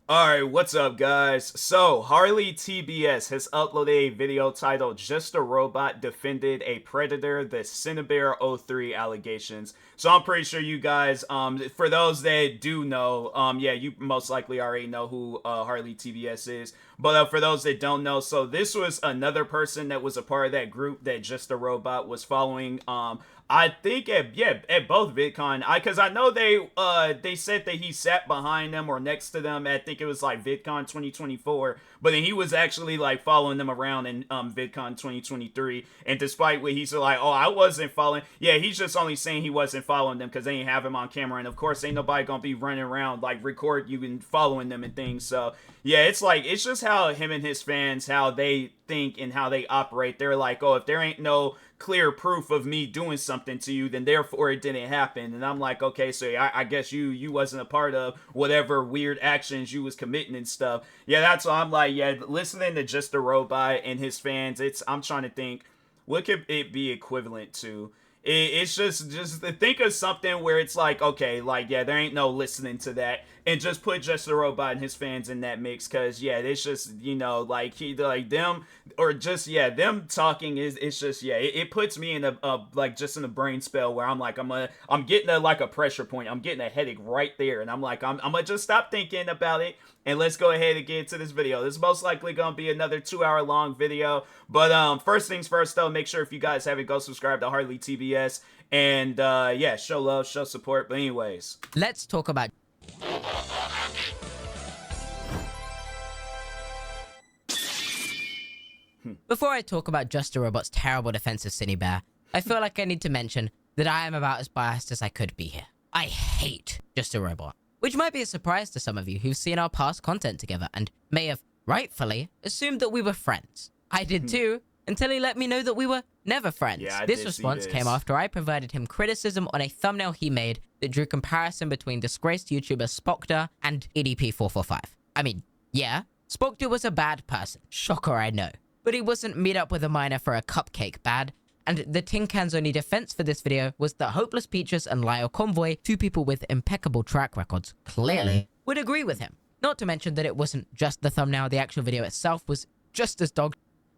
Alright, what's up guys? So, Harley TBS has uploaded a video titled Just a Robot Defended a Predator, the Synnibear03 allegations. So I'm pretty sure you guys, for those that do know, yeah, you most likely already know who Harley TBS is. But for those that don't know, so this was another person that was a part of that group that Just a Robot was following. I think at both VidCon, because I know they said that he sat behind them or next to them. I think it was like VidCon 2024, but then he was actually like following them around in VidCon 2023. And despite what he's like, oh, I wasn't following. Yeah, he's just only saying he wasn't following them because they ain't have him on camera. And of course, ain't nobody gonna be running around like record you and following them and things. So yeah, it's just how him and his fans, how they think and how they operate. They're like, oh, if there ain't no clear proof of me doing something to you, then therefore it didn't happen. And I'm like, okay, so I guess you wasn't a part of whatever weird actions you was committing and stuff. Yeah, that's why I'm like, yeah, listening to Just a Robot and his fans, I'm trying to think, what could it be equivalent to? It's just think of something where it's like, okay, like, yeah, there ain't no listening to that, and just put Just a Robot and his fans in that mix, because yeah, it's just, like like them, or just, yeah, them talking is, it's just, yeah, it puts me in a like just in a brain spell where I'm like, I'm getting like a pressure point, I'm getting a headache right there, and I'm like, I'm gonna just stop thinking about it, and let's go ahead and get into this video. This is most likely gonna be another 2 hour long video, but first things first though, make sure if you guys haven't, go subscribe to Harley TBS, and yeah, show love, show support. But anyways, let's talk about Before I talk about Just a Robot's terrible defense of Synnibear, I feel like I need to mention that I am about as biased as I could be here. I hate Just a Robot, which might be a surprise to some of you who've seen our past content together and may have, rightfully, assumed that we were friends. I did too, until he let me know that we were never friends. Yeah, this response came after I provided him criticism on a thumbnail he made that drew comparison between disgraced YouTuber Spoctor and EDP445. I mean, yeah, Spoctor was a bad person. Shocker, I know. But he wasn't meet up with a miner for a cupcake bad, and the Tin Can's only defense for this video was that Hopeless Peaches and Lyle Convoy, two people with impeccable track records, clearly would agree with him. Not to mention that it wasn't just the thumbnail, the actual video itself was just as dog,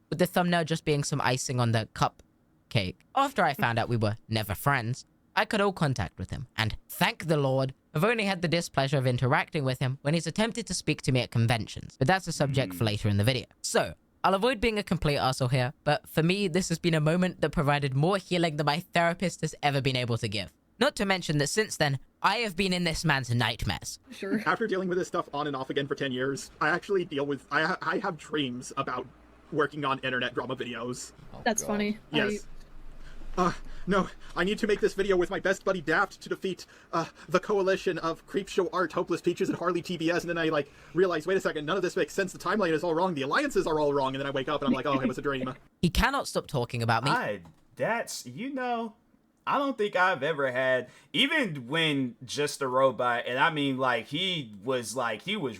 with the thumbnail just being some icing on the cupcake. After I found out we were never friends, I cut all contact with him, and thank the Lord, I've only had the displeasure of interacting with him when he's attempted to speak to me at conventions, but that's a subject for later in the video. So, I'll avoid being a complete arsehole here, but for me, this has been a moment that provided more healing than my therapist has ever been able to give. Not to mention that since then, I have been in this man's nightmares. Sure. After dealing with this stuff on and off again for 10 years, I actually deal with, I have dreams about working on internet drama videos. That's funny. Yes. No, I need to make this video with my best buddy Daft to defeat the coalition of Creepshow Art, Hopeless Peaches, and Harley TBS, and then I, like, realize, wait a second, none of this makes sense, the timeline is all wrong, the alliances are all wrong, and then I wake up and I'm like, oh, it was a dream. He cannot stop talking about me. That's, I don't think I've ever had, even when Just a Robot, and I mean, like, he was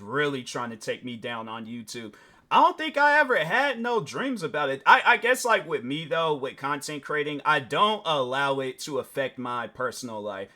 really trying to take me down on YouTube. I don't think I ever had no dreams about it. I guess, like, with me, though, with content creating, I don't allow it to affect my personal life,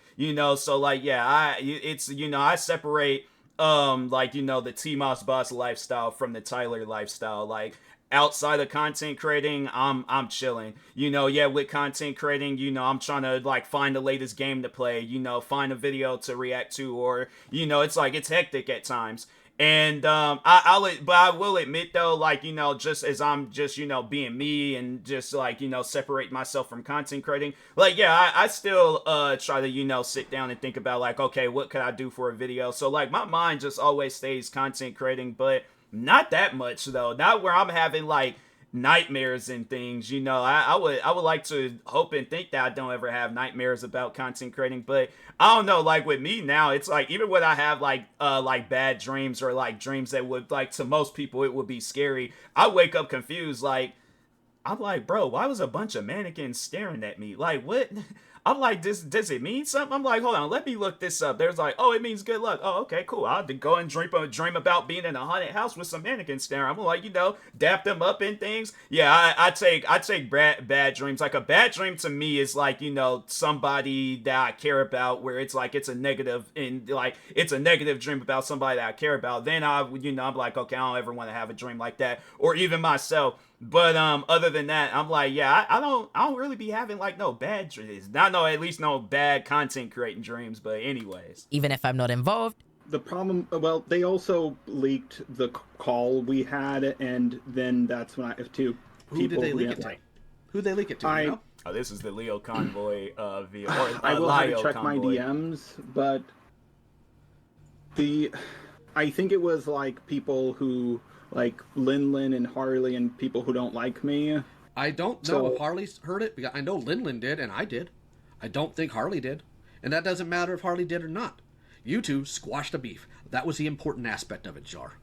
so, like, yeah, I separate, like, the TMossBoss lifestyle from the Tyler lifestyle. Like, outside of content creating, I'm chilling. Yeah, with content creating, I'm trying to, like, find the latest game to play, find a video to react to, or, it's like, it's hectic at times. And but I will admit though, like, just as I'm just, being me and just, like, separate myself from content creating, like, yeah, I still try to, sit down and think about, like, okay, what could I do for a video? So, like, my mind just always stays content creating, but not that much though. Not where I'm having, like, nightmares and things. I would like to hope and think that I don't ever have nightmares about content creating, but I don't know, like, with me now, it's like, even when I have like bad dreams, or like dreams that would, like, to most people it would be scary, I wake up confused. Like, I'm like, bro, why was a bunch of mannequins staring at me? Like, what? I'm like, does it mean something? I'm like, hold on, let me look this up. There's like, oh, it means good luck. Oh, okay, cool. I'll go and dream about being in a haunted house with some mannequins there. I'm like, dap them up and things. Yeah, I take bad dreams. Like a bad dream to me is like, somebody that I care about, where it's like it's a negative dream about somebody that I care about. Then I'm like, okay, I don't ever want to have a dream like that, or even myself. But other than that, I'm like, yeah, I don't really be having like no bad dreams. Not no, at least no bad content creating dreams. But anyways, even if I'm not involved. The problem, well, they also leaked the call we had, and then that's when Who did they leak it to? Who did they leak it to? You know? Oh, this is the Leo Convoy via. I will have to check my DMs, but I think it was like people who like Lin and Harley and people who don't like me. I don't know if Harley's heard it. I know Lin did, and I did. I don't think Harley did, and that doesn't matter if Harley did or not. You two squashed the beef. That was the important aspect of it, Jar.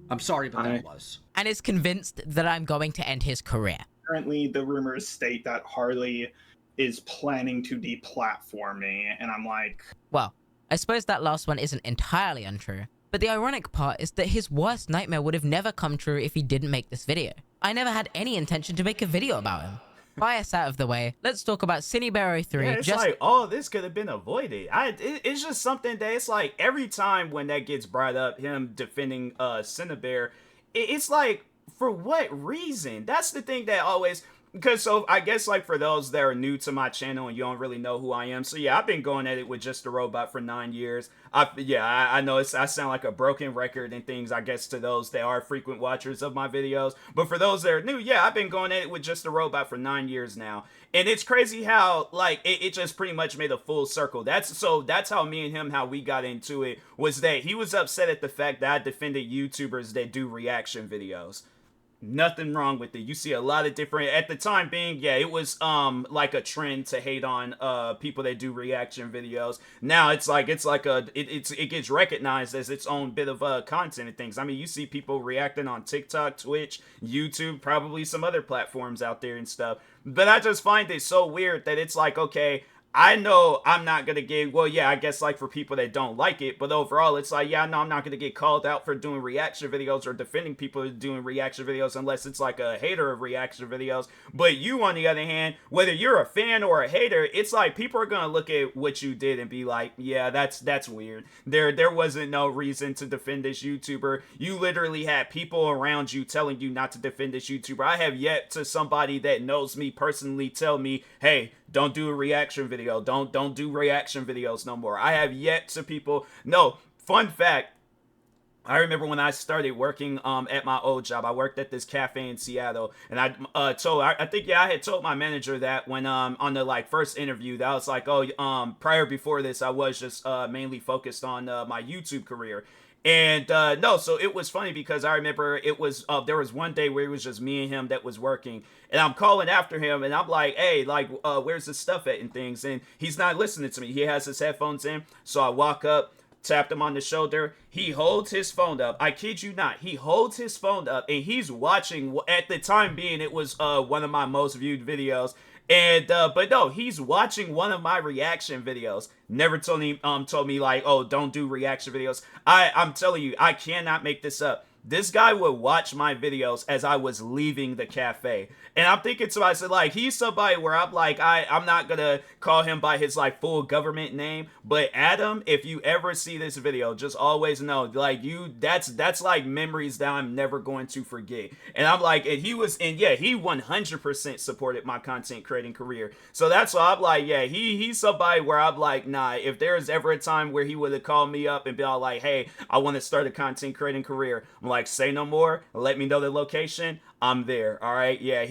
I'm sorry, but that was. And is convinced that I'm going to end his career. Currently, the rumors state that Harley is planning to deplatform me, and I'm like... Well, I suppose that last one isn't entirely untrue. But the ironic part is that his worst nightmare would have never come true if he didn't make this video. I never had any intention to make a video about him. Bias out of the way, let's talk about Synnibear03. Yeah, it's like, oh, this could have been avoided. It's just something that it's like every time when that gets brought up, him defending Synnibear, it's like, for what reason? That's the thing that always... Because, so, I guess, like, for those that are new to my channel and you don't really know who I am, so, yeah, I've been going at it with Just a Robot for 9 years. I know I sound like a broken record and things, I guess, to those that are frequent watchers of my videos. But for those that are new, yeah, I've been going at it with Just a Robot for 9 years now. And it's crazy how, like, it just pretty much made a full circle. That's how me and him, how we got into it, was that he was upset at the fact that I defended YouTubers that do reaction videos. Nothing wrong with it. You see a lot of different, at the time being, yeah, it was like a trend to hate on people that do reaction videos. Now it gets recognized as its own bit of content and things. I mean, you see people reacting on TikTok, Twitch, YouTube, probably some other platforms out there and stuff. But I just find it so weird that it's like, okay, I know I'm not going to get, well, yeah, I guess, like, for people that don't like it, but overall, it's like, yeah, no, I'm not going to get called out for doing reaction videos or defending people doing reaction videos unless it's, like, a hater of reaction videos. But you, on the other hand, whether you're a fan or a hater, it's like, people are going to look at what you did and be like, yeah, that's weird. There wasn't no reason to defend this YouTuber. You literally had people around you telling you not to defend this YouTuber. I have yet to somebody that knows me personally tell me, hey, don't do a reaction video. Don't do reaction videos no more. I have yet to people. No, fun fact. I remember when I started working at my old job. I worked at this cafe in Seattle, and I had told my manager that when on the like first interview that I was like, oh, before this I was just mainly focused on my YouTube career. And no, so it was funny because I remember it was there was one day where it was just me and him that was working, and I'm calling after him, and I'm like, hey, like, where's his stuff at and things, and he's not listening to me. He has his headphones in, so I walk up, tapped him on the shoulder. He holds his phone up. I kid you not. He holds his phone up, and he's watching. At the time being, it was one of my most viewed videos. And but no, he's watching one of my reaction videos. Never told me like, oh, don't do reaction videos. I'm telling you, I cannot make this up. This guy would watch my videos as I was leaving the cafe. And I'm thinking to myself, like, he's somebody where I'm like, I'm not going to call him by his, like, full government name. But Adam, if you ever see this video, just always know, like, that's like memories that I'm never going to forget. And I'm like, and he 100% supported my content creating career. So that's why I'm like, yeah, he's somebody where I'm like, nah, if there's ever a time where he would have called me up and been all like, hey, I want to start a content creating career, I'm like, say no more, let me know the location, I'm there. All right, yeah,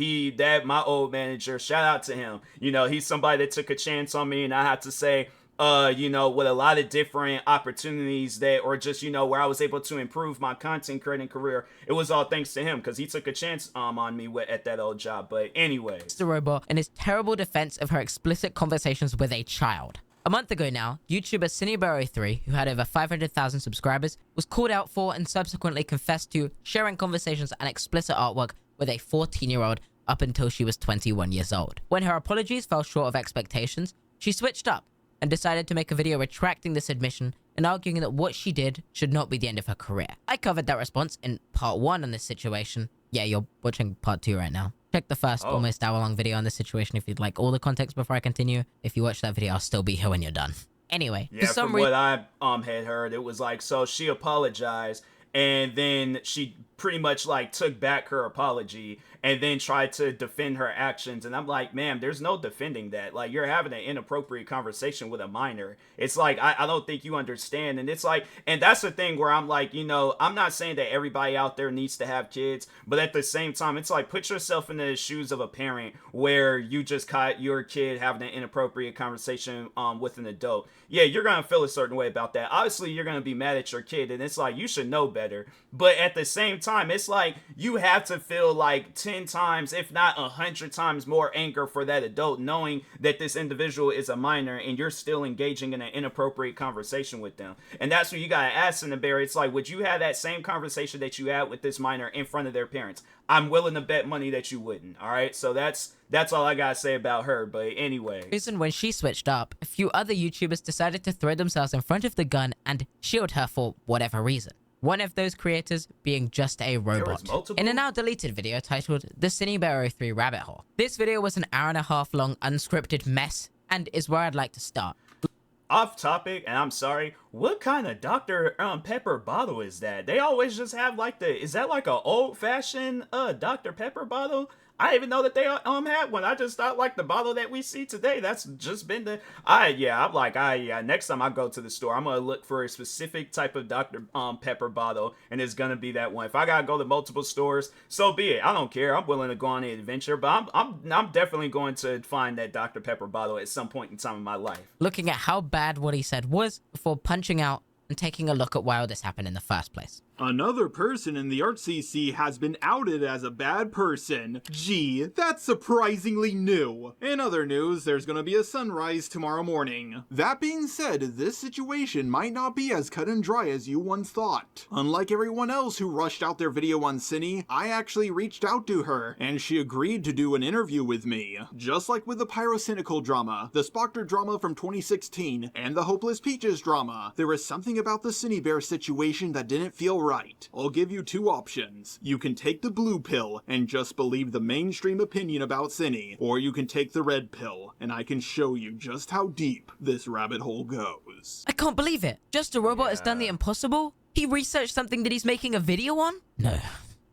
my old manager, shout out to him. You know, he's somebody that took a chance on me, and I have to say, you know, with a lot of different opportunities or just, you know, where I was able to improve my content creating career, it was all thanks to him, because he took a chance on me at that old job. But anyways, the robot and his terrible defense of her explicit conversations with a child. A month ago now, YouTuber Synnibear03, who had over 500,000 subscribers, was called out for and subsequently confessed to sharing conversations and explicit artwork with a 14-year-old up until she was 21 years old. When her apologies fell short of expectations, she switched up and decided to make a video retracting this admission and arguing that what she did should not be the end of her career. I covered that response in part 1 on this situation. Yeah, you're watching part 2 right now. Check the first almost hour-long video on this situation if you'd like all the context before I continue. If you watch that video, I'll still be here when you're done. Anyway, yeah, from what I had heard, it was like, so she apologized, and then she pretty much like took back her apology and then tried to defend her actions. And I'm like, ma'am, there's no defending that. Like, you're having an inappropriate conversation with a minor. It's like, I don't think you understand. And it's like, and that's the thing where I'm like, you know, I'm not saying that everybody out there needs to have kids, but at the same time, it's like, put yourself in the shoes of a parent where you just caught your kid having an inappropriate conversation with an adult. Yeah, you're going to feel a certain way about that. Obviously, you're going to be mad at your kid, and it's like, you should know better. But at the same time, it's like, you have to feel like 10 times, if not 100 times more anger for that adult, knowing that this individual is a minor and you're still engaging in an inappropriate conversation with them. And that's what you got to ask Synnibear. It's like, would you have that same conversation that you had with this minor in front of their parents? I'm willing to bet money that you wouldn't. All right, so that's all I gotta say about her. But anyway, reason when she switched up, a few other YouTubers decided to throw themselves in front of the gun and shield her for whatever reason. One of those creators being Just a Robot. In a now deleted video titled The Synnibear03 Rabbit Hole. This video was an hour-and-a-half long unscripted mess and is where I'd like to start. Off topic, and I'm sorry, what kind of Dr. Pepper bottle is that? They always just have like is that like an old-fashioned Dr. Pepper bottle? I didn't even know that they had one. I just thought like the bottle that we see today, that's just been the next time I go to the store, I'm gonna look for a specific type of Dr. Pepper bottle, and it's gonna be that one. If I gotta go to multiple stores, so be it. I don't care. I'm willing to go on an adventure, but I'm definitely going to find that Dr. Pepper bottle at some point in time in my life. Looking at how bad what he said was before punching out and taking a look at why all this happened in the first place. Another person in the ArtCC has been outed as a bad person. Gee, that's surprisingly new. In other news, there's gonna be a sunrise tomorrow morning. That being said, this situation might not be as cut and dry as you once thought. Unlike everyone else who rushed out their video on Synni, I actually reached out to her, and she agreed to do an interview with me. Just like with the Pyrocynical drama, the Spoctor drama from 2016, and the Hopeless Peaches drama, there was something about the Synnibear situation that didn't feel right. I'll give you two options. You can take the blue pill and just believe the mainstream opinion about Synni, or you can take the red pill, and I can show you just how deep this rabbit hole goes. I can't believe it. Just a Robot has done the impossible? He researched something that he's making a video on? No.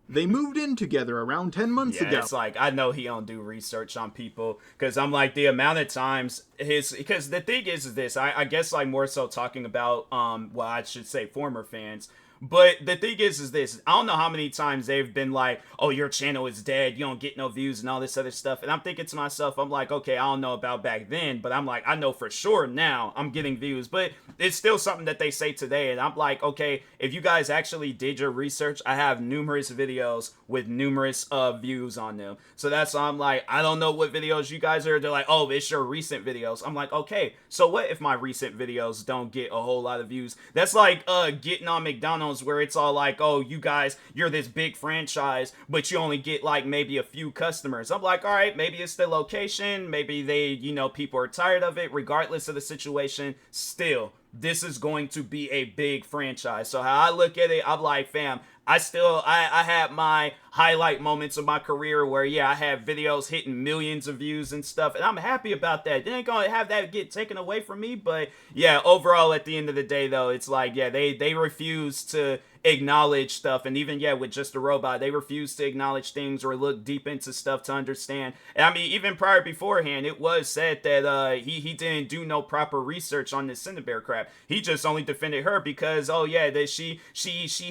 They moved in together around 10 months ago. It's like, I know he don't do research on people, because I'm like, the amount of times because the thing is this, I guess like more so talking about, well, I should say former fans. But the thing is this, I don't know how many times they've been like, oh, your channel is dead, you don't get no views and all this other stuff. And I'm thinking to myself, I'm like, okay, I don't know about back then, but I'm like, I know for sure now I'm getting views. But it's still something that they say today. And I'm like, okay, if you guys actually did your research, I have numerous videos with numerous views on them. So that's why I'm like, I don't know what videos you guys are. They're like, oh, it's your recent videos. I'm like, okay, so what if my recent videos don't get a whole lot of views? That's like getting on McDonald's, where it's all like, oh, you guys, you're this big franchise, but you only get like maybe a few customers. I'm like, all right, maybe it's the location, maybe they, you know, people are tired of it. Regardless of the situation, still, this is going to be a big franchise. So how I look at it, I'm like, fam, I had my highlight moments of my career where, yeah, I had videos hitting millions of views and stuff, and I'm happy about that. They ain't gonna have that get taken away from me, but yeah, overall, at the end of the day, though, it's like, yeah, they refuse to acknowledge stuff, and even, yeah, with Just a Robot, they refuse to acknowledge things or look deep into stuff to understand. And I mean, even prior beforehand, it was said that he didn't do no proper research on this Synnibear crap. He just only defended her because, oh yeah, that she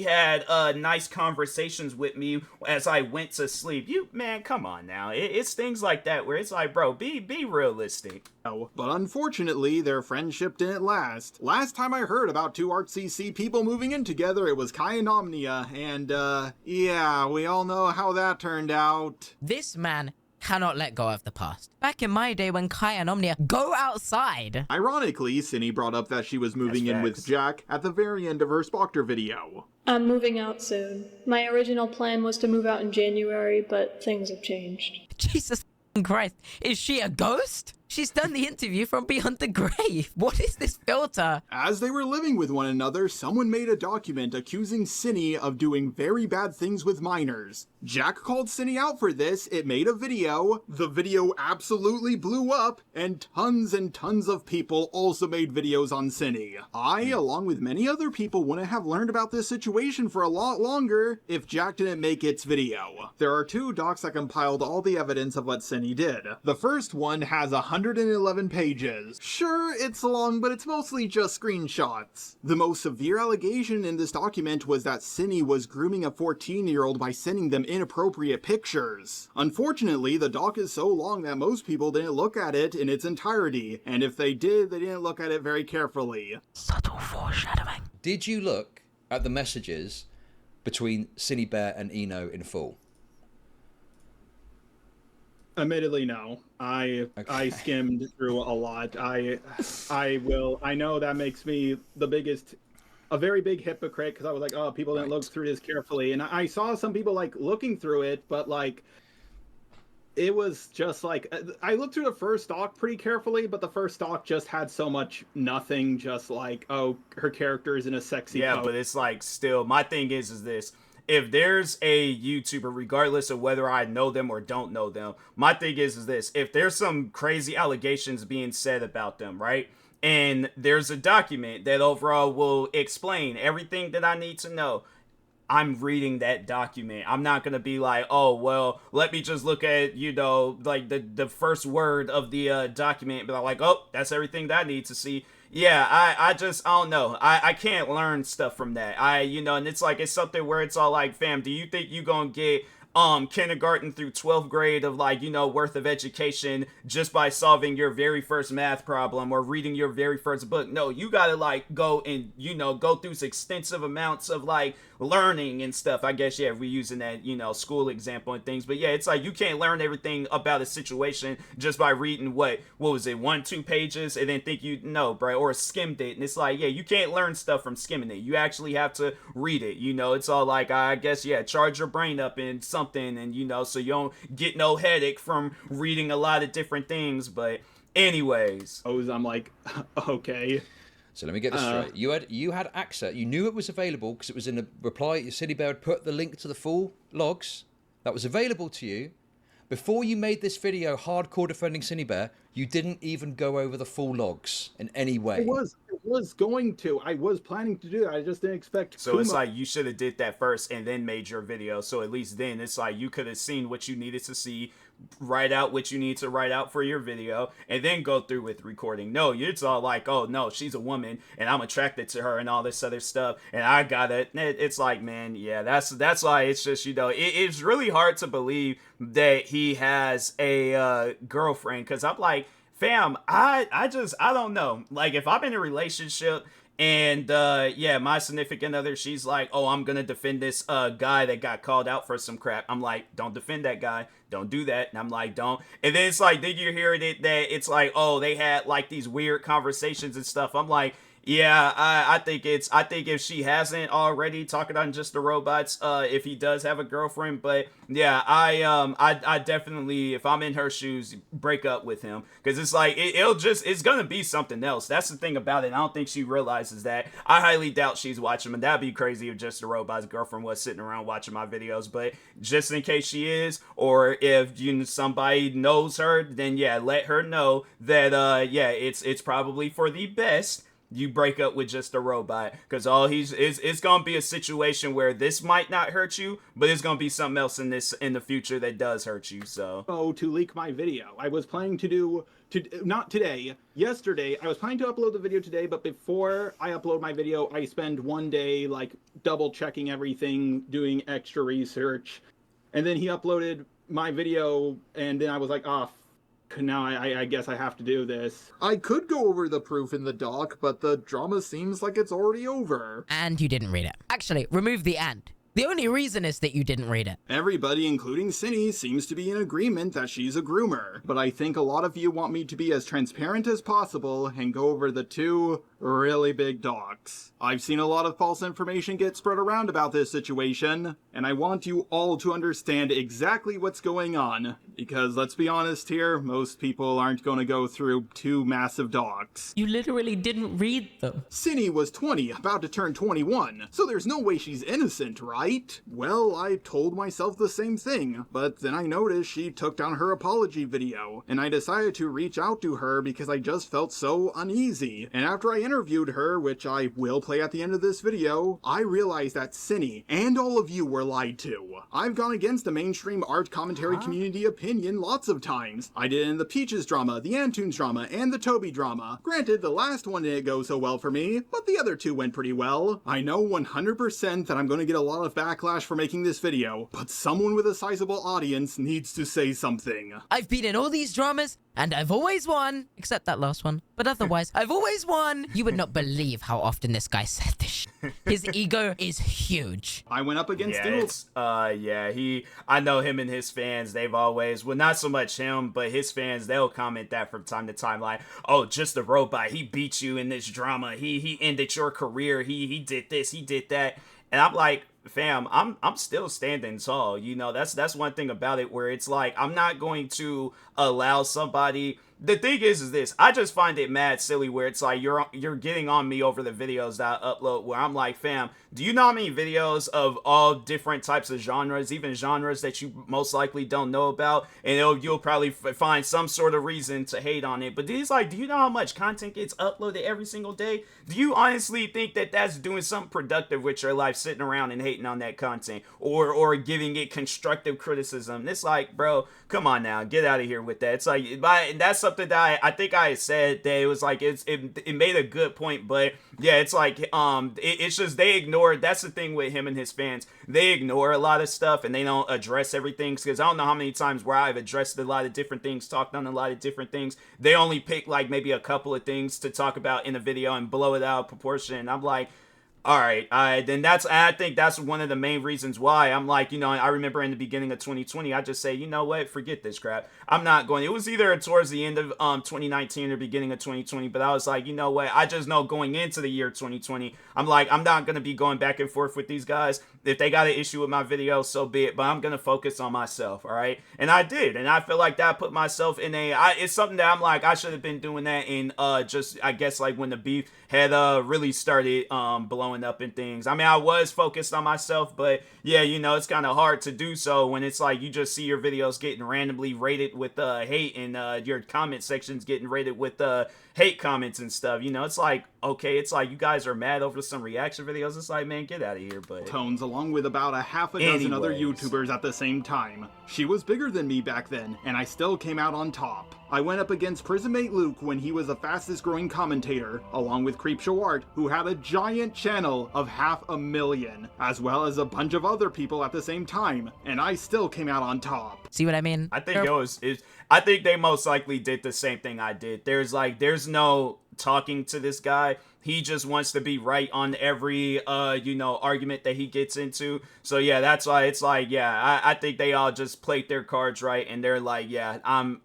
had nice conversations with me as I went to sleep. You, man, come on now. It's things like that where it's like, bro, be realistic. But unfortunately, their friendship didn't last. Last time I heard about two ArtCC people moving in together, it was Kai and Omnia, and yeah, we all know how that turned out. This man cannot let go of the past. Back in my day when Kai and Omnia go outside. Ironically, Synni brought up that she was moving in with Jack at the very end of her Spoctor video. I'm moving out soon. My original plan was to move out in January, but things have changed. Jesus Christ, is she a ghost? She's done the interview from beyond the grave. What is this filter? As they were living with one another, someone made a document accusing Synni of doing very bad things with minors. Jack called Synni out for this, it made a video, the video absolutely blew up, and tons of people also made videos on Synni. I, along with many other people, wouldn't have learned about this situation for a lot longer if Jack didn't make its video. There are 2 docs that compiled all the evidence of what Synni did. The first one has 111 pages. Sure, it's long, but it's mostly just screenshots. The most severe allegation in this document was that Synni was grooming a 14-year-old by sending them inappropriate pictures. Unfortunately, the doc is so long that most people didn't look at it in its entirety, and if they did, they didn't look at it very carefully. Subtle foreshadowing. Did you look at the messages between Synnibear and Eno in full? Admittedly, no. I skimmed through a lot. I know that makes me a very big hypocrite, because I was like, oh, people didn't look through this carefully, and I saw some people like looking through it, but like it was just like, I looked through the first doc pretty carefully, but the first doc just had so much nothing, just like, oh, her character is in a sexy pose. But it's like, still, my thing is this. If there's a YouTuber, regardless of whether I know them or don't know them, my thing is this. If there's some crazy allegations being said about them, right? And there's a document that overall will explain everything that I need to know, I'm reading that document. I'm not going to be like, oh, well, let me just look at, like the first word of the document, but I'm like, oh, that's everything that I need to see. Yeah, I don't know. I can't learn stuff from that. And it's like, it's something where it's all like, fam, do you think you gonna get kindergarten through 12th grade of worth of education just by solving your very first math problem or reading your very first book? No, you gotta go and go through extensive amounts of learning and stuff. I guess, yeah, if we're using that school example and things, but yeah, it's like you can't learn everything about a situation just by reading what was it, 1-2 pages and then think bro, or skimmed it. And it's like, yeah, you can't learn stuff from skimming it. You actually have to read it. It's all like, I guess, yeah, charge your brain up in something, and so you don't get no headache from reading a lot of different things. But anyways, I'm like, okay. So let me get this straight. You had access. You knew it was available because it was in the reply. Synnibear had put the link to the full logs that was available to you. Before you made this video hardcore defending Synnibear, you didn't even go over the full logs in any way. I was going to. I was planning to do that. I just didn't expect. So it's like you should have did that first and then made your video. So at least then it's like you could have seen what you needed to see, write out what you need to write out for your video, and then go through with recording. No, it's all like, oh no, she's a woman and I'm attracted to her and all this other stuff, and I got it. It's like, man, yeah, that's why it's just it's really hard to believe that he has a girlfriend, because I'm like, fam, I don't know. Like, if I'm in a relationship and my significant other, she's like, oh, I'm gonna defend this guy that got called out for some crap. I'm like, don't defend that guy. Don't do that. And I'm like, don't. And then it's like, then you're hearing it that it's like, oh, they had these weird conversations and stuff. I'm like, yeah, I think if she hasn't already, talking on Just the Robots, if he does have a girlfriend, but yeah, I definitely, if I'm in her shoes, break up with him, because it's like, it's gonna be something else. That's the thing about it. I don't think she realizes that. I highly doubt she's watching, and that'd be crazy if Just the Robots' girlfriend was sitting around watching my videos, but just in case she is, or if somebody knows her, then yeah, let her know that, it's probably for the best you break up with Just a Robot, because it's gonna be a situation where this might not hurt you, but it's gonna be something else in the future that does hurt you. So to leak my video, I was planning to not today, yesterday. I was planning to upload the video today, but before I upload my video, I spend one day double checking everything, doing extra research, and then he uploaded my video, and then I was like, now I guess I have to do this. I could go over the proof in the doc, but the drama seems like it's already over. And you didn't read it. Actually, remove the and. The only reason is that you didn't read it. Everybody, including Synni, seems to be in agreement that she's a groomer. But I think a lot of you want me to be as transparent as possible and go over the 2 really big docs. I've seen a lot of false information get spread around about this situation, and I want you all to understand exactly what's going on. Because let's be honest here, most people aren't going to go through 2 massive dogs. You literally didn't read them. Synni was 20, about to turn 21, so there's no way she's innocent, right? Well, I told myself the same thing, but then I noticed she took down her apology video, and I decided to reach out to her because I just felt so uneasy. And after I interviewed her, which I will play at the end of this video, I realized that Synni and all of you were lied to. I've gone against the mainstream art commentary community opinion lots of times. I did it in the Peaches drama, the Antunes drama, and the Toby drama. Granted, the last one didn't go so well for me, but the other 2 went pretty well. I know 100% that I'm going to get a lot of backlash for making this video, but someone with a sizable audience needs to say something. I've been in all these dramas, and I've always won. Except that last one. But otherwise, I've always won. You would not believe how often this guy said this shit. His ego is huge. I went up against Doodles. I know him and his fans, they've always, well, not so much him, but his fans, they'll comment that from time to time, like, oh, just a robot, he beat you in this drama, he ended your career, he did this, he did that. And I'm like, fam, I'm still standing tall. You know, that's one thing about it, where it's like, I'm not going to allow somebody. The thing is this, I just find it mad silly where it's like you're getting on me over the videos that I upload, where I'm like, fam, do you know how many videos of all different types of genres, even genres that you most likely don't know about, and you'll probably find some sort of reason to hate on it. But it's like, do you know how much content gets uploaded every single day? Do you honestly think that that's doing something productive with your life, sitting around and hating on that content, or giving it constructive criticism? It's like, bro, come on now, get out of here with that. It's like, that's something that I think I said that it was like, it made a good point, but yeah, it's like, it's just, they ignore, that's the thing with him and his fans, they ignore a lot of stuff and they don't address everything, because I don't know how many times where I've addressed a lot of different things, talked on a lot of different things, they only pick like maybe a couple of things to talk about in a video and blow it out of proportion. And I'm like, all right, I think that's one of the main reasons why I'm like, you know, I remember in the beginning of 2020, I just say, you know what, forget this crap. I'm not going. It was either towards the end of 2019 or beginning of 2020, but I was like, you know what, I just know going into the year 2020, I'm like, I'm not going to be going back and forth with these guys. If they got an issue with my video, so be it, but I'm going to focus on myself, all right? And I did, and I feel like that put myself in it's something that I'm like, I should have been doing that in just, I guess, like when the beef had really started blowing up and things. I mean, I was focused on myself, but yeah, you know, it's kind of hard to do so when it's like you just see your videos getting randomly rated with hate, and your comment sections getting rated with hate comments and stuff. You know, it's like, okay, it's like you guys are mad over some reaction videos. It's like, man, get out of here. But Tones, along with about a half a dozen other YouTubers at the same time. She was bigger than me back then, and I still came out on top. I went up against Prismate Luke when he was the fastest growing commentator, along with Creepshow Art, who had a giant channel of 500,000, as well as a bunch of other people at the same time, and I still came out on top. See what I mean? I think I think they most likely did the same thing I did. There's no talking to this guy. He just wants to be right on every argument that he gets into. So yeah, that's why it's like, yeah, I think they all just played their cards right, and they're like, yeah, I'm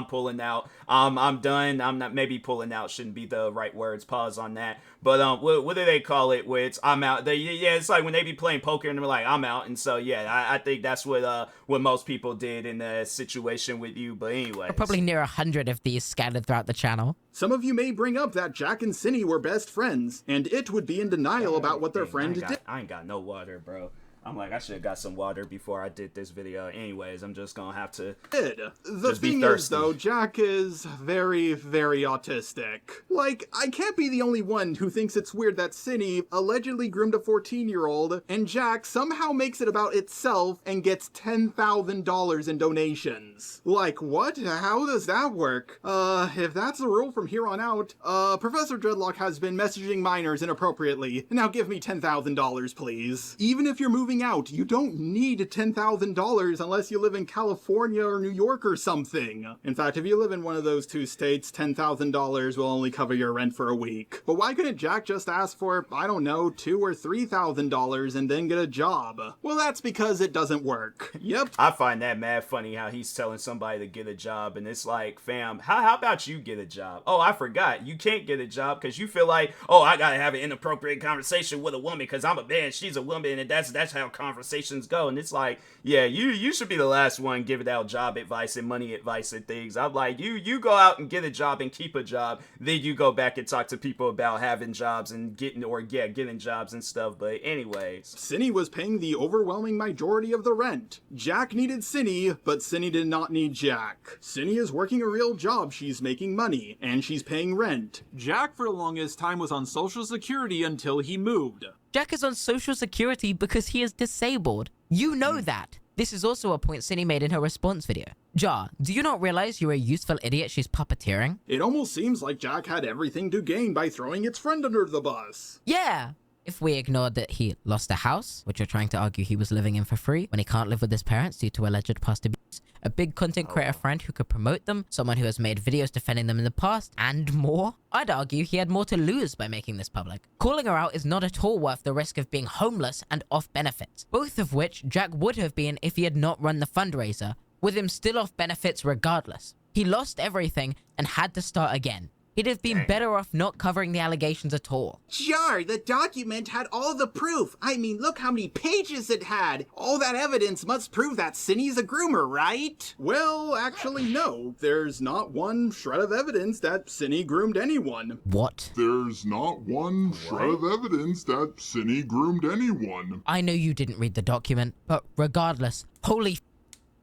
pulling out. I'm done. I'm not, maybe pulling out shouldn't be the right words. Pause on that. But what do they call it? Where it's I'm out. It's like when they be playing poker and they're like, I'm out. And so yeah, I think that's what most people did in the situation with you. But anyway, probably near 100 of these scattered throughout the channel. Some of you may bring up that Jack and Synni were best friends, and it would be in denial about what their friend did. I ain't got no water, bro. I'm like, I should have got some water before I did this video. Anyways, I'm just gonna have to. The thing is, though, Jack is very, very autistic. Like, I can't be the only one who thinks it's weird that Synni allegedly groomed a 14-year-old, and Jack somehow makes it about itself and gets $10,000 in donations. Like, what? How does that work? If that's the rule from here on out, Professor Dreadlock has been messaging minors inappropriately. Now give me $10,000, please. Even if you're moving out, you don't need $10,000 unless you live in California or New York or something. In fact, if you live in one of those two states, $10,000 will only cover your rent for a week. But why couldn't Jack just ask for, I don't know, $2,000 or $3,000 and then get a job? Well, that's because it doesn't work. Yep. I find that mad funny how he's telling somebody to get a job, and it's like, fam, how about you get a job? Oh, I forgot. You can't get a job because you feel like, oh, I gotta have an inappropriate conversation with a woman because I'm a man, she's a woman, and that's how how conversations go. And it's like, yeah, you should be the last one giving out job advice and money advice and things. I'm like, you go out and get a job and keep a job, then you go back and talk to people about having jobs and getting jobs and stuff. But anyways, Synni was paying the overwhelming majority of the rent. Jack needed Synni, but Synni did not need Jack. Synni is working a real job, she's making money, and she's paying rent. Jack for the longest time was on Social Security until he moved. Jack is on Social Security because he is disabled. You know that. This is also a point Synni made in her response video. Jar, do you not realize you're a useful idiot she's puppeteering? It almost seems like Jack had everything to gain by throwing its friend under the bus. Yeah. If we ignored that he lost a house, which you're trying to argue he was living in for free, when he can't live with his parents due to alleged past abuse, a big content creator friend who could promote them, someone who has made videos defending them in the past, and more, I'd argue he had more to lose by making this public. Calling her out is not at all worth the risk of being homeless and off benefits, both of which Jack would have been if he had not run the fundraiser, with him still off benefits regardless. He lost everything and had to start again. He'd have been better off not covering the allegations at all. Jar, the document had all the proof. I mean, look how many pages it had. All that evidence must prove that Synni's a groomer, right? Well, actually, no. There's not one shred of evidence that Synni groomed anyone. What? There's not one shred of evidence that Synni groomed anyone. I know you didn't read the document, but regardless, holy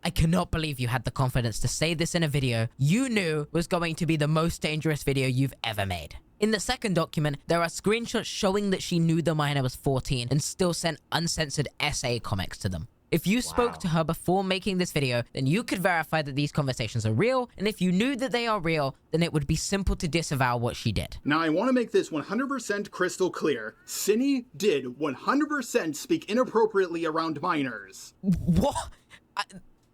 I cannot believe you had the confidence to say this in a video you knew was going to be the most dangerous video you've ever made. In the second document, there are screenshots showing that she knew the minor was 14 and still sent uncensored essay comics to them. If you spoke to her before making this video, then you could verify that these conversations are real, and if you knew that they are real, then it would be simple to disavow what she did. Now, I want to make this 100% crystal clear. Synni did 100% speak inappropriately around minors. What?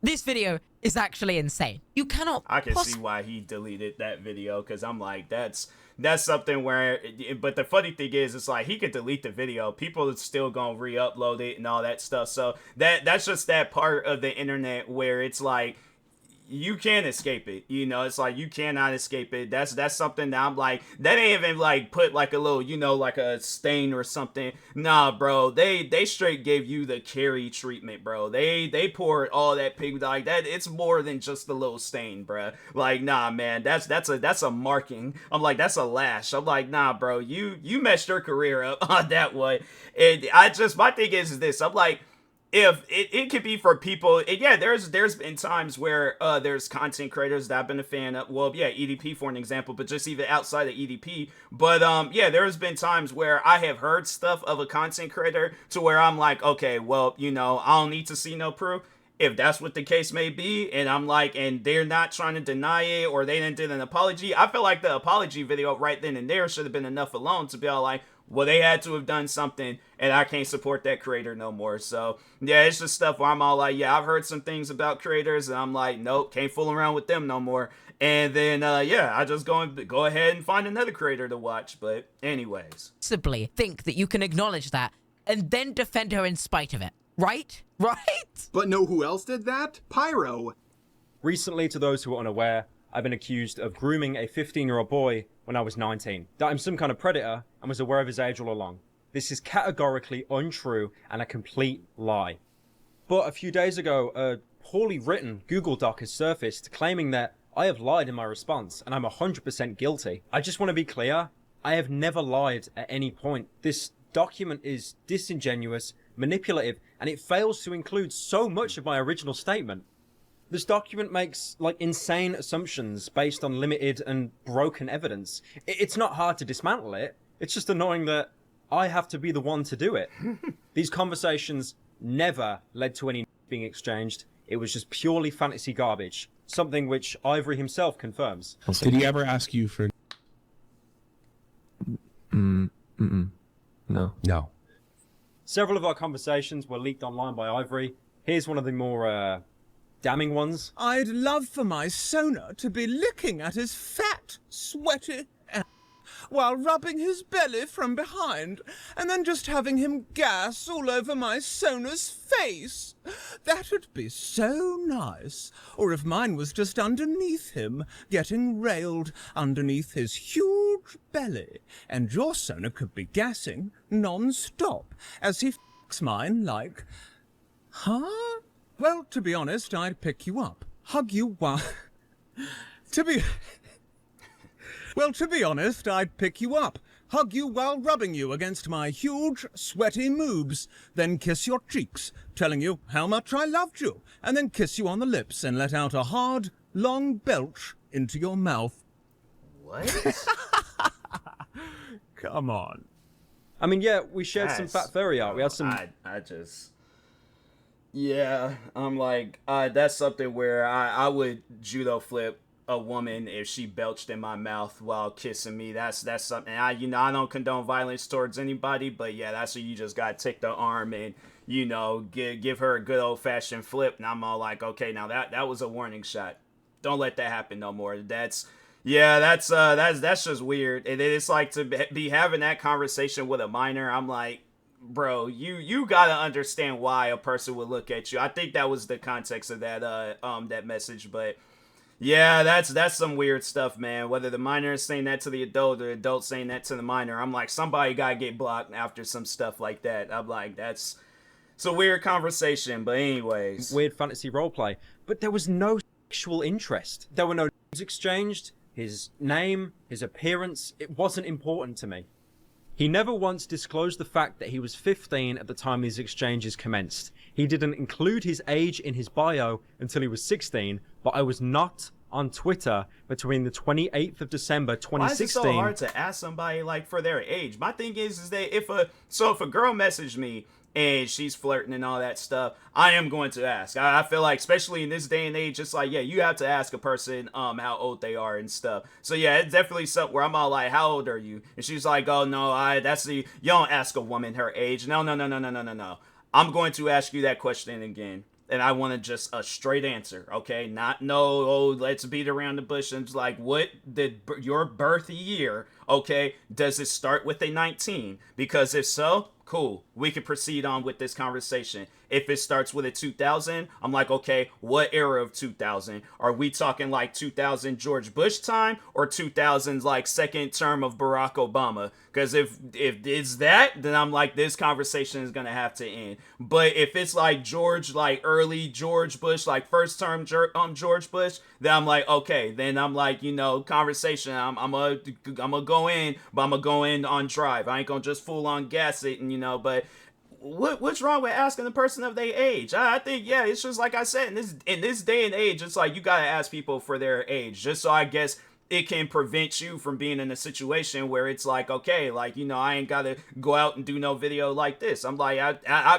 This video is actually insane. You cannot. I can see why he deleted that video, because I'm like, that's something where. But the funny thing is, it's like he could delete the video, people are still gonna re-upload it and all that stuff. So that's just that part of the internet where it's like, you can't escape it, you know. It's like you cannot escape it. That's something that I'm like, that ain't even like put like a little, you know, like a stain or something. Nah, bro, they straight gave you the Carrie treatment, bro. They poured all that pig like that. It's more than just a little stain, bro. Like, nah, man, that's a marking. I'm like, that's a lash. I'm like, nah, bro, you messed your career up on that one. And my thing is this. I'm like, if it could be for people, yeah, there's been times where there's content creators that I've been a fan of. Well, yeah, EDP for an example, but just even outside of EDP. But yeah, there's been times where I have heard stuff of a content creator to where I'm like, okay, well, you know, I don't need to see no proof. If that's what the case may be, and I'm like, and they're not trying to deny it, or they didn't do an apology, I feel like the apology video right then and there should have been enough alone to be all like, well, they had to have done something, and I can't support that creator no more. So, yeah, it's just stuff where I'm all like, yeah, I've heard some things about creators, and I'm like, nope, can't fool around with them no more. And then, yeah, I just go ahead and find another creator to watch. But anyways. Simply think that you can acknowledge that, and then defend her in spite of it. Right? Right? But know who else did that? Pyro. Recently, to those who are unaware, I've been accused of grooming a 15-year-old boy when I was 19. That I'm some kind of predator and was aware of his age all along. This is categorically untrue and a complete lie. But a few days ago, a poorly written Google Doc has surfaced claiming that I have lied in my response and I'm 100% guilty. I just want to be clear, I have never lied at any point. This document is disingenuous, manipulative, and it fails to include so much of my original statement. This document makes, like, insane assumptions based on limited and broken evidence. It's not hard to dismantle it. It's just annoying that I have to be the one to do it. These conversations never led to any being exchanged. It was just purely fantasy garbage. Something which Ivory himself confirms. Did he ever ask you for... No. No. Several of our conversations were leaked online by Ivory. Here's one of the more, damning ones. I'd love for my Sona to be licking at his fat, sweaty ass while rubbing his belly from behind, and then just having him gas all over my Sona's face. That'd be so nice. Or if mine was just underneath him, getting railed underneath his huge belly, and your Sona could be gassing non-stop as he mine like, huh? Well, to be honest, I'd pick you up, hug you while... Well, to be honest, I'd pick you up, hug you while rubbing you against my huge, sweaty moobs, then kiss your cheeks, telling you how much I loved you, and then kiss you on the lips and let out a hard, long belch into your mouth. What? Come on. I mean, yeah, we shared some fat furry art. We had some... I just... Yeah, I'm like, that's something where I would judo flip a woman if she belched in my mouth while kissing me. That's something. I don't condone violence towards anybody, but yeah, that's where you just gotta take the arm and give her a good old fashioned flip. And I'm all like, okay, now that was a warning shot. Don't let that happen no more. That's just weird. And it's like to be having that conversation with a minor. I'm like, bro, you gotta understand why a person would look at you. I think that was the context of that message, but. Yeah, that's some weird stuff, man. Whether the minor is saying that to the adult or the adult saying that to the minor, I'm like, somebody gotta get blocked after some stuff like that. I'm like, it's a weird conversation, but anyways. Weird fantasy roleplay. But there was no sexual interest. There were no names exchanged. His name, his appearance, it wasn't important to me. He never once disclosed the fact that he was 15 at the time these exchanges commenced. He didn't include his age in his bio until he was 16, but I was not on Twitter between the 28th of December 2016. Why is it so hard to ask somebody like for their age? My thing is that if a girl messaged me and she's flirting and all that stuff, I am going to ask. I feel like, especially in this day and age, it's like, yeah, you have to ask a person how old they are and stuff. So yeah, it's definitely something where I'm all like, how old are you? And she's like, oh no, you don't ask a woman her age. No. I'm going to ask you that question again. And I want just a straight answer, okay? Not let's beat around the bush and it's like, what did your birth year, okay? Does it start with a 19? Because if so, cool, we can proceed on with this conversation. If it starts with a 2000, I'm like, okay, what era of 2000? Are we talking like 2000 George Bush time or 2000s like second term of Barack Obama? Because if it's that, then I'm like, this conversation is gonna have to end. But if it's like early George Bush, like first term George Bush, then I'm like, okay, then I'm like, conversation. I'm gonna go in, but I'm gonna go in on drive. I ain't gonna just full on gas it, and but. What's wrong with asking the person of their age? I think, yeah, it's just like I said, in this day and age, it's like you gotta ask people for their age, just so I guess it can prevent you from being in a situation where it's like, okay, like, I ain't gotta go out and do no video like this. I'm like,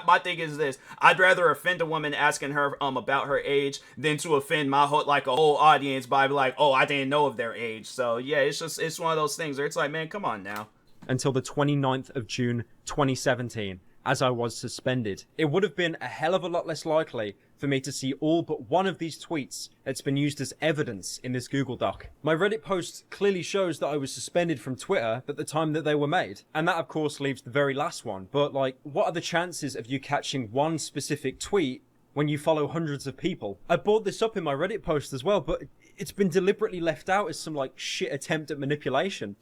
my thing is this: I'd rather offend a woman asking her about her age than to offend a whole audience by like, oh, I didn't know of their age. So yeah, it's one of those things where it's like, man, come on now. Until the 29th of June 2017. As I was suspended. It would have been a hell of a lot less likely for me to see all but one of these tweets that's been used as evidence in this Google Doc. My Reddit post clearly shows that I was suspended from Twitter at the time that they were made. And that of course leaves the very last one. But like, what are the chances of you catching one specific tweet when you follow hundreds of people? I brought this up in my Reddit post as well, but it's been deliberately left out as some like shit attempt at manipulation.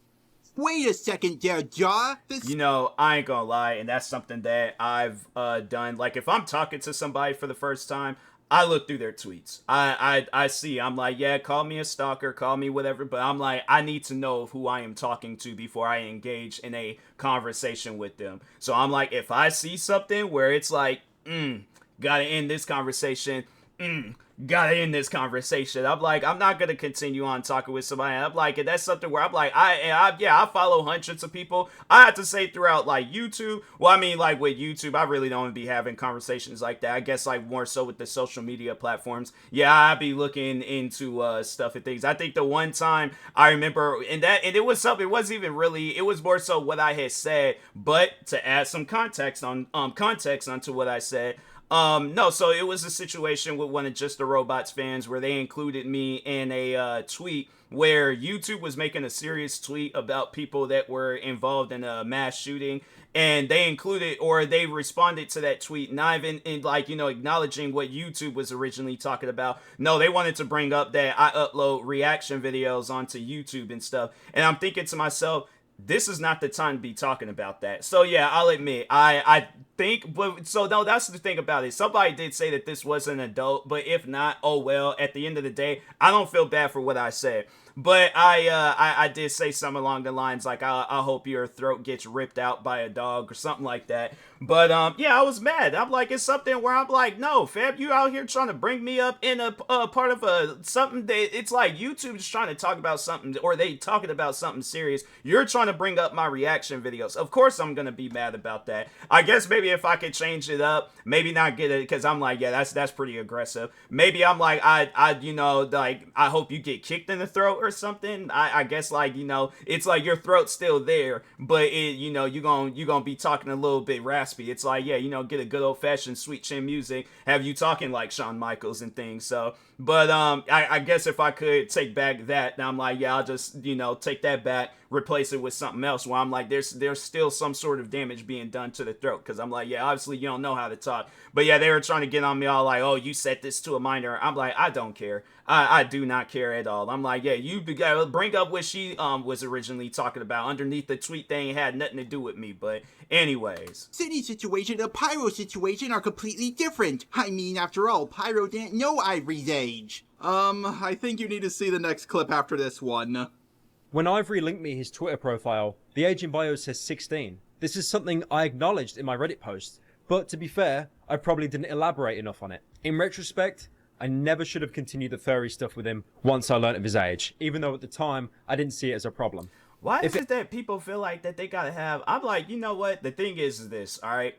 Wait a second there, Jaw. I ain't gonna lie, and that's something that I've done. Like, if I'm talking to somebody for the first time, I look through their tweets. I see. I'm like, yeah, call me a stalker, call me whatever, but I'm like, I need to know who I am talking to before I engage in a conversation with them. So I'm like, if I see something where it's like, gotta end this conversation, gotta end this conversation. I'm like, I'm not gonna continue on talking with somebody. I'm like, and that's something where I'm like, I follow hundreds of people. I have to say throughout like YouTube. Well, I mean, like with YouTube, I really don't be having conversations like that. I guess like more so with the social media platforms. Yeah, I be looking into stuff and things. I think the one time I remember, and it was something. It wasn't even really. It was more so what I had said, but to add some context onto what I said. No, so it was a situation with one of Just the Robots fans where they included me in a tweet where YouTube was making a serious tweet about people that were involved in a mass shooting, and they included, or they responded to that tweet, not even in like, acknowledging what YouTube was originally talking about. No, they wanted to bring up that I upload reaction videos onto YouTube and stuff, and I'm thinking to myself, this is not the time to be talking about that. So yeah, I'll admit, I think, but so no, that's the thing about it. Somebody did say that this was an adult, but if not, oh well. At the end of the day, I don't feel bad for what I said. But I did say something along the lines like, I hope your throat gets ripped out by a dog or something like that. But yeah, I was mad. I'm like, it's something where I'm like, no, fam, you out here trying to bring me up in a part of something that it's like YouTube's trying to talk about something, or they talking about something serious. You're trying to bring up my reaction videos. Of course I'm gonna be mad about that. I guess maybe if I could change it up, maybe not get it, because I'm like, yeah, that's pretty aggressive. Maybe I'm like, I you know, like, I hope you get kicked in the throat or something. I guess, like, you know, it's like your throat's still there, but it, you know, you're gonna be talking a little bit raspy. It's like, yeah, you know, get a good old-fashioned sweet chin music, have you talking like Shawn Michaels and things. So, but I guess if I could take back that, I'm like, yeah, I'll just, you know, take that back, replace it with something else where I'm like, there's still some sort of damage being done to the throat, because I'm like, yeah, obviously you don't know how to talk. But yeah, they were trying to get on me all like, oh, you set this to a minor. I'm like, I don't care. I do not care at all. I'm like, yeah, you bring up what she was originally talking about underneath the tweet. They ain't had nothing to do with me. But anyways, Cindy's situation and Pyro's situation are completely different. I mean, after all, Pyro didn't know Ivory's age. I think you need to see the next clip after this one. When Ivory linked me his Twitter profile, the age in bio says 16. This is something I acknowledged in my Reddit post, but to be fair, I probably didn't elaborate enough on it. In retrospect, I never should have continued the furry stuff with him once I learnt of his age, even though at the time I didn't see it as a problem. Why is it that people feel like that they gotta have? I'm like, you know what? The thing is this, all right?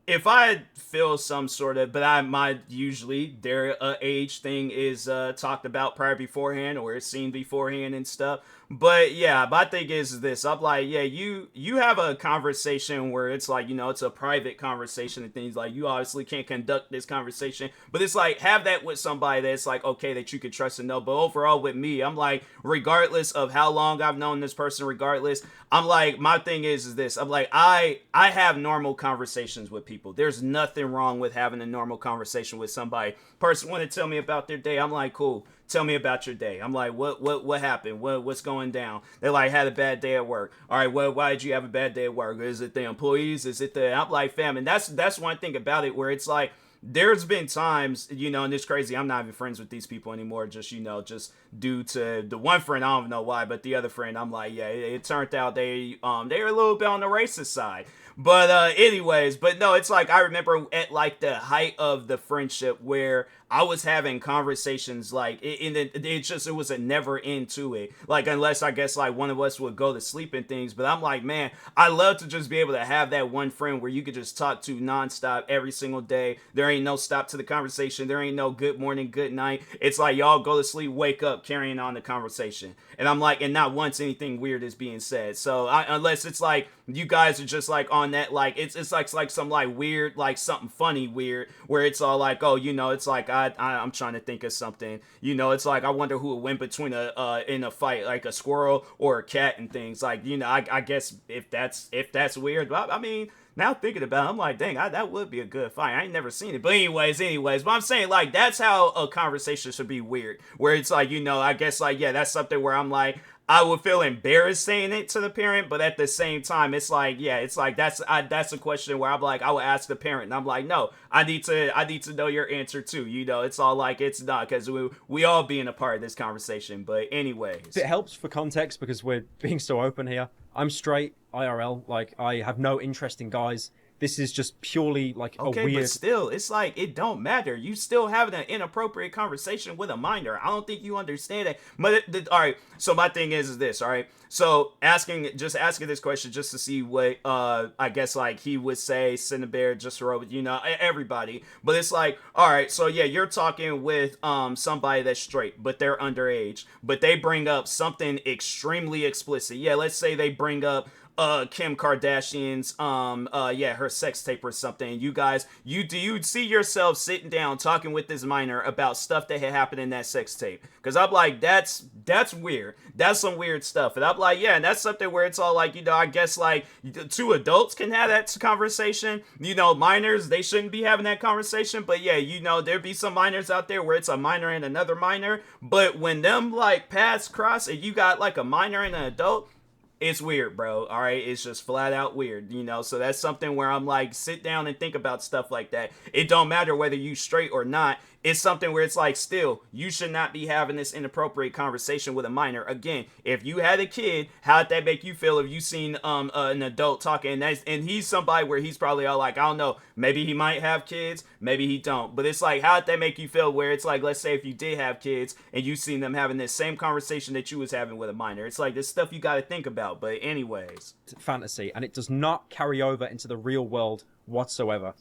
If I feel some sort of, but usually their age thing is talked about prior beforehand, or it's seen beforehand and stuff. But yeah, my thing is this. I'm like, yeah, you have a conversation where it's like, you know, it's a private conversation and things like, you obviously can't conduct this conversation, but it's like, have that with somebody that's like, okay, that you can trust and know. But overall with me, I'm like, regardless of how long I've known this person, regardless, I'm like, my thing is this. I'm like, I have normal conversations with people. There's nothing wrong with having a normal conversation with somebody. Person want to tell me about their day. I'm like, cool. Tell me about your day. I'm like, what happened? What's going down? They're like, had a bad day at work. All right, well, why did you have a bad day at work? Is it the employees? Is it the? I'm like, fam, and that's one thing about it where it's like, there's been times, you know, and it's crazy. I'm not even friends with these people anymore. Just, you know, just due to the one friend, I don't know why, but the other friend, I'm like, yeah, it turned out they were a little bit on the racist side. But anyways, but no, it's like, I remember at like the height of the friendship where I was having conversations like it was a never end to it. Like, unless I guess like one of us would go to sleep and things. But I'm like, man, I love to just be able to have that one friend where you could just talk to nonstop every single day. There ain't no stop to the conversation. There ain't no good morning, good night. It's like y'all go to sleep, wake up, carrying on the conversation. And I'm like, and not once anything weird is being said. So unless it's like you guys are just like on that, like it's like some like weird, like something funny weird, where it's all like, oh, you know, it's like I'm trying to think of something, you know, it's like I wonder who would win between in a fight, like a squirrel or a cat and things, like, you know, I guess if that's weird, but I mean, now thinking about it, I'm like, dang, that would be a good fight. I ain't never seen it. But anyways, but I'm saying, like, that's how a conversation should be weird. Where it's like, you know, I guess, like, yeah, that's something where I'm like, I would feel embarrassed saying it to the parent, but at the same time, it's like, yeah, it's like, that's a question where I'm like, I would ask the parent, and I'm like, no, I need to know your answer too. You know, it's all like, it's not, because we all being a part of this conversation. But anyways. It helps for context because we're being so open here. I'm straight, IRL, like, I have no interest in guys. This is just purely like a weird... but still, it's like, it don't matter. You still having an inappropriate conversation with a minor. I don't think you understand that. But, all right, so my thing is this, all right? So, asking this question just to see what, I guess, like, he would say, Synnibear, just Robot, you know, everybody. But it's like, all right, so, yeah, you're talking with somebody that's straight, but they're underage. But they bring up something extremely explicit. Yeah, let's say they bring up Kim Kardashian's her sex tape or something. You guys, do you see yourself sitting down talking with this minor about stuff that had happened in that sex tape? Because I'm like, that's weird. That's some weird stuff. And I'm like, yeah, and that's something where it's all like, you know, I guess like two adults can have that conversation. You know, minors, they shouldn't be having that conversation. But yeah, you know, there be some minors out there where it's a minor and another minor. But when them like paths cross and you got like a minor and an adult, it's weird, bro. All right, it's just flat out weird, you know. So that's something where I'm like, sit down and think about stuff like that. It don't matter whether you straight or not. It's something where it's like, still, you should not be having this inappropriate conversation with a minor. Again, if you had a kid, how'd that make you feel if you seen an adult talking, and he's somebody where he's probably all like, I don't know, maybe he might have kids, maybe he don't, but it's like, how'd that make you feel where it's like, let's say if you did have kids and you seen them having this same conversation that you was having with a minor. It's like, this stuff you got to think about. But anyways, fantasy, and it does not carry over into the real world whatsoever.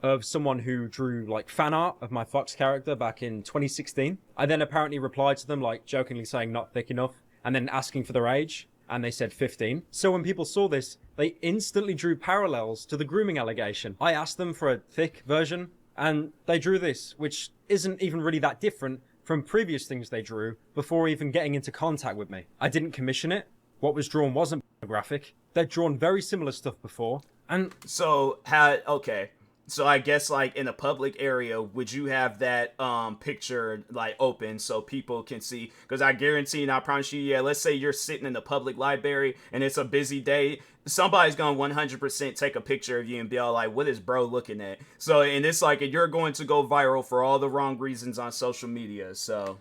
Of someone who drew like fan art of my Fox character back in 2016. I then apparently replied to them like jokingly saying not thick enough and then asking for their age, and they said 15. So when people saw this, they instantly drew parallels to the grooming allegation. I asked them for a thick version and they drew this, which isn't even really that different from previous things they drew before even getting into contact with me. I didn't commission it. What was drawn wasn't graphic. They'd drawn very similar stuff before. And so okay. So I guess like in a public area, would you have that picture like open so people can see? Because I guarantee and I promise you, yeah, let's say you're sitting in the public library and it's a busy day. Somebody's going to 100% take a picture of you and be all like, what is bro looking at? So, and it's like, you're going to go viral for all the wrong reasons on social media. So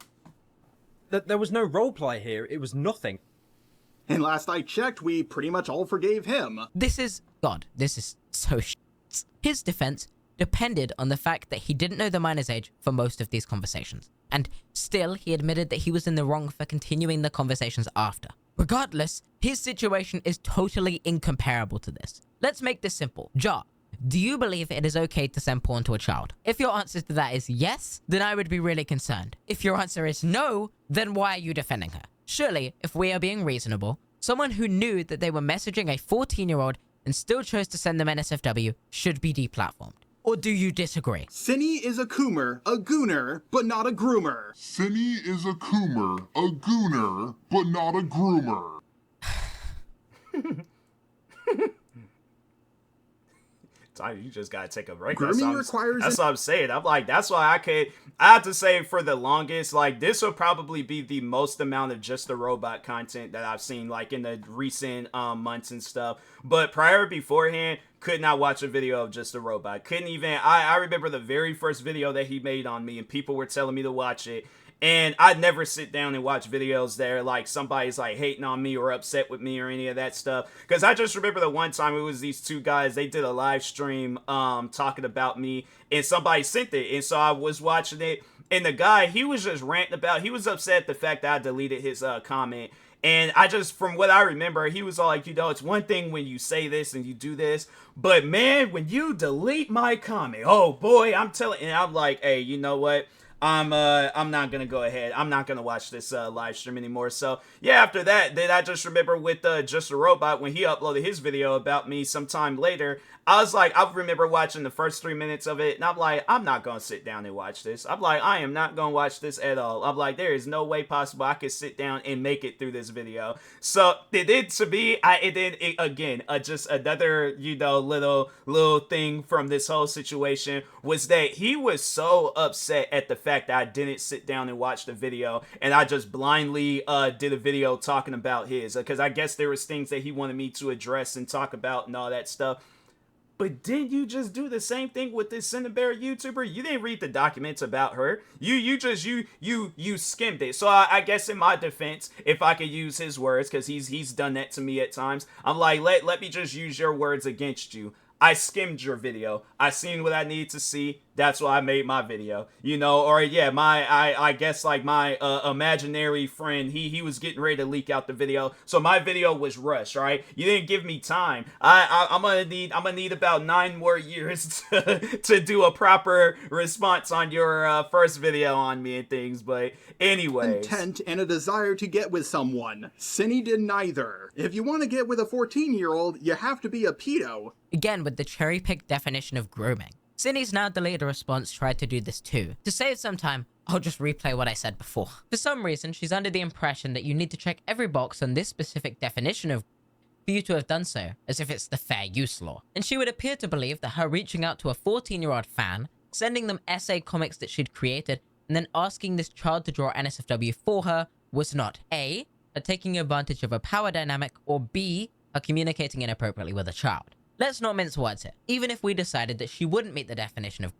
there was no roleplay here. It was nothing. And last I checked, we pretty much all forgave him. This is so His defense depended on the fact that he didn't know the minor's age for most of these conversations. And still, he admitted that he was in the wrong for continuing the conversations after. Regardless, his situation is totally incomparable to this. Let's make this simple. Jar, do you believe it is okay to send porn to a child? If your answer to that is yes, then I would be really concerned. If your answer is no, then why are you defending her? Surely, if we are being reasonable, someone who knew that they were messaging a 14-year-old and still chose to send them NSFW should be deplatformed. Or do you disagree? Cinny is a coomer, a gooner, but not a groomer. Cinny is a coomer, a gooner, but not a groomer. You just gotta take a break. Grooming requires. That's what I'm saying. I'm like, that's why I have to say for the longest, like this will probably be the most amount of Just a Robot content that I've seen, like in the recent months and stuff. But beforehand, could not watch a video of Just a Robot. Couldn't even. I remember the very first video that he made on me, and people were telling me to watch it. And I'd never sit down and watch videos there like somebody's like hating on me or upset with me or any of that stuff. Because I just remember the one time it was these two guys, they did a live stream talking about me and somebody sent it. And so I was watching it and the guy, he was just ranting about, he was upset at the fact that I deleted his comment. And I just, from what I remember, he was all like, you know, it's one thing when you say this and you do this, but man, when you delete my comment, oh boy, I'm telling, and I'm like, hey, you know what? I'm not gonna go ahead. I'm not gonna watch this live stream anymore. So yeah, after that, then I just remember with Just a Robot when he uploaded his video about me sometime later. I was like, I remember watching the first 3 minutes of it, and I'm like, I'm not gonna sit down and watch this. I'm like, I am not gonna watch this at all. I'm like, there is no way possible I could sit down and make it through this video. So it did to me. Just another, you know, little thing from this whole situation was that he was so upset at the fact that I didn't sit down and watch the video, and I just blindly did a video talking about his, because I guess there was things that he wanted me to address and talk about and all that stuff. But didn't you just do the same thing with this Synnibear YouTuber? You didn't read the documents about her. You skimmed it. So I guess in my defense, if I could use his words, because he's done that to me at times, I'm like, let me just use your words against you. I skimmed your video. I seen what I needed to see. That's why I made my video, you know, or yeah, I guess like my imaginary friend, he was getting ready to leak out the video. So my video was rushed, right? You didn't give me time. I'm gonna need about 9 more years to do a proper response on your first video on me and things. But anyway, intent and a desire to get with someone. Cinny did neither. If you want to get with a 14-year-old, you have to be a pedo. Again, with the cherry-picked definition of grooming. Cinny's now deleted a response tried to do this too. To save some time, I'll just replay what I said before. For some reason, she's under the impression that you need to check every box on this specific definition of for you to have done so, as if it's the fair use law. And she would appear to believe that her reaching out to a 14-year-old fan, sending them essay comics that she'd created, and then asking this child to draw NSFW for her was not A, are taking advantage of a power dynamic, or B, are communicating inappropriately with a child. Let's not mince words here. Even if we decided that she wouldn't meet the definition of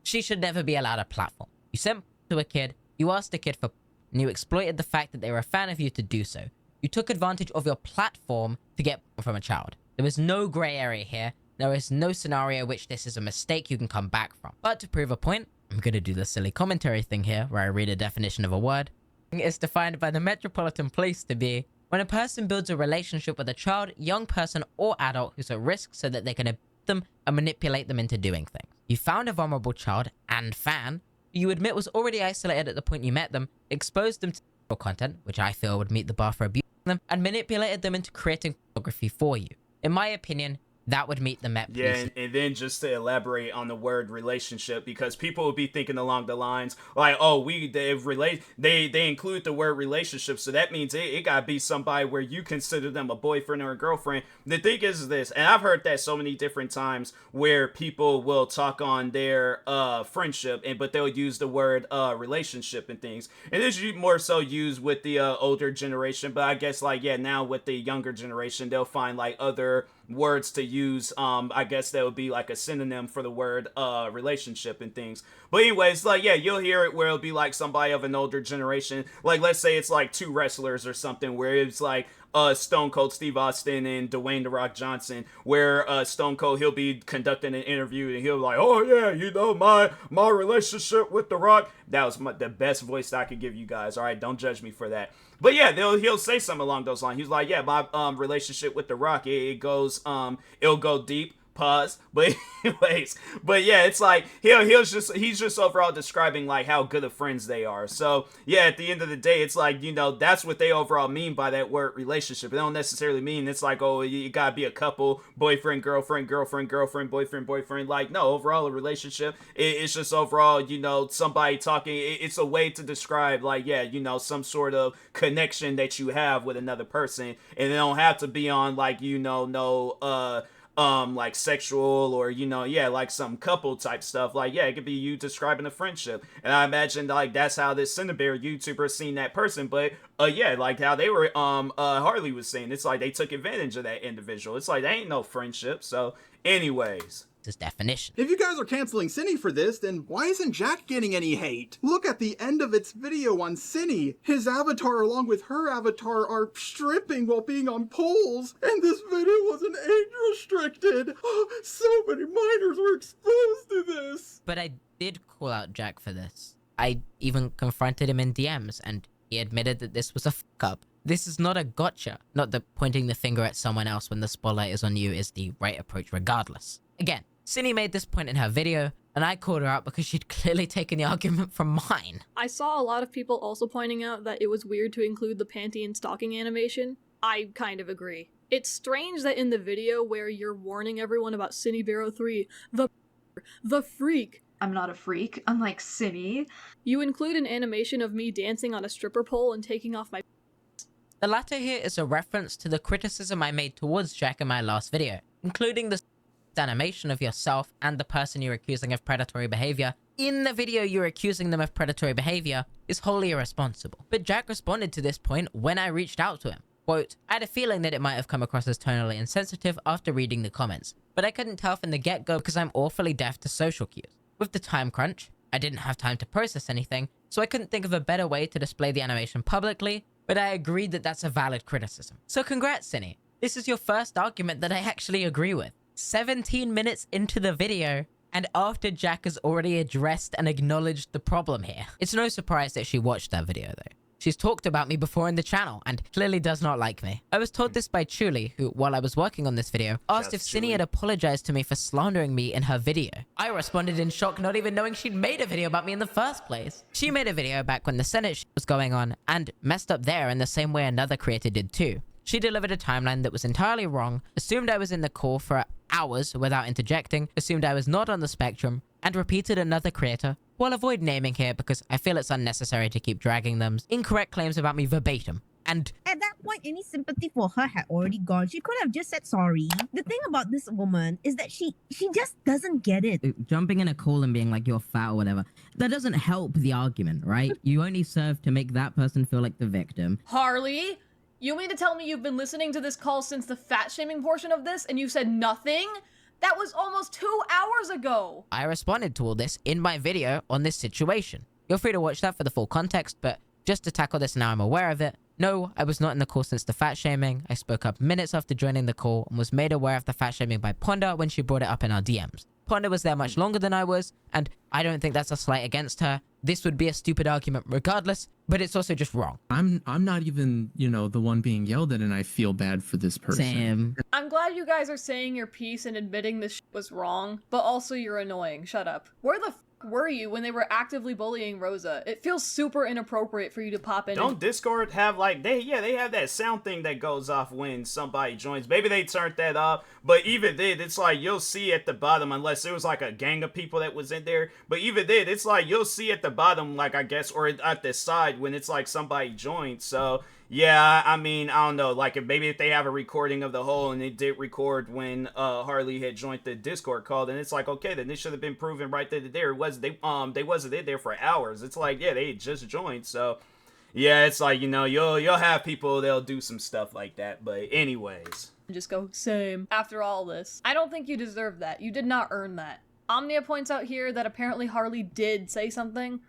she should never be allowed a platform. You sent to a kid, you asked a kid for and you exploited the fact that they were a fan of you to do so. You took advantage of your platform to get from a child. There is no gray area here. There is no scenario which this is a mistake you can come back from. But to prove a point, I'm going to do the silly commentary thing here where I read a definition of a word. It's defined by the Metropolitan Police to be when a person builds a relationship with a child, young person, or adult who's at risk so that they can abuse them and manipulate them into doing things. You found a vulnerable child and fan who you admit was already isolated at the point you met them, exposed them to sexual content, which I feel would meet the bar for abusing them, and manipulated them into creating pornography for you. In my opinion, that would meet the Met Yeah, Police. and then just to elaborate on the word relationship, because people will be thinking along the lines like, oh, they include the word relationship, so that means it gotta be somebody where you consider them a boyfriend or a girlfriend. The thing is this, and I've heard that so many different times where people will talk on their friendship, but they'll use the word relationship and things, and this is more so used with the older generation, but I guess like, yeah, now with the younger generation, they'll find like other words to use. I guess that would be like a synonym for the word relationship and things. But anyways, like, yeah, you'll hear it where it'll be like somebody of an older generation, like let's say it's like two wrestlers or something where it's like Stone Cold Steve Austin and Dwayne "The Rock" Johnson, where Stone Cold, he'll be conducting an interview and he'll be like, oh yeah, you know, my relationship with The Rock. That was the best voice I could give you guys. All right, don't judge me for that. But yeah, he'll say something along those lines. He's like, yeah, my relationship with The Rock, it goes, it'll go deep. Pause. But anyways, but yeah, it's like he's just overall describing like how good of friends they are. So yeah, at the end of the day, it's like, you know, that's what they overall mean by that word relationship. It don't necessarily mean it's like, oh, you gotta be a couple, boyfriend, girlfriend, boyfriend, boyfriend. Like, no, overall a relationship, it's just overall, you know, somebody talking. It's a way to describe like, yeah, you know, some sort of connection that you have with another person, and it don't have to be on like, you know, no like sexual or, you know, yeah, like some couple type stuff. Like, yeah, it could be you describing a friendship, and I imagine like that's how this Synnibear YouTuber seen that person. But yeah, like how they were Harley was saying, it's like they took advantage of that individual. It's like they ain't no friendship. So anyways, this definition. If you guys are canceling Synny for this, then why isn't Jack getting any hate? Look at the end of its video on Synny. His avatar along with her avatar are stripping while being on poles, and this video wasn't age restricted. So many minors were exposed to this. But I did call out Jack for this. I even confronted him in DMs, and he admitted that this was a fuck up. This is not a gotcha. Not that pointing the finger at someone else when the spotlight is on you is the right approach regardless. Again, Synny made this point in her video, and I called her out because she'd clearly taken the argument from mine. I saw a lot of people also pointing out that it was weird to include the panty and stocking animation. I kind of agree. It's strange that in the video where you're warning everyone about Synnibear03, the freak. I'm not a freak, unlike Synny. You include an animation of me dancing on a stripper pole and taking off my. The latter here is a reference to the criticism I made towards Jack in my last video, including the animation of yourself and the person you're accusing of predatory behavior in the video you're accusing them of predatory behavior is wholly irresponsible. But Jack responded to this point when I reached out to him. Quote, I had a feeling that it might have come across as tonally insensitive after reading the comments, but I couldn't tell from the get-go because I'm awfully deaf to social cues. With the time crunch, I didn't have time to process anything, so I couldn't think of a better way to display the animation publicly, but I agreed that that's a valid criticism. So congrats, Synny. This is your first argument that I actually agree with. 17 minutes into the video, and after Jack has already addressed and acknowledged the problem here. It's no surprise that she watched that video though. She's talked about me before in the channel, and clearly does not like me. I was told this by Chuli, who, while I was working on this video, asked if Synny had apologized to me for slandering me in her video. I responded in shock, not even knowing she'd made a video about me in the first place. She made a video back when the Senate shit was going on, and messed up there in the same way another creator did too. She delivered a timeline that was entirely wrong, assumed I was in the call for hours without interjecting, assumed I was not on the spectrum, and repeated another creator, who I'll avoid naming here because I feel it's unnecessary to keep dragging them, incorrect claims about me verbatim. And at that point, any sympathy for her had already gone. She could have just said sorry. The thing about this woman is that she just doesn't get it. Jumping in a call and being like, you're fat or whatever, that doesn't help the argument, right? You only serve to make that person feel like the victim. Harley, You mean to tell me you've been listening to this call since the fat-shaming portion of this, and you said nothing? That was almost 2 hours ago! I responded to all this in my video on this situation. You're free to watch that for the full context, but just to tackle this now I'm aware of it. No, I was not in the call since the fat shaming. I spoke up minutes after joining the call and was made aware of the fat shaming by Ponda when she brought it up in our DMs. Ponda was there much longer than I was, and I don't think that's a slight against her. This would be a stupid argument regardless, but it's also just wrong. I'm not even, you know, the one being yelled at, and I feel bad for this person. Same. I'm glad you guys are saying your piece and admitting this was wrong, but also you're annoying. Shut up. Where the were you when they were actively bullying Rosa? It feels super inappropriate for you to pop in. Don't Discord have like they have that sound thing that goes off when somebody joins. Maybe they turned that off, but even then it's like you'll see at the bottom, unless it was like a gang of people that was in there, but even then it's like you'll see at the bottom, like I guess, or at the side when it's like somebody joined. So yeah, I mean, I don't know, like if they have a recording of the whole and it did record when Harley had joined the Discord call, then it's like, okay, then this should have been proven right then and there. It was they wasn't in there for hours. It's like, yeah, they just joined. So yeah, it's like, you know, you'll have people, they'll do some stuff like that. But anyways, just go same after all this. I don't think you deserve that. You did not earn that. Omnia points out here that apparently Harley did say something.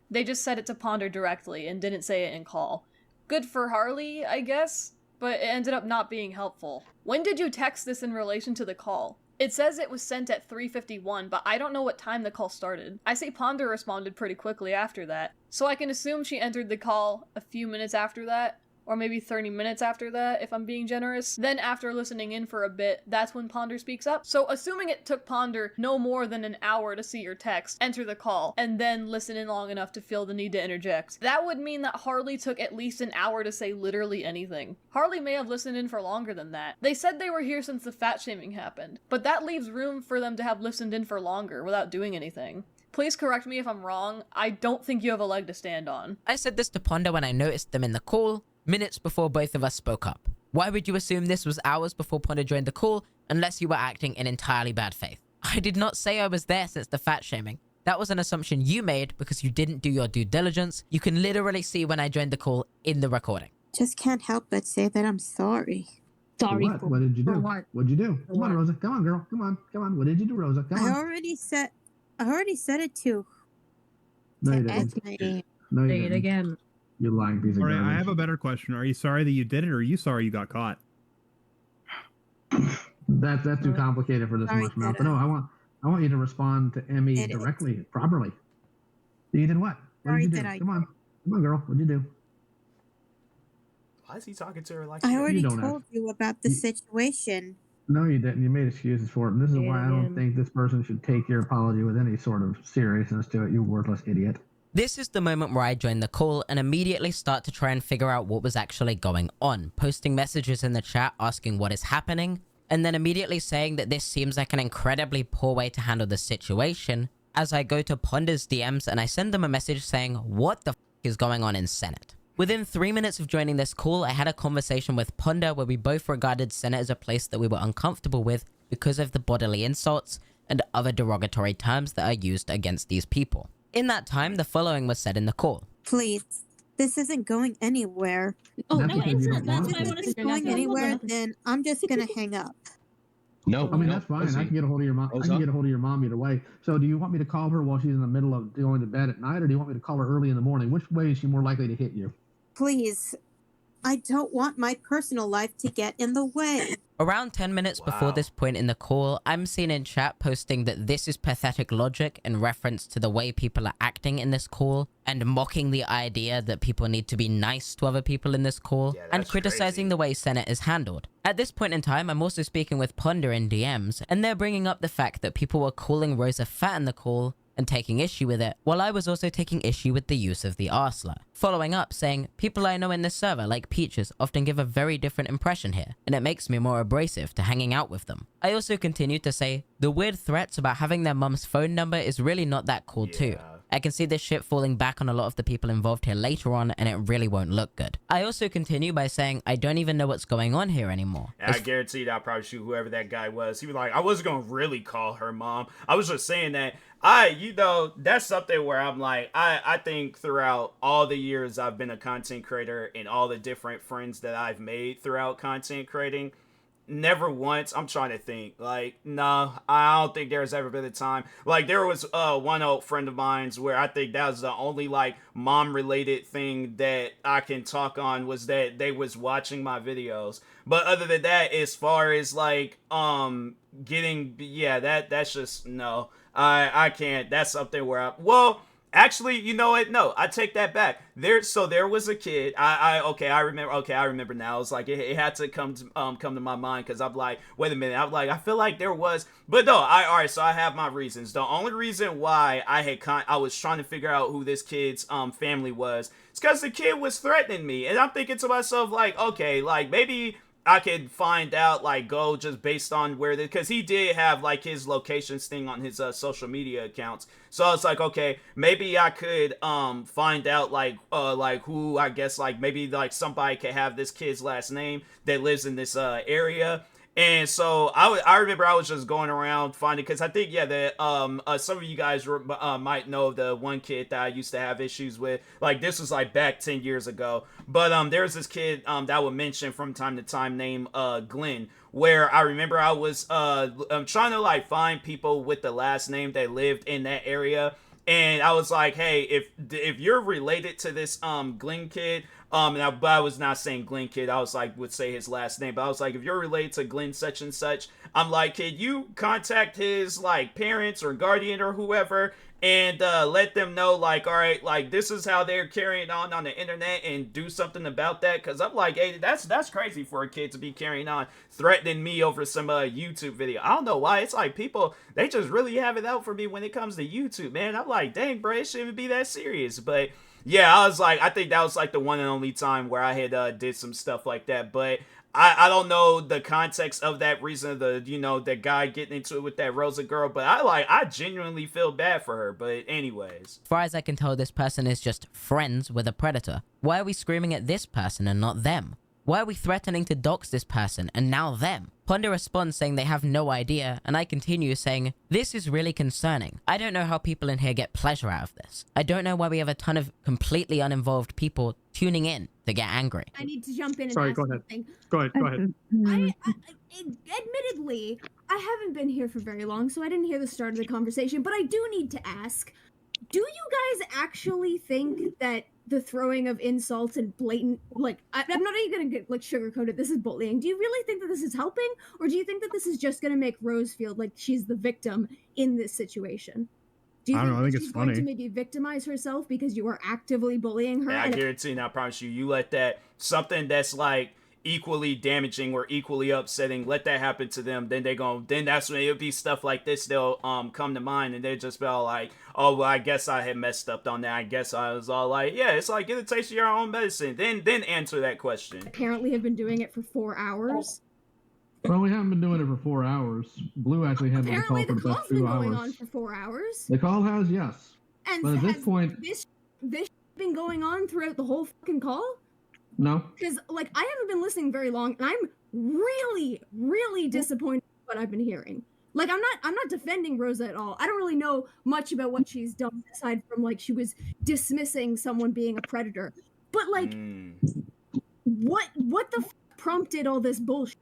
They just said it to Ponder directly and didn't say it in call. Good for Harley, I guess, but it ended up not being helpful. When did you text this in relation to the call? It says it was sent at 3:51, but I don't know what time the call started. I say Ponder responded pretty quickly after that, so I can assume she entered the call a few minutes after that, or maybe 30 minutes after that, if I'm being generous. Then after listening in for a bit, that's when Ponder speaks up. So assuming it took Ponder no more than an hour to see your text, enter the call, and then listen in long enough to feel the need to interject, that would mean that Harley took at least an hour to say literally anything. Harley may have listened in for longer than that. They said they were here since the fat shaming happened, but that leaves room for them to have listened in for longer without doing anything. Please correct me if I'm wrong. I don't think you have a leg to stand on. I said this to Ponder when I noticed them in the call, minutes before both of us spoke up. Why would you assume this was hours before Ponder joined the call unless you were acting in entirely bad faith? I did not say I was there since the fat shaming. That was an assumption you made because you didn't do your due diligence. You can literally see when I joined the call in the recording. Just can't help but say that I'm sorry. Sorry. For what did you do? what? What'd you do? Come on, Rosa. Come on, girl. Come on. What did you do, Rosa? Come on. I already said it to No, you Ed. didn't. No, you Say it didn't. again. You lying piece of All right, garbage. I have a better question. Are you sorry that you did it, or are you sorry you got caught? That's too complicated for this Sorry, much mouth. Dada. But no, I want you to respond to Emmy Did it. directly, properly. You did what? What Sorry did you that do? I- Come on, girl. What'd you do? why is he talking to her like I that? already don't told you about the situation. No, you didn't. You made excuses for it. And this is Say it why I don't again. think this person should take your apology with any sort of seriousness to it. You worthless idiot. This is the moment where I join the call and immediately start to try and figure out what was actually going on, posting messages in the chat asking what is happening, and then immediately saying that this seems like an incredibly poor way to handle the situation, as I go to Ponder's DMs and I send them a message saying, what the f is going on in Senate? Within 3 minutes of joining this call, I had a conversation with Ponder where we both regarded Senate as a place that we were uncomfortable with because of the bodily insults and other derogatory terms that are used against these people. In that time, the following was said in the call. Please, this isn't going anywhere. Oh, That's no, because it's you not. don't If want it's it. not going anywhere, then I'm just gonna hang up. No, I mean no, that's fine. Rosie. I can get a hold of your mom. I Rosa? can get a hold of your mom either way. So, do you want me to call her while she's in the middle of going to bed at night, or do you want me to call her early in the morning? Which way is she more likely to hit you? Please, I don't want my personal life to get in the way. Around 10 minutes before this point in the call, I'm seen in chat posting that this is pathetic logic in reference to the way people are acting in this call, and mocking the idea that people need to be nice to other people in this call, and criticizing the way Senate is handled. At this point in time, I'm also speaking with Ponder in DMs, and they're bringing up the fact that people were calling Rosa fat in the call, and taking issue with it, while I was also taking issue with the use of the R slur. Following up saying, people I know in this server, like Peaches, often give a very different impression here, and it makes me more abrasive to hanging out with them. I also continued to say, the weird threats about having their mum's phone number is really not that cool too. I can see this shit falling back on a lot of the people involved here later on, and it really won't look good. I also continue by saying I don't even know what's going on here anymore. I guarantee that I'll probably shoot whoever that guy was. He was like, I wasn't gonna really call her mom. I was just saying that that's something where I'm like, I think throughout all the years I've been a content creator and all the different friends that I've made throughout content creating, never once, I'm trying to think, like, no, I don't think there's ever been a time, like, there was one old friend of mine's where I think that was the only, like, mom related thing that I can talk on, was that they was watching my videos. But other than that, as far as, like, that's just, no, I can't. That's something where actually, you know what? No, I take that back. There was a kid. I remember now. It's like it had to come to my mind, because I'm like, wait a minute. I'm like, I feel like there was, but no. All right. So I have my reasons. The only reason why I was trying to figure out who this kid's family was, it's because the kid was threatening me, and I'm thinking to myself, like, okay, like, maybe I could find out, like, go just based on where because he did have, like, his locations thing on his social media accounts. So it's like, okay, maybe I could find out, like who, I guess, like, maybe, like, somebody could have this kid's last name that lives in this area. And so I remember I was just going around finding, because I think, that some of you guys might know the one kid that I used to have issues with. Like, this was like back 10 years ago. But there's this kid that would mention from time to time named Glenn, where I remember I was trying to, like, find people with the last name that lived in that area. And I was like, hey, if you're related to this Glenn kid, but I was not saying Glenn kid, I was like, would say his last name, but I was like, if you're related to Glenn such and such, I'm like, could you contact his, like, parents or guardian or whoever, and let them know, like, all right, like, this is how they're carrying on the internet, and do something about that. Because I'm like, hey, that's crazy for a kid to be carrying on, threatening me over some YouTube video. I don't know why. It's like, people, they just really have it out for me when it comes to YouTube, man. I'm like, dang, bro, it shouldn't be that serious. But yeah, I was like, I think that was like the one and only time where I had did some stuff like that. But I don't know the context of that reason, the guy getting into it with that Rosa girl, but I genuinely feel bad for her. But anyways, as far as I can tell, this person is just friends with a predator. Why are we screaming at this person and not them? Why are we threatening to dox this person and now them? Ponder responds saying they have no idea, and I continue saying, this is really concerning. I don't know how people in here get pleasure out of this. I don't know why we have a ton of completely uninvolved people tuning in to get angry. I need to jump in and Sorry, ask go ahead. something. Go ahead. Admittedly, I haven't been here for very long, so I didn't hear the start of the conversation, but I do need to ask, do you guys actually think that the throwing of insults and blatant, like, I'm not even gonna get, like, sugarcoated, this is bullying. Do you really think that this is helping? Or do you think that this is just gonna make Rose feel like she's the victim in this situation? Do you I don't know, I think it's she's going funny. to maybe victimize herself because you are actively bullying her? I guarantee, and I promise you let that, something that's, like, equally damaging or equally upsetting, let that happen to them, then that's when it'll be stuff like this, they'll come to mind, and they'll just be all like, oh, well, I guess I had messed up on that. I guess I was all like, yeah, it's like, get a taste of your own medicine, then answer that question. Apparently have been doing it for 4 hours. Well, we haven't been doing it for 4 hours. Blue actually handled the call for the past 2 hours. Going on for 4 hours. The call has, yes. And but at this point, this been going on throughout the whole fucking call? No. Because, like, I haven't been listening very long, and I'm really, really disappointed with what I've been hearing. Like, I'm not defending Rosa at all. I don't really know much about what she's done, aside from, like, she was dismissing someone being a predator. But, like, what the prompted all this bullshit?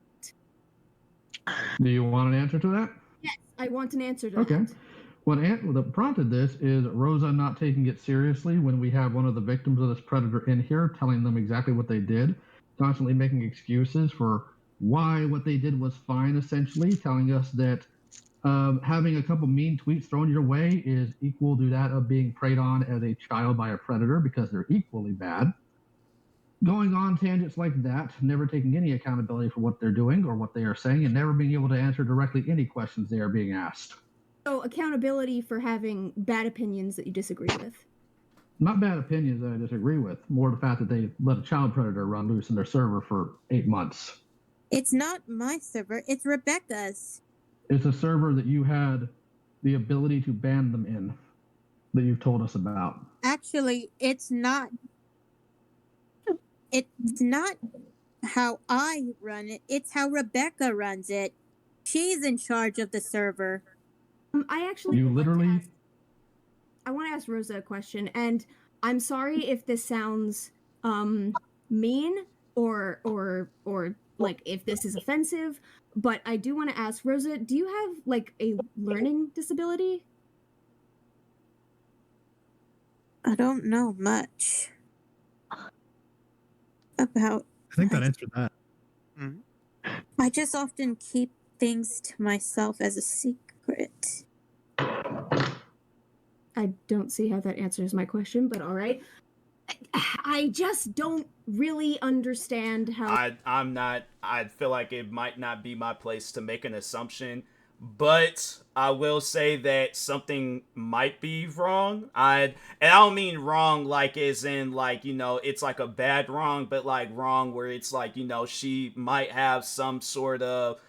Do you want an answer to that? Yes, I want an answer to Okay. that. What prompted this is Rosa not taking it seriously when we have one of the victims of this predator in here telling them exactly what they did, constantly making excuses for why what they did was fine, essentially, telling us that having a couple mean tweets thrown your way is equal to that of being preyed on as a child by a predator because they're equally bad. Going on tangents like that, never taking any accountability for what they're doing or what they are saying, and never being able to answer directly any questions they are being asked. So, accountability for having bad opinions that you disagree with. Not bad opinions that I disagree with, more the fact that they let a child predator run loose in their server for 8 months. It's not my server, it's Rebecca's. It's a server that you had the ability to ban them in. that you've told us about? Actually, it's not. It's not how I run it. It's how Rebecca runs it. She's in charge of the server. I actually You would like to literally. ask, I want to ask Rosa a question, and I'm sorry if this sounds mean or like if this is offensive, but I do want to ask Rosa, do you have like a learning disability? I don't know much about. I think that answered that. I just often keep things to myself as a secret. I don't see how that answers my question, but all right. I just don't really understand how. I'm not. I feel like it might not be my place to make an assumption, but I will say that something might be wrong. And I don't mean wrong like as in like, you know, it's like a bad wrong, but like wrong where it's like, you know, she might have some sort of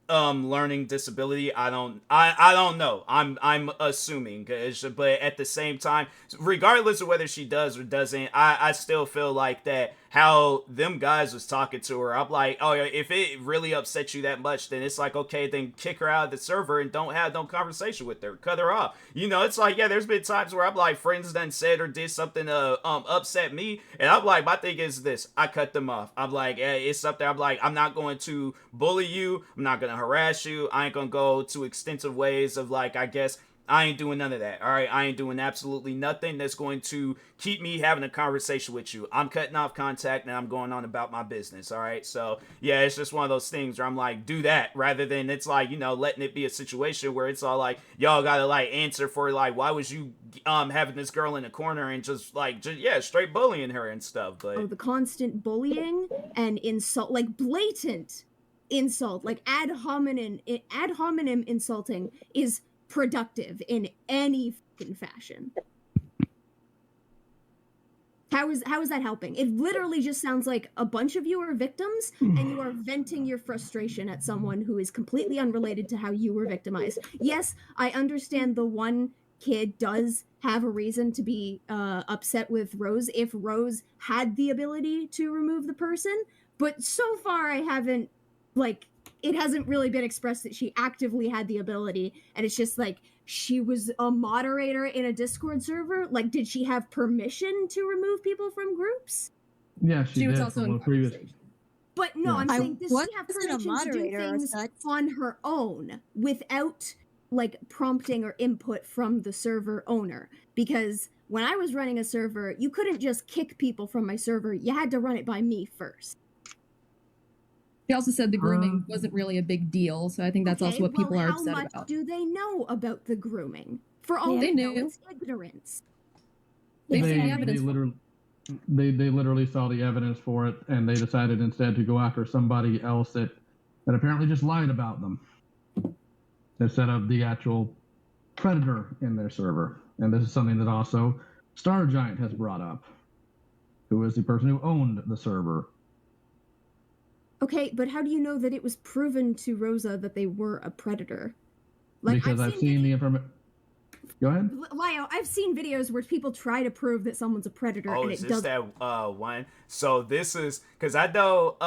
learning disability. I don't know. I'm assuming, but at the same time, regardless of whether she does or doesn't, I still feel like that how them guys was talking to her, I'm like, oh yeah, if it really upsets you that much, then it's like, okay, then kick her out of the server and don't have no conversation with her, cut her off. You know, it's like, yeah, there's been times where I'm like, friends done said or did something upset me, and I'm like, my thing is this, I cut them off. I'm like, yeah, it's something. I'm like, I'm not going to bully you, I'm not gonna harass you, I ain't gonna go to extensive ways of like, I guess I ain't doing none of that. All right, I ain't doing absolutely nothing that's going to keep me having a conversation with you. I'm cutting off contact and I'm going on about my business. All right, so yeah, it's just one of those things where I'm like, do that rather than it's like, you know, letting it be a situation where it's all like y'all gotta like answer for like why was you having this girl in the corner and just yeah, straight bullying her and stuff. But The constant bullying and insult, like blatant insult, like ad hominem insulting is productive in any fucking fashion. How is that helping? It literally just sounds like a bunch of you are victims and you are venting your frustration at someone who is completely unrelated to how you were victimized. Yes, I understand the one kid does have a reason to be upset with Rose if Rose had the ability to remove the person, but so far I haven't, like, it hasn't really been expressed that she actively had the ability, and it's just like she was a moderator in a Discord server. Like, did she have permission to remove people from groups? Yeah, she was did also from in the previous. But no, Yeah. I'm I saying, does she have wasn't a permission to do moderator or things such. on her own without like prompting or input from the server owner? Because when I was running a server, you couldn't just kick people from my server. You had to run it by me first. She also said the grooming wasn't really a big deal, so I think that's also what people are upset How much about. do they know about the grooming? For all They they know, knew. it's ignorance. They, They've seen the they evidence. literally saw the evidence for it, and they decided instead to go after somebody else that apparently just lied about them instead of the actual predator in their server. And this is something that also Star Giant has brought up, who is the person who owned the server. Okay, but how do you know that it was proven to Rosa that they were a predator? Because I've seen the information. Go ahead. Lio, I've seen videos where people try to prove that someone's a predator and is it this doesn't. that one? So this is because I know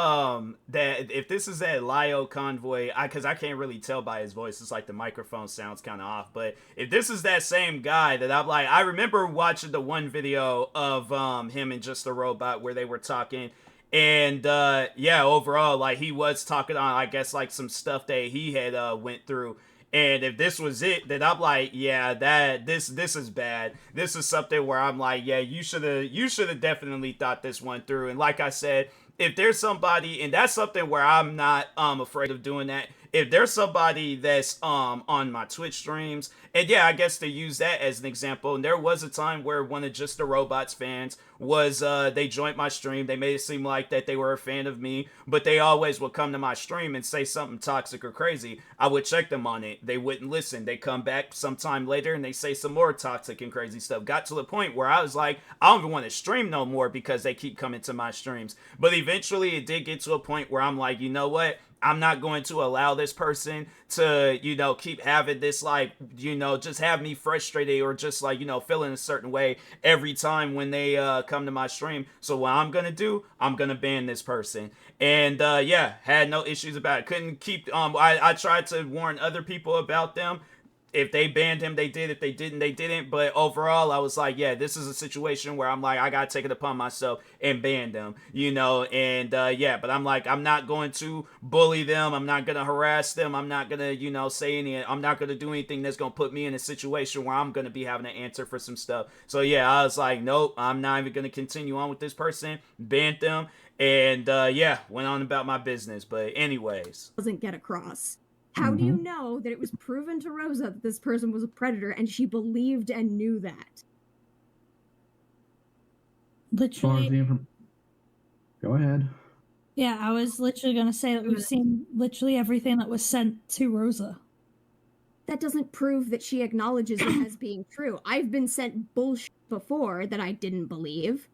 that if this is that Lio convoy, because I can't really tell by his voice, it's like the microphone sounds kind of off. But if this is that same guy that I'm like, I remember watching the one video of him and Just a Robot where they were talking. And yeah, overall, like he was talking on, I guess, like some stuff that he had went through. And if this was it, then I'm like, yeah, this is bad. This is something where I'm like, yeah, you should have definitely thought this one through. And like I said, if there's somebody, and that's something where I'm not afraid of doing that. If there's somebody that's on my Twitch streams, and yeah, I guess to use that as an example, and there was a time where one of Just the Robots fans was they joined my stream. They made it seem like that they were a fan of me, but they always would come to my stream and say something toxic or crazy. I would check them on it. They wouldn't listen. They come back sometime later and they say some more toxic and crazy stuff. Got to the point where I was like, I don't even want to stream no more because they keep coming to my streams. But eventually it did get to a point where I'm like, you know what? I'm not going to allow this person to, keep having this, like, just have me frustrated or just, like, feeling a certain way every time when they come to my stream. So what I'm going to do, I'm going to ban this person. And, yeah, had no issues about it. Couldn't keep, I tried to warn other people about them. If they banned him, they did. If they didn't, they didn't. But overall, I was like, yeah, this is a situation where I'm like, I got to take it upon myself and ban them, and yeah, but I'm like, I'm not going to bully them. I'm not going to harass them. I'm not going to, say I'm not going to do anything that's going to put me in a situation where I'm going to be having to answer for some stuff. So yeah, I was like, nope, I'm not even going to continue on with this person, banned them, and yeah, went on about my business. But anyways. Doesn't get across. How do you know that it was proven to Rosa that this person was a predator and she believed and knew that? Literally. Go ahead. Yeah, I was literally going to say that we've seen literally everything that was sent to Rosa. That doesn't prove that she acknowledges it as being true. I've been sent bullshit before that I didn't believe.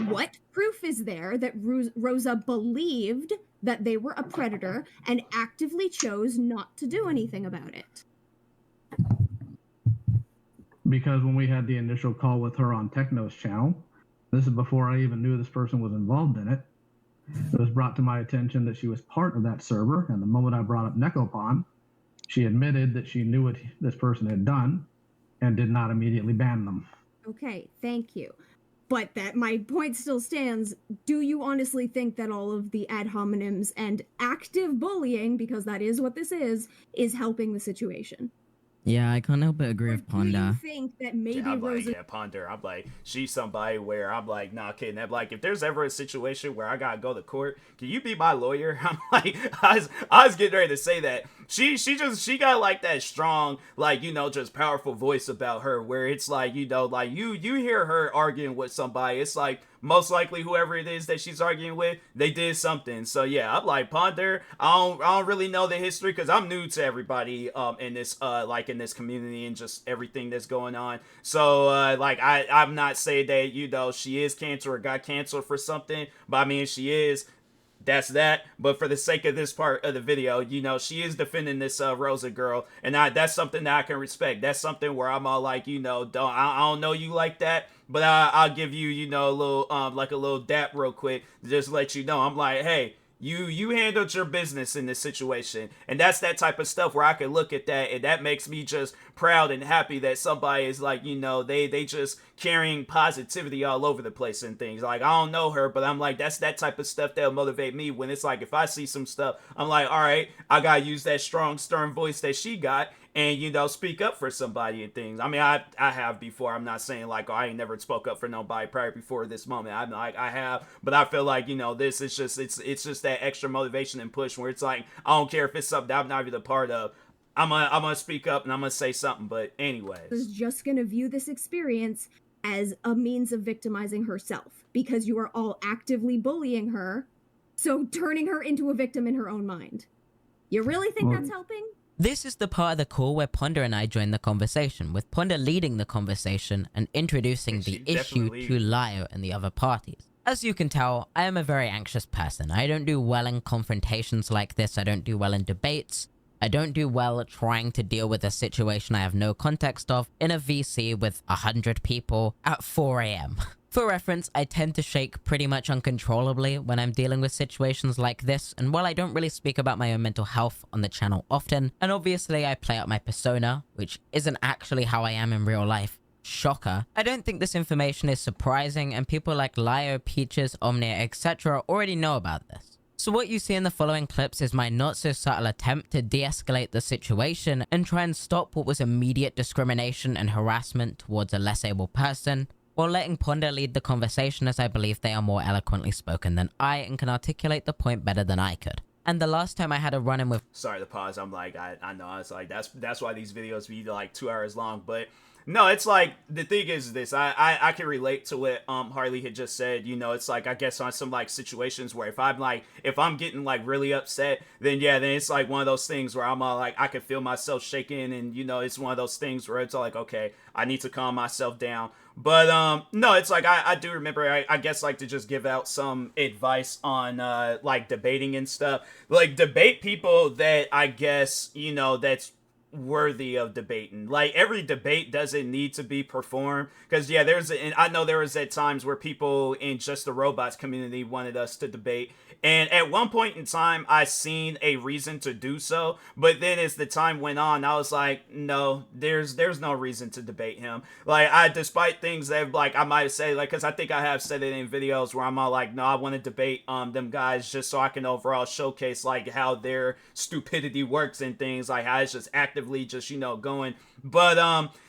What proof is there that Rosa believed that they were a predator and actively chose not to do anything about it? Because when we had the initial call with her on Techno's channel, this is before I even knew this person was involved in it, it was brought to my attention that she was part of that server, and the moment I brought up Necopon, she admitted that she knew what this person had done and did not immediately ban them. Okay, thank you. But that my point still stands. Do you honestly think that all of the ad hominems and active bullying, because that is what this is helping the situation? Yeah, I can't help but agree with Panda. Do you think that maybe I'm Rosa... like, yeah, Ponder. I'm like, she's somebody where I'm like, nah, kidding. I'm like, if there's ever a situation where I gotta go to court, can you be my lawyer? I'm like, I was getting ready to say that. She got like that strong, like, just powerful voice about her where it's like, like you hear her arguing with somebody. It's like, most likely whoever it is that she's arguing with, they did something. So yeah, I'm like, Ponder, I don't really know the history because I'm new to everybody in this like in this community and just everything that's going on. So like I'm not saying that she is canceled or got canceled for something, but I mean she is. That's that. But for the sake of this part of the video, she is defending this Rosa girl, and that's something that I can respect. That's something where I'm all like, I don't know you like that, but I'll give you, a little like a little dap real quick to just let you know. I'm like, hey, you handled your business in this situation, and that's that type of stuff where I can look at that, and that makes me just proud and happy that somebody is like, they just carrying positivity all over the place and things. Like, I don't know her, but I'm like, that's that type of stuff that'll motivate me when it's like, if I see some stuff, I'm like, all right, I gotta use that strong, stern voice that she got and, speak up for somebody and things. I mean, I have before. I'm not saying like, oh, I ain't never spoke up for nobody prior before this moment. I'm like, I have, but I feel like, this is just, it's just that extra motivation and push where it's like, I don't care if it's something that I'm not even a part of. I'm gonna speak up and I'm gonna say something. But anyways, is just gonna view this experience as a means of victimizing herself because you are all actively bullying her, so turning her into a victim in her own mind. You really think that's helping? This is the part of the call where Ponder and I join the conversation, with Ponder leading the conversation and introducing the issue to Lio and the other parties. As you can tell, I am a very anxious person. I don't do well in confrontations like this. I don't do well in debates. I don't do well trying to deal with a situation I have no context of in a VC with 100 people at 4 AM. For reference, I tend to shake pretty much uncontrollably when I'm dealing with situations like this, and while I don't really speak about my own mental health on the channel often, and obviously I play up my persona, which isn't actually how I am in real life, shocker, I don't think this information is surprising, and people like Lio, Peaches, Omnia, etc. already know about this. So what you see in the following clips is my not-so-subtle attempt to de-escalate the situation and try and stop what was immediate discrimination and harassment towards a less able person, while letting Ponder lead the conversation as I believe they are more eloquently spoken than I and can articulate the point better than I could. And the last time I had a run-in with... Sorry to pause, I'm like, I know, I was like, that's why these videos be like 2 hours long, but No, it's like the thing is this. I can relate to what Harley had just said. You know, it's like I guess on some like situations where if I'm getting like really upset, then yeah, then it's like one of those things where I'm all like I can feel myself shaking, and you know, it's one of those things where it's like okay, I need to calm myself down. But no, it's like I do remember I guess like to just give out some advice on like debating and stuff. Like debate people that I guess, you know, that's worthy of debating. Like every debate doesn't need to be performed because yeah, and I know there was at times where people in Just the Robots community wanted us to debate, and at one point in time I seen a reason to do so, but then as the time went on I was like no, there's no reason to debate him. Like despite things that like I might say like, because I think I have said it in videos where I'm all like no, I want to debate them guys just so I can overall showcase like how their stupidity works and things, like how it's just actively just, you know, going. But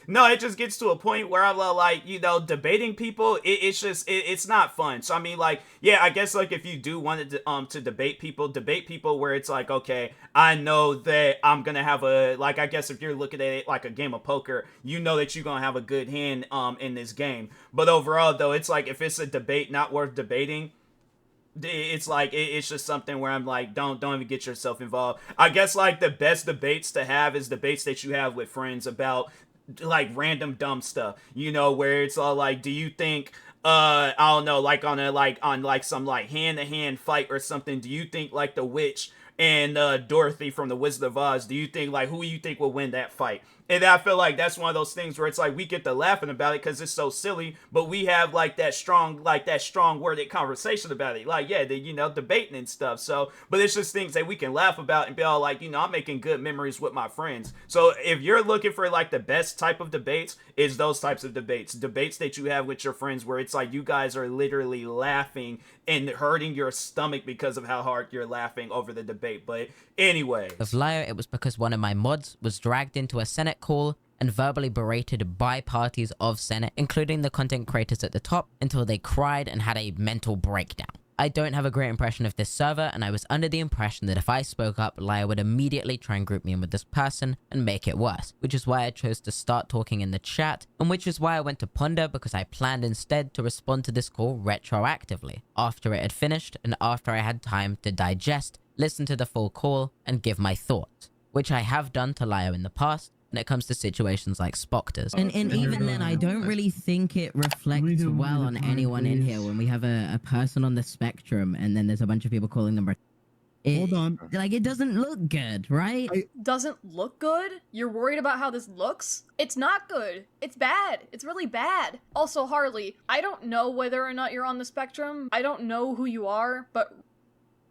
no, it just gets to a point where I'm like, you know, debating people, it's not fun. So I mean, like, yeah, I guess like if you do want to debate people where it's like, okay, I know that I'm gonna have a, like, I guess if you're looking at it like a game of poker, you know that you're gonna have a good hand in this game. But overall though, it's like if it's a debate not worth debating, it's like it's just something where I'm like don't even get yourself involved. I guess like the best debates to have is debates that you have with friends about like random dumb stuff, you know, where it's all like, do you think I don't know, like on some like hand-to-hand fight or something, do you think like the witch and Dorothy from the Wizard of Oz, do you think like who you think will win that fight? And I feel like that's one of those things where it's like we get to laughing about it because it's so silly, but we have like that strong worded conversation about it. Like, yeah, you know, debating and stuff. So, but it's just things that we can laugh about and be all like, you know, I'm making good memories with my friends. So if you're looking for like the best type of debates, is those types of debates that you have with your friends where it's like you guys are literally laughing and hurting your stomach because of how hard you're laughing over the debate. But anyway. With Lio, it was because one of my mods was dragged into a Senate call and verbally berated by parties of Senate, including the content creators at the top, until they cried and had a mental breakdown. I don't have a great impression of this server, and I was under the impression that if I spoke up, Lio would immediately try and group me in with this person and make it worse, which is why I chose to start talking in the chat, and which is why I went to Ponder, because I planned instead to respond to this call retroactively, after it had finished and after I had time to digest, listen to the full call, and give my thoughts, which I have done to Lio in the past when it comes to situations like Spocters. And even then, I don't really think it reflects well on anyone in here when we have a person on the spectrum and then there's a bunch of people calling them... Hold on. Like, it doesn't look good, right? Doesn't look good? You're worried about how this looks? It's not good. It's bad. It's really bad. Also, Harley, I don't know whether or not you're on the spectrum. I don't know who you are, but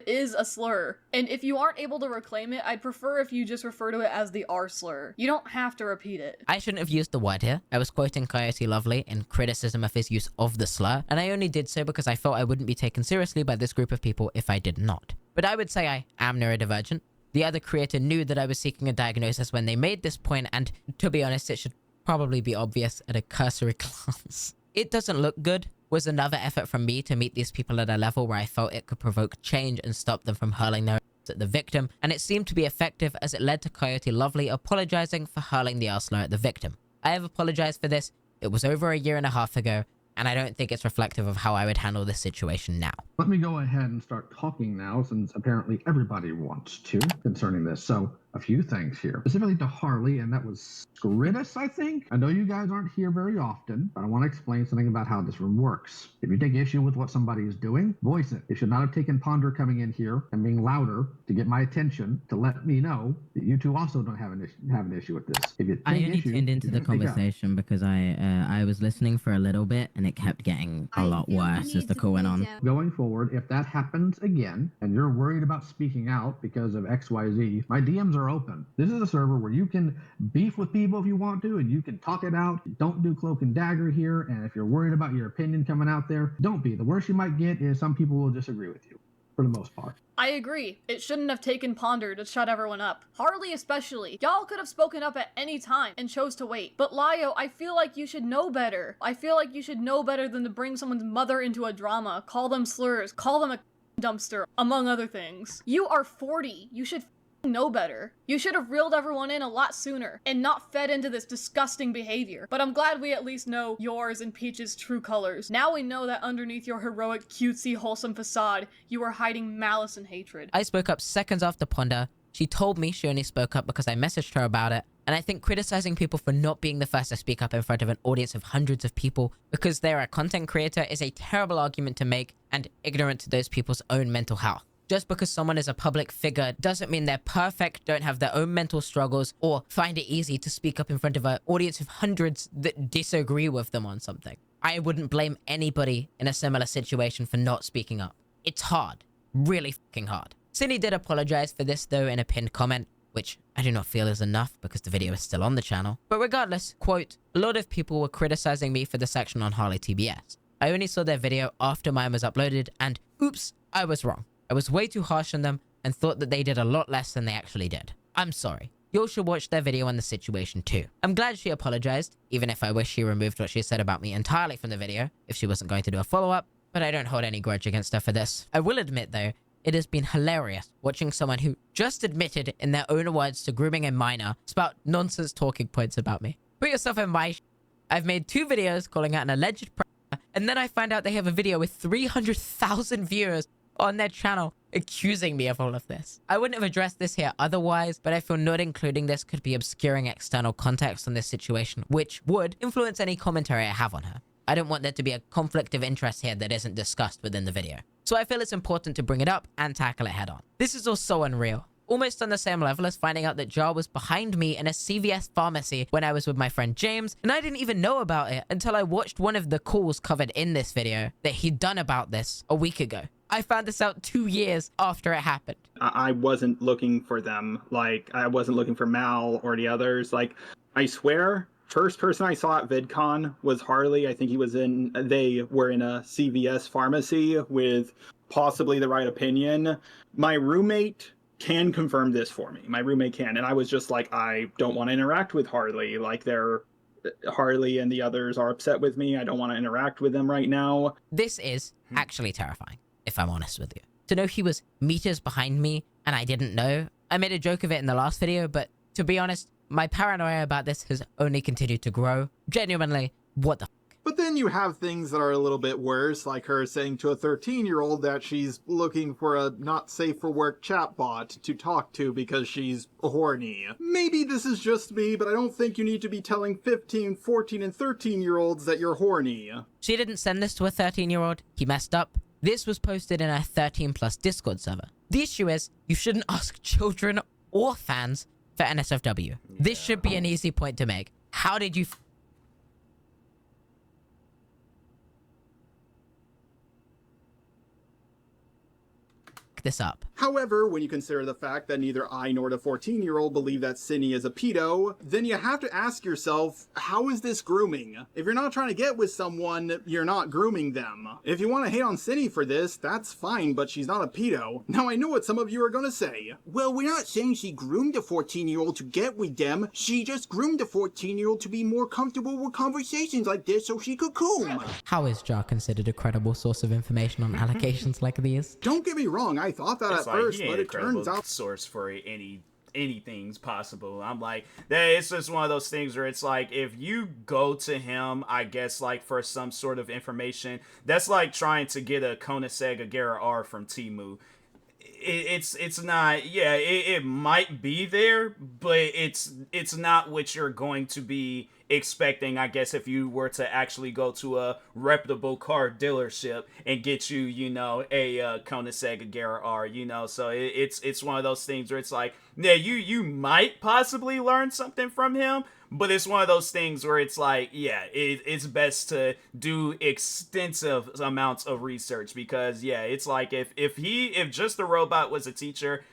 is a slur. And if you aren't able to reclaim it, I'd prefer if you just refer to it as the R slur. You don't have to repeat it. I shouldn't have used the word here. I was quoting Coyote Lovely in criticism of his use of the slur, and I only did so because I felt I wouldn't be taken seriously by this group of people if I did not. But I would say I am neurodivergent. The other creator knew that I was seeking a diagnosis when they made this point, and to be honest, it should probably be obvious at a cursory glance. It doesn't look good was another effort from me to meet these people at a level where I felt it could provoke change and stop them from hurling their at the victim, and it seemed to be effective as it led to Coyote Lovely apologizing for hurling the R-slur at the victim. I have apologized for this. It was over a year and a half ago, and I don't think it's reflective of how I would handle this situation now. Let me go ahead and start talking now, since apparently everybody wants to concerning this. So a few things here, specifically to Harley, and that was Scritus, I think. I know you guys aren't here very often, but I want to explain something about how this room works. If you take issue with what somebody is doing, voice it. You should not have taken Ponder coming in here and being louder to get my attention to let me know that you two also don't have an issue with this. If you I only tuned into the conversation because I was listening for a little bit and it kept getting a lot worse as the call went on. Going forward, if that happens again and you're worried about speaking out because of XYZ, my DMs are open. This is a server where you can beef with people if you want to, and you can talk it out. Don't do cloak and dagger here, and if you're worried about your opinion coming out there, don't be. The worst you might get is some people will disagree with you, for the most part. I agree. It shouldn't have taken Ponder to shut everyone up. Harley especially. Y'all could have spoken up at any time and chose to wait. But Lio, I feel like you should know better. I feel like you should know better than to bring someone's mother into a drama, call them slurs, call them a dumpster, among other things. You are 40. You should know better. You should have reeled everyone in a lot sooner and not fed into this disgusting behavior. But I'm glad we at least know yours and Peach's true colors. Now we know that underneath your heroic, cutesy, wholesome facade, you are hiding malice and hatred. I spoke up seconds after Ponder. She told me she only spoke up because I messaged her about it. And I think criticizing people for not being the first to speak up in front of an audience of hundreds of people because they're a content creator is a terrible argument to make and ignorant to those people's own mental health. Just because someone is a public figure doesn't mean they're perfect, don't have their own mental struggles, or find it easy to speak up in front of an audience of hundreds that disagree with them on something. I wouldn't blame anybody in a similar situation for not speaking up. It's hard. Really fucking hard. Cindy did apologize for this though in a pinned comment, which I do not feel is enough because the video is still on the channel. But regardless, quote, a lot of people were criticizing me for the section on Harley TBS. I only saw their video after mine was uploaded and oops, I was wrong. I was way too harsh on them and thought that they did a lot less than they actually did. I'm sorry. You all should watch their video on the situation too. I'm glad she apologized, even if I wish she removed what she said about me entirely from the video if she wasn't going to do a follow-up, but I don't hold any grudge against her for this. I will admit though, it has been hilarious watching someone who just admitted in their own words to grooming a minor spout nonsense talking points about me. Put yourself in my I've made 2 videos calling out an alleged predator, and then I find out they have a video with 300,000 viewers on their channel accusing me of all of this. I wouldn't have addressed this here otherwise, but I feel not including this could be obscuring external context on this situation, which would influence any commentary I have on her. I don't want there to be a conflict of interest here that isn't discussed within the video. So I feel it's important to bring it up and tackle it head on. This is all so unreal. Almost on the same level as finding out that Jar was behind me in a CVS pharmacy when I was with my friend James, and I didn't even know about it until I watched one of the calls covered in this video that he'd done about this a week ago. I found this out 2 years after it happened. I wasn't looking for them. Like, I wasn't looking for Mal or the others. Like, I swear, first person I saw at VidCon was Harley. I think they were in a CVS pharmacy with possibly the right opinion. My roommate can confirm this for me. My roommate can. And I was just like, I don't want to interact with Harley. Like, Harley and the others are upset with me. I don't want to interact with them right now. This is actually terrifying, if I'm honest with you. To know he was meters behind me and I didn't know. I made a joke of it in the last video, but to be honest, my paranoia about this has only continued to grow. Genuinely, what the f***? But then you have things that are a little bit worse, like her saying to a 13-year-old that she's looking for a not safe for work chatbot to talk to because she's horny. Maybe this is just me, but I don't think you need to be telling 15, 14, and 13-year-olds that you're horny. She didn't send this to a 13-year-old. He messed up. This was posted in a 13+ Discord server. The issue is, you shouldn't ask children or fans for NSFW. Yeah. This should be an easy point to make. How did you this up? However, when you consider the fact that neither I nor the 14-year-old believe that Cindy is a pedo, then you have to ask yourself, how is this grooming? If you're not trying to get with someone, you're not grooming them. If you want to hate on Cindy for this, that's fine, but she's not a pedo. Now I know what some of you are gonna say. Well, we're not saying she groomed a 14-year-old to get with them. She just groomed a 14-year-old to be more comfortable with conversations like this so she could coom. How is Jar considered a credible source of information on allegations like these? Don't get me wrong, I thought that at first, but it turns out source for anything's possible. I'm like, it's just one of those things where it's like, if you go to him, I guess, like, for some sort of information, that's like trying to get a Koenigsegg Agera R from Temu. It's not, yeah, it might be there, but it's not what you're going to be expecting, I guess, if you were to actually go to a reputable car dealership and get you, a Koenigsegg Agera R, so it's one of those things where it's like, yeah, you might possibly learn something from him, but it's one of those things where it's like, yeah, it's best to do extensive amounts of research, because, yeah, it's like, if Just a Robot was a teacher,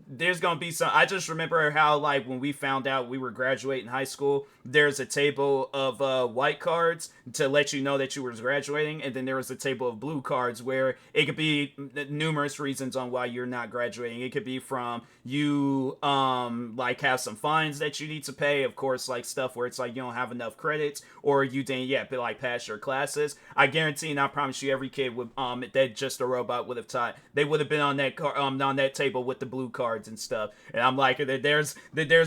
there's gonna be some. I just remember how, like, when we found out we were graduating high school, there's a table of white cards to let you know that you were graduating, and then there was a table of blue cards where it could be numerous reasons on why you're not graduating. It could be from you like have some fines that you need to pay, of course, like stuff where it's like you don't have enough credits, or you didn't yet like pass your classes. I guarantee and I promise you every kid would that Just a Robot would have taught, they would have been on that table with the blue cards and stuff. And I'm like, there's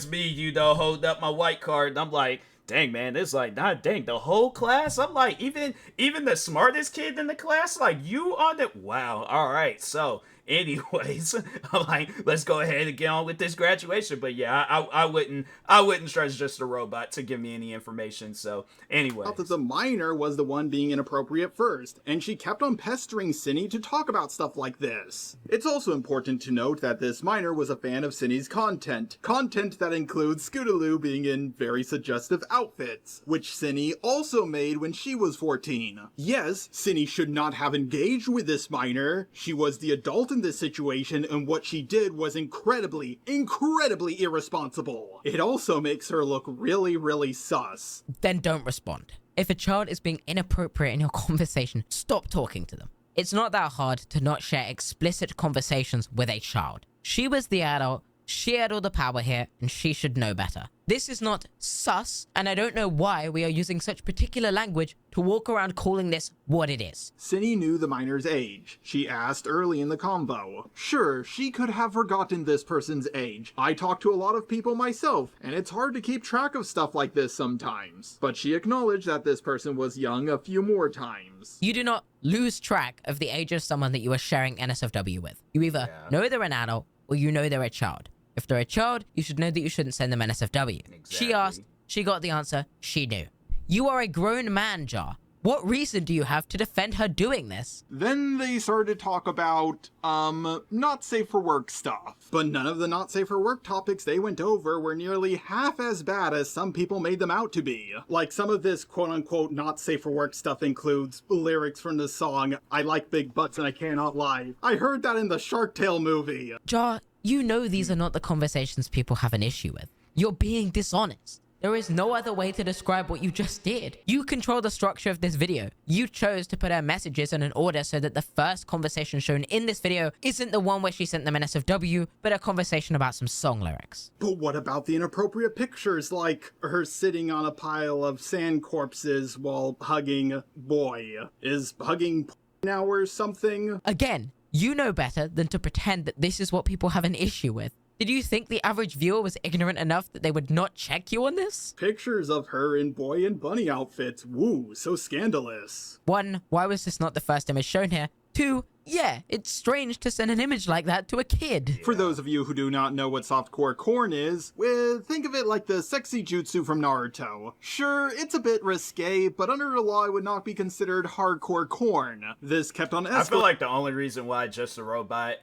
me, you know, holding up my white card, and I'm like, dang, man, this like, not dang, the whole class. I'm like, even the smartest kid in the class, like, you on it. Wow. All right. So anyways, I'm like, let's go ahead and get on with this graduation. But yeah, I wouldn't trust Just a Robot to give me any information. So anyway, Thought that the minor was the one being inappropriate first, and she kept on pestering Synni to talk about stuff like this. It's also important to note that this minor was a fan of Synni's content that includes Scootaloo being in very suggestive outfits, which Synni also made when she was 14. Yes, Synni should not have engaged with this minor. She was the adult in this situation, and what she did was incredibly irresponsible. It also makes her look really sus. Then don't respond. If a child is being inappropriate in your conversation, stop talking to them. It's not that hard to not share explicit conversations with a child. She was the adult, she had all the power here, and she should know better. This is not sus, and I don't know why we are using such particular language to walk around calling this what it is. Synni knew the minor's age. She asked early in the convo. Sure, she could have forgotten this person's age. I talk to a lot of people myself, and it's hard to keep track of stuff like this sometimes. But she acknowledged that this person was young a few more times. You do not lose track of the age of someone that you are sharing NSFW with. You either know they're an adult, or you know they're a child. If they're a child, you should know that you shouldn't send them NSFW. Exactly. She asked, she got the answer, she knew. You are a grown man, Jar. What reason do you have to defend her doing this? Then they started to talk about, not safe for work stuff. But none of the not safe for work topics they went over were nearly half as bad as some people made them out to be. Like, some of this quote-unquote not safe for work stuff includes lyrics from the song, I like big butts and I cannot lie. I heard that in the Shark Tale movie. Jar, you know these are not the conversations people have an issue with. You're being dishonest. There is no other way to describe what you just did. You control the structure of this video. You chose to put her messages in an order so that the first conversation shown in this video isn't the one where she sent them an SFW, but a conversation about some song lyrics. But what about the inappropriate pictures, like her sitting on a pile of sand corpses while hugging boy? Is hugging now or something? Again, you know better than to pretend that this is what people have an issue with. Did you think the average viewer was ignorant enough that they would not check you on this? Pictures of her in boy and bunny outfits. Woo, so scandalous. 1, why was this not the first image shown here? 2, yeah, it's strange to send an image like that to a kid. For those of you who do not know what softcore corn is, well, think of it like the sexy jutsu from Naruto. Sure, it's a bit risque, but under the law it would not be considered hardcore corn. This kept on escalating. I feel like the only reason why Just a Robot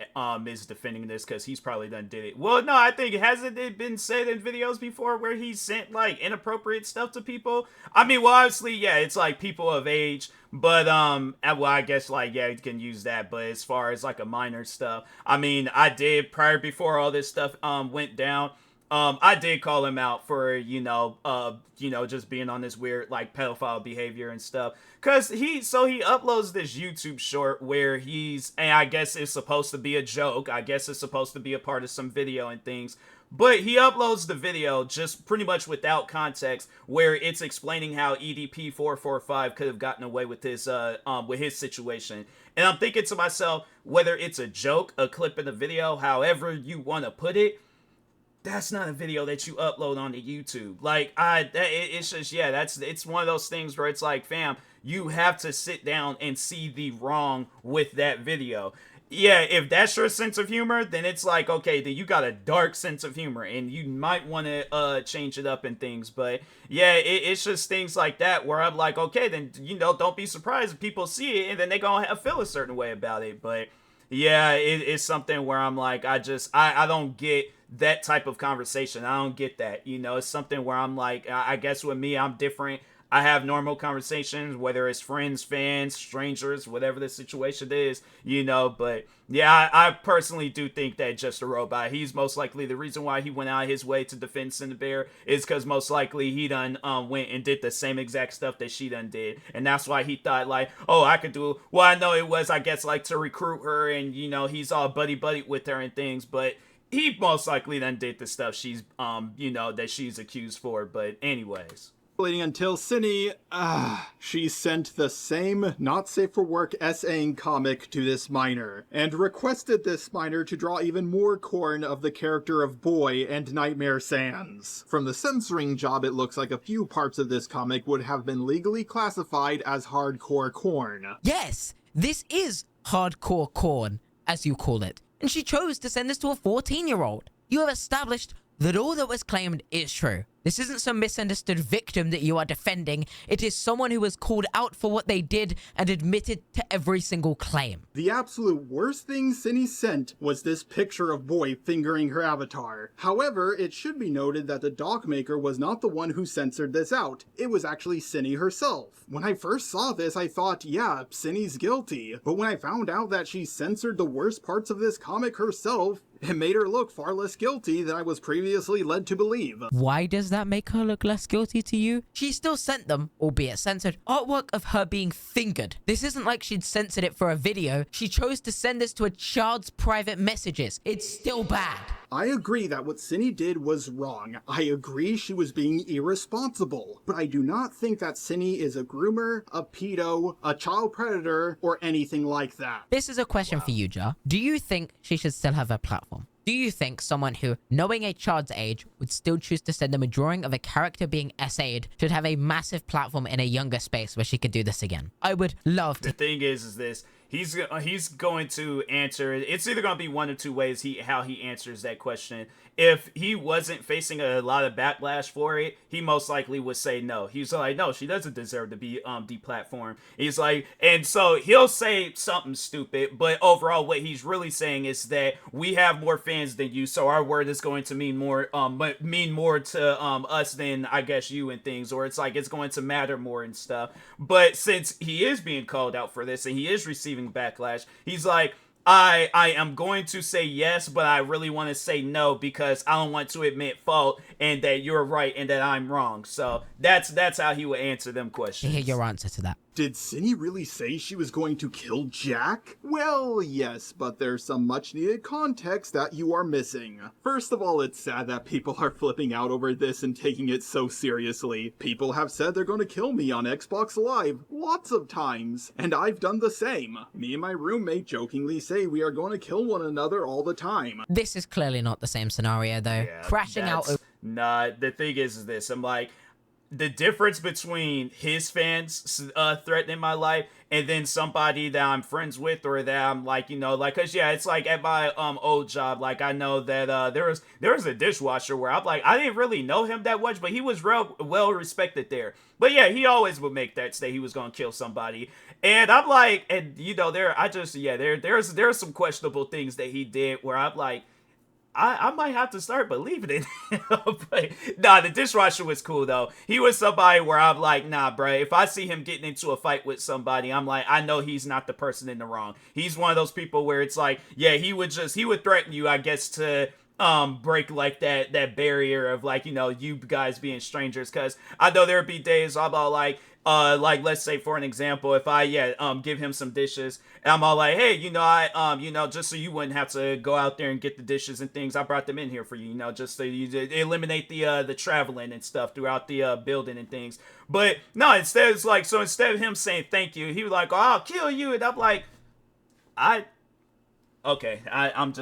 is defending this because he's probably done did it. Well, no, I think hasn't it been said in videos before where he sent like inappropriate stuff to people? I mean, well, obviously, yeah, it's like people of age. But, well, I guess, like, yeah, you can use that, but as far as, like, a minor stuff, I mean, I did, before all this stuff, went down, I did call him out for, you know, just being on this weird, like, pedophile behavior and stuff, because he uploads this YouTube short where and I guess it's supposed to be a joke, I guess it's supposed to be a part of some video and things, but he uploads the video just pretty much without context, where it's explaining how EDP445 could have gotten away with his situation. And I'm thinking to myself, whether it's a joke, a clip in the video, however you want to put it, that's not a video that you upload onto YouTube. Like, it's just, yeah, it's one of those things where it's like, fam, you have to sit down and see the wrong with that video. Yeah, if that's your sense of humor, then it's like, okay, then you got a dark sense of humor, and you might want to change it up and things. But yeah, it's just things like that where I'm like, okay, then, you know, don't be surprised if people see it and then they gonna feel a certain way about it. But yeah, it's something where I'm like, I don't get that type of conversation. I don't get that. You know, it's something where I'm like, I guess with me, I'm different. I have normal conversations, whether it's friends, fans, strangers, whatever the situation is, you know. But yeah, I personally do think that Just a Robot, he's most likely the reason why he went out of his way to defend Synnibear is because most likely he done went and did the same exact stuff that she done did, and that's why he thought like, oh, I could do. Well, I know it was, I guess, like to recruit her, and you know, he's all buddy with her and things, but he most likely then did the stuff she's you know, that she's accused for. But anyways, until Cinny, she sent the same not safe for work essaying comic to this minor, and requested this minor to draw even more corn of the character of Boy and Nightmare Sans. From the censoring job, it looks like a few parts of this comic would have been legally classified as hardcore corn. Yes, this is hardcore corn, as you call it. And she chose to send this to a 14-year-old. You have established that all that was claimed is true. This isn't some misunderstood victim that you are defending. It is someone who was called out for what they did and admitted to every single claim. The absolute worst thing Cinny sent was this picture of Boy fingering her avatar. However, it should be noted that the doc maker was not the one who censored this out. It was actually Cinny herself. When I first saw this, I thought, yeah, Cinny's guilty. But when I found out that she censored the worst parts of this comic herself, it made her look far less guilty than I was previously led to believe. Why does that make her look less guilty to you? She still sent them, albeit censored, artwork of her being fingered. This isn't like she'd censored it for a video. She chose to send this to a child's private messages. It's still bad. I agree that what Cinny did was wrong. I agree she was being irresponsible. But I do not think that Cinny is a groomer, a pedo, a child predator, or anything like that. This is a question for you, Ja. Do you think she should still have a platform? Do you think someone who, knowing a child's age, would still choose to send them a drawing of a character being essayed should have a massive platform in a younger space where she could do this again? I would love to. The thing is this. He's going to answer. It's either going to be one or two ways how he answers that question. If he wasn't facing a lot of backlash for it, he most likely would say no. He's like, no, she doesn't deserve to be deplatformed. He's like, and so he'll say something stupid, but overall what he's really saying is that we have more fans than you, so our word is going to mean more to us than I guess you and things, or it's like it's going to matter more and stuff. But since he is being called out for this and he is receiving backlash, he's like, I am going to say yes, but I really want to say no because I don't want to admit fault and that you're right and that I'm wrong. So that's how he would answer them questions. Hear your answer to that. Did Cinny really say she was going to kill Jack? Well, yes, but there's some much needed context that you are missing. First of all, it's sad that people are flipping out over this and taking it so seriously. People have said they're going to kill me on Xbox Live lots of times, and I've done the same. Me and my roommate jokingly say we are going to kill one another all the time. This is clearly not the same scenario, though. Yeah, Crashing out. Nah, the thing is this. I'm like, the difference between his fans threatening my life and then somebody that I'm friends with or that I'm like, you know, like, cause yeah, it's like at my old job, like I know that there was a dishwasher where I'm like, I didn't really know him that much, but he was well respected there. But yeah, he always would make that say he was gonna kill somebody, and I'm like, and you know, there's some questionable things that he did where I'm like, I might have to start believing it. But nah, the dishwasher was cool though. He was somebody where I'm like, nah, bro, if I see him getting into a fight with somebody, I'm like, I know he's not the person in the wrong. He's one of those people where it's like, yeah, he would threaten you, I guess, to break like that barrier of like, you know, you guys being strangers. Cause I know there'd be days I'm all like let's say for an example, if I give him some dishes and I'm all like, hey, you know, I just so you wouldn't have to go out there and get the dishes and things, I brought them in here for you, you know, just so you eliminate the traveling and stuff throughout the building and things. But no, instead it's like, so instead of him saying thank you, he was like, oh, I'll kill you, and I'm like, okay, I'm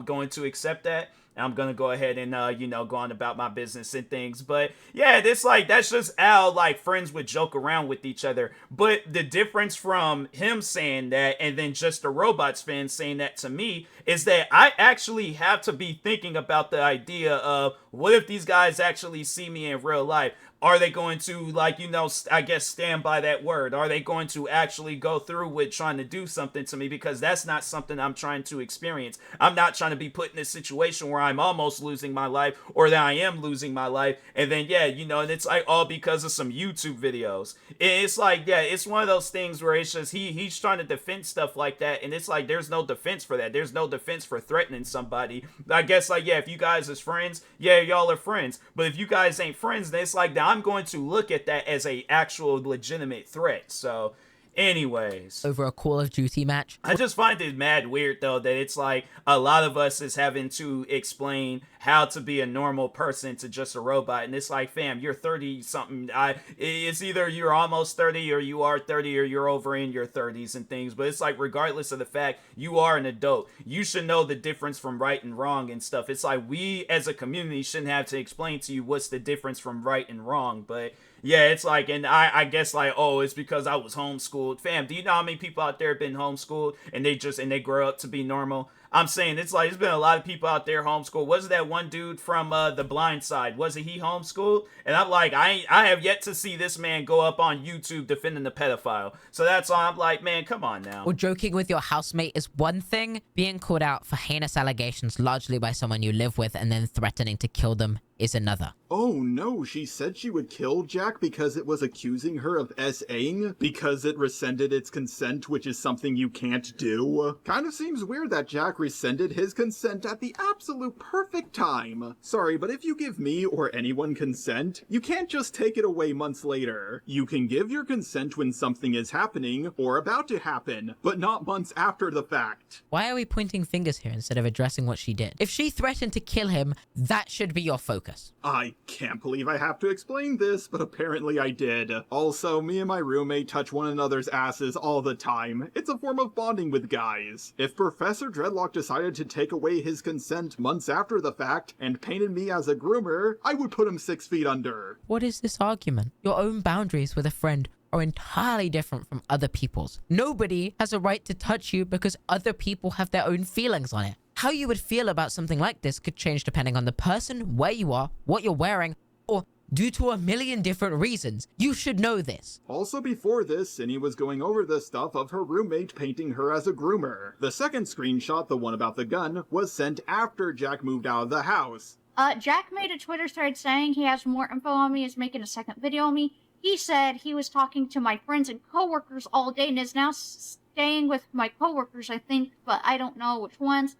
going to accept that. I'm gonna go ahead and go on about my business and things. But yeah, it's like, that's just how like friends would joke around with each other. But the difference from him saying that and then Just a Robot's fan saying that to me is that I actually have to be thinking about the idea of what if these guys actually see me in real life. are they going to, like, you know, I guess stand by that word? Are they going to actually go through with trying to do something to me? Because that's not something I'm trying to experience. I'm not trying to be put in a situation where I'm almost losing my life, or that I am losing my life, and then, yeah, you know, and it's like all because of some YouTube videos. It's like, yeah, it's one of those things where it's just he's trying to defend stuff like that, and it's like there's no defense for that. There's no defense for threatening somebody. I guess, like, yeah, if you guys is friends, yeah, y'all are friends. But if you guys ain't friends, then it's like, I'm going to look at that as a actual legitimate threat. So anyways, over a Call of Duty match. I just find it mad weird though that it's like a lot of us is having to explain how to be a normal person to just a robot, and it's like, fam, you're 30 something. It's either you're almost 30 or you are 30 or you're over in your 30s and things, but it's like regardless of the fact you are an adult, you should know the difference from right and wrong and stuff. It's like we as a community shouldn't have to explain to you what's the difference from right and wrong. But yeah, it's like, and I guess like, oh, it's because I was homeschooled. Fam, do you know how many people out there have been homeschooled and they grow up to be normal? I'm saying it's like, there's been a lot of people out there homeschooled. Wasn't that one dude from The Blind Side? Wasn't he homeschooled? And I'm like, I have yet to see this man go up on YouTube defending the pedophile. So that's why I'm like, man, come on now. Or joking with your housemate is one thing. Being called out for heinous allegations largely by someone you live with and then threatening to kill them is another. Oh no, she said she would kill Jack because it was accusing her of SAing because it rescinded its consent, which is something you can't do. Kind of seems weird that Jack rescinded his consent at the absolute perfect time. Sorry, but if you give me or anyone consent, you can't just take it away months later. You can give your consent when something is happening or about to happen, but not months after the fact. Why are we pointing fingers here instead of addressing what she did? If she threatened to kill him, that should be your focus. I can't believe I have to explain this, but apparently I did. Also, me and my roommate touch one another's asses all the time. It's a form of bonding with guys. If Professor Dreadlock decided to take away his consent months after the fact and painted me as a groomer, I would put him 6 feet under. What is this argument? Your own boundaries with a friend are entirely different from other people's. Nobody has a right to touch you because other people have their own feelings on it. How you would feel about something like this could change depending on the person, where you are, what you're wearing, or due to a million different reasons. You should know this. Also before this, Cinny was going over the stuff of her roommate painting her as a groomer. The second screenshot, the one about the gun, was sent after Jack moved out of the house. Jack made a Twitter thread saying he has more info on me, is making a second video on me. He said he was talking to my friends and coworkers all day and is now staying with my coworkers, I think, but I don't know which ones.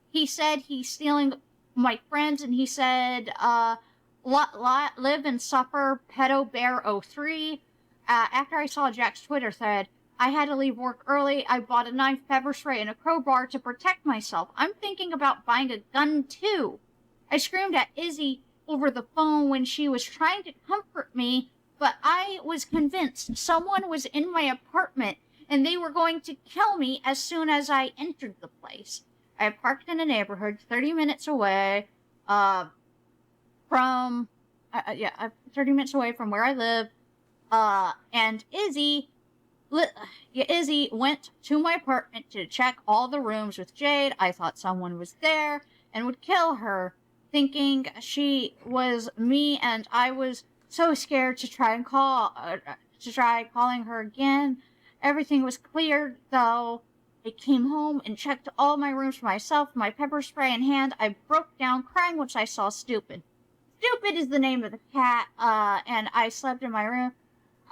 He said he's stealing my friends, and he said, live and suffer, Synnibear03. After I saw Jack's Twitter thread, I had to leave work early. I bought a knife, pepper spray, and a crowbar to protect myself. I'm thinking about buying a gun, too. I screamed at Izzy over the phone when she was trying to comfort me, but I was convinced someone was in my apartment, and they were going to kill me as soon as I entered the place. I parked in a neighborhood 30 minutes away from 30 minutes away from where I live. And Izzy went to my apartment to check all the rooms with Jade. I thought someone was there and would kill her, thinking she was me, and I was so scared to try calling her again. Everything was cleared though. I came home and checked all my rooms for myself, my pepper spray in hand. I broke down crying once I saw Stupid. Stupid is the name of the cat, and I slept in my room.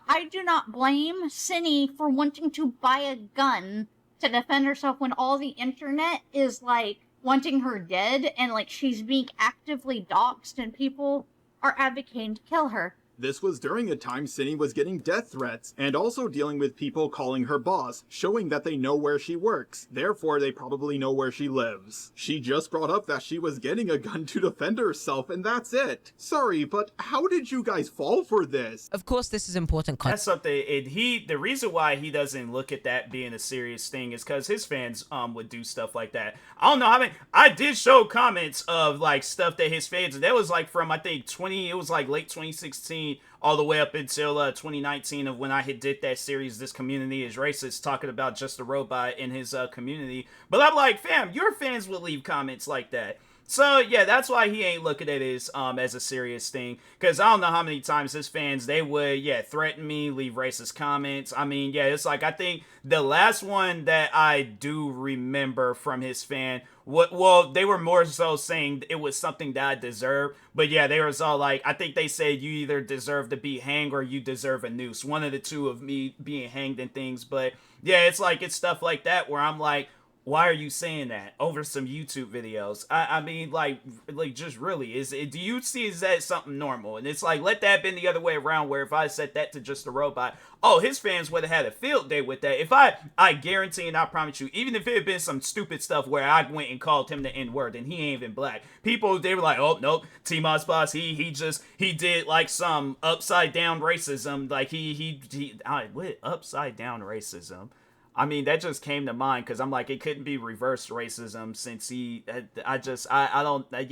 I do not blame Cinny for wanting to buy a gun to defend herself when all the internet is, like, wanting her dead, and, like, she's being actively doxxed and people are advocating to kill her. This was during a time Cinny was getting death threats, and also dealing with people calling her boss, showing that they know where she works, therefore they probably know where she lives. She just brought up that she was getting a gun to defend herself, and that's it. Sorry, but how did you guys fall for this? Of course this is important. That's something, the reason why he doesn't look at that being a serious thing is because his fans would do stuff like that. I don't know, I mean, I did show comments of, like, stuff that his fans, that was, like, from, I think, late 2016, all the way up until 2019 of when I did that series, This Community is Racist, talking about Just a Robot in his community. But I'm like, fam, your fans will leave comments like that. So yeah, that's why he ain't looking at it as a serious thing. Cause I don't know how many times his fans they would threaten me, leave racist comments. I mean, yeah, it's like I think the last one that I do remember from his fan, well, they were more so saying it was something that I deserved. But yeah, they was all like, I think they said you either deserve to be hanged or you deserve a noose. One of the two of me being hanged and things. But yeah, it's like it's stuff like that where I'm like, why are you saying that over some YouTube videos? I mean, like just really, do you see that something normal? And it's like, let that have been the other way around, where if I said that to Just a Robot, oh, his fans would have had a field day with that. If I guarantee and I promise you, even if it had been some stupid stuff where I went and called him the N-word and he ain't even black, people, they were like, oh, nope, TMossBoss, he did like some upside down racism. Like what upside down racism? I mean, that just came to mind because I'm like, it couldn't be reverse racism since I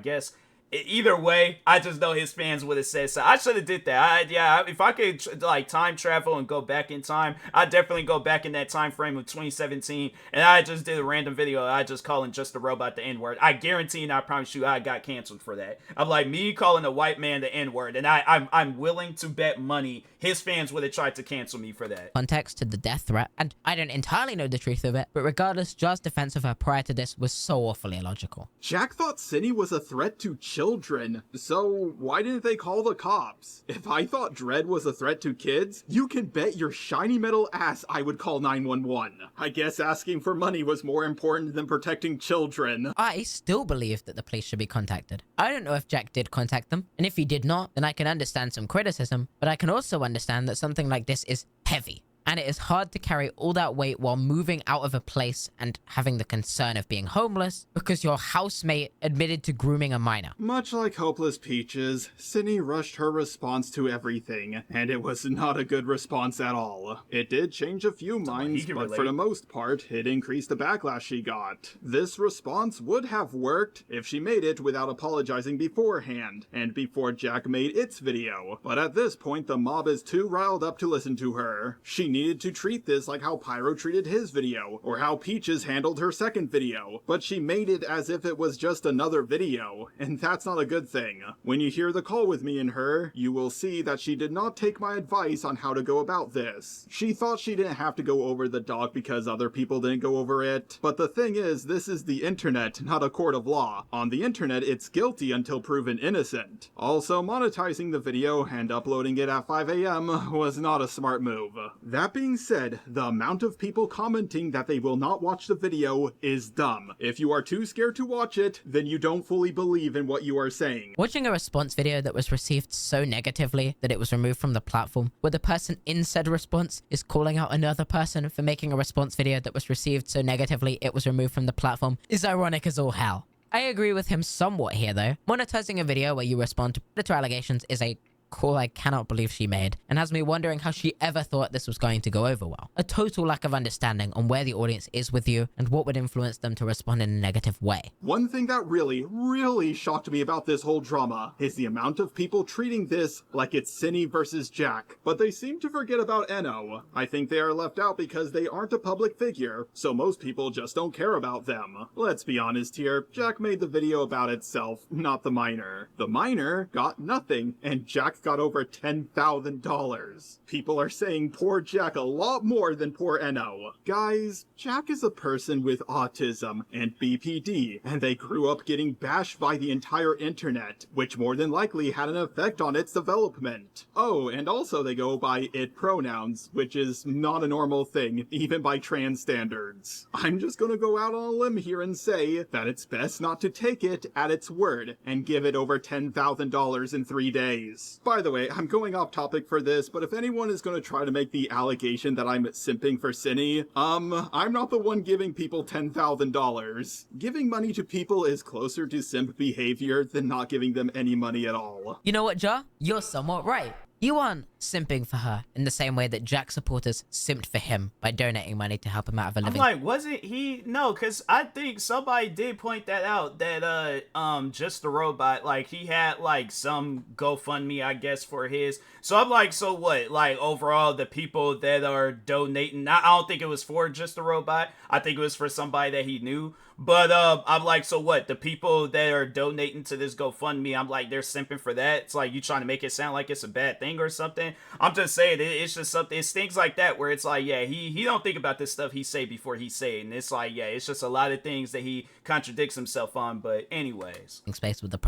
guess either way, I just know his fans would have said so. I should have did that. If I could like time travel and go back in time, I'd definitely go back in that time frame of 2017 and I just did a random video. I just calling Just a Robot the N-word. I guarantee and I promise you I got canceled for that. I'm like, me calling a white man the N-word, and I'm willing to bet money his fans would have tried to cancel me for that. Context to the death threat, and I don't entirely know the truth of it, but regardless, Jar's defense of her prior to this was so awfully illogical. Jack thought Cinny was a threat to children, so why didn't they call the cops? If I thought Dread was a threat to kids, you can bet your shiny metal ass I would call 911. I guess asking for money was more important than protecting children. I still believe that the police should be contacted. I don't know if Jack did contact them, and if he did not, then I can understand some criticism, but I can also understand that something like this is heavy. And it is hard to carry all that weight while moving out of a place and having the concern of being homeless because your housemate admitted to grooming a minor. Much like Hopeless Peaches, Cinny rushed her response to everything, and it was not a good response at all. It did change a few minds, but for the most part, it increased the backlash she got. This response would have worked if she made it without apologizing beforehand, and before Jack made its video. But at this point, the mob is too riled up to listen to her. She needed to treat this like how Pyro treated his video, or how Peaches handled her second video, but she made it as if it was just another video, and that's not a good thing. When you hear the call with me and her, you will see that she did not take my advice on how to go about this. She thought she didn't have to go over the dog because other people didn't go over it, but the thing is, this is the internet, not a court of law. On the internet, it's guilty until proven innocent. Also, monetizing the video and uploading it at 5 AM was not a smart move. That being said, the amount of people commenting that they will not watch the video is dumb. If you are too scared to watch it, then you don't fully believe in what you are saying. Watching a response video that was received so negatively that it was removed from the platform, where the person in said response is calling out another person for making a response video that was received so negatively it was removed from the platform, is ironic as all hell. I agree with him somewhat here though. Monetizing a video where you respond to predator allegations is a call I cannot believe she made, and has me wondering how she ever thought this was going to go over well. A total lack of understanding on where the audience is with you and what would influence them to respond in a negative way. One thing that really shocked me about this whole drama is the amount of people treating this like it's Cinny versus Jack, but they seem to forget about Enno. I think they are left out because they aren't a public figure, so most people just don't care about them. Let's be honest here, Jack made the video about itself, not the minor. The minor got nothing, and Jack got over $10,000. People are saying poor Jack a lot more than poor Enno. Guys, Jack is a person with autism and BPD, and they grew up getting bashed by the entire internet, which more than likely had an effect on its development. Oh, and also they go by it pronouns, which is not a normal thing, even by trans standards. I'm just gonna go out on a limb here and say that it's best not to take it at its word and give it over $10,000 in 3 days. By the way, I'm going off topic for this, but if anyone is going to try to make the allegation that I'm simping for Cinny, I'm not the one giving people $10,000. Giving money to people is closer to simp behavior than not giving them any money at all. You know what, Ja? You're somewhat right. You aren't simping for her in the same way that Jack supporters simped for him by donating money to help him out of a I'm living. like, wasn't he? No, because I think somebody did point that out, that Just the Robot, like, he had like some GoFundMe, I guess, for his. So I'm like, so what? Like, overall, the people that are donating, I don't think it was for Just the Robot. I think it was for somebody that he knew. But I'm like, so what? The people that are donating to this GoFundMe, I'm like, they're simping for that. It's like you trying to make it sound like it's a bad thing or something. I'm just saying it's just something. It's things like that where it's like, yeah, he don't think about this stuff he say before he say it, and it's like, yeah, it's just a lot of things that he contradicts himself on. But anyways, space with the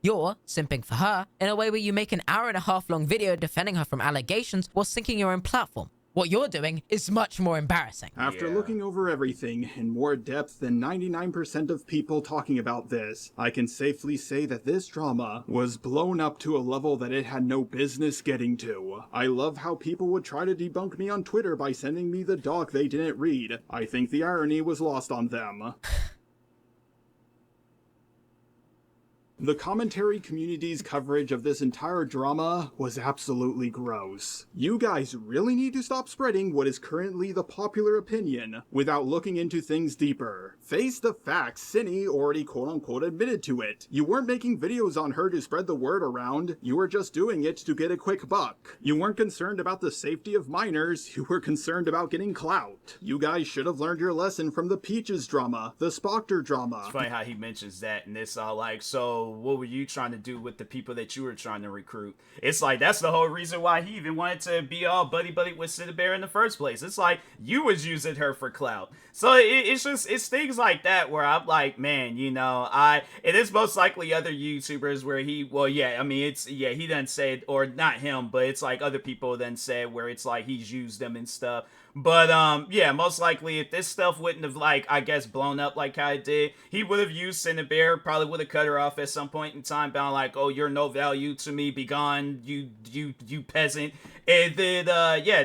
you're simping for her in a way where you make an 1.5 hour long video defending her from allegations while syncing your own platform. What you're doing is much more embarrassing. After looking over everything in more depth than 99% of people talking about this, I can safely say that this drama was blown up to a level that it had no business getting to. I love how people would try to debunk me on Twitter by sending me the doc they didn't read. I think the irony was lost on them. The commentary community's coverage of this entire drama was absolutely gross. You guys really need to stop spreading what is currently the popular opinion without looking into things deeper. Face the facts, Synni already quote-unquote admitted to it. You weren't making videos on her to spread the word around, you were just doing it to get a quick buck. You weren't concerned about the safety of minors, you were concerned about getting clout. You guys should have learned your lesson from the Peaches drama, the Spoctor drama. It's funny how he mentions that, and it's all like, so what were you trying to do with the people that you were trying to recruit? It's like, that's the whole reason why he even wanted to be all buddy-buddy with Synnibear in the first place. It's like, you was using her for clout. So it's things like that where I'm like, man, you know, it is most likely other YouTubers where he doesn't say it, or not him, but it's like other people then said where it's like he's used them and stuff. But, yeah, most likely if this stuff wouldn't have, like, I guess, blown up like how it did, he would have used Synnibear, probably would have cut her off at some point in time, bound like, oh, you're no value to me, be gone, you peasant. And then,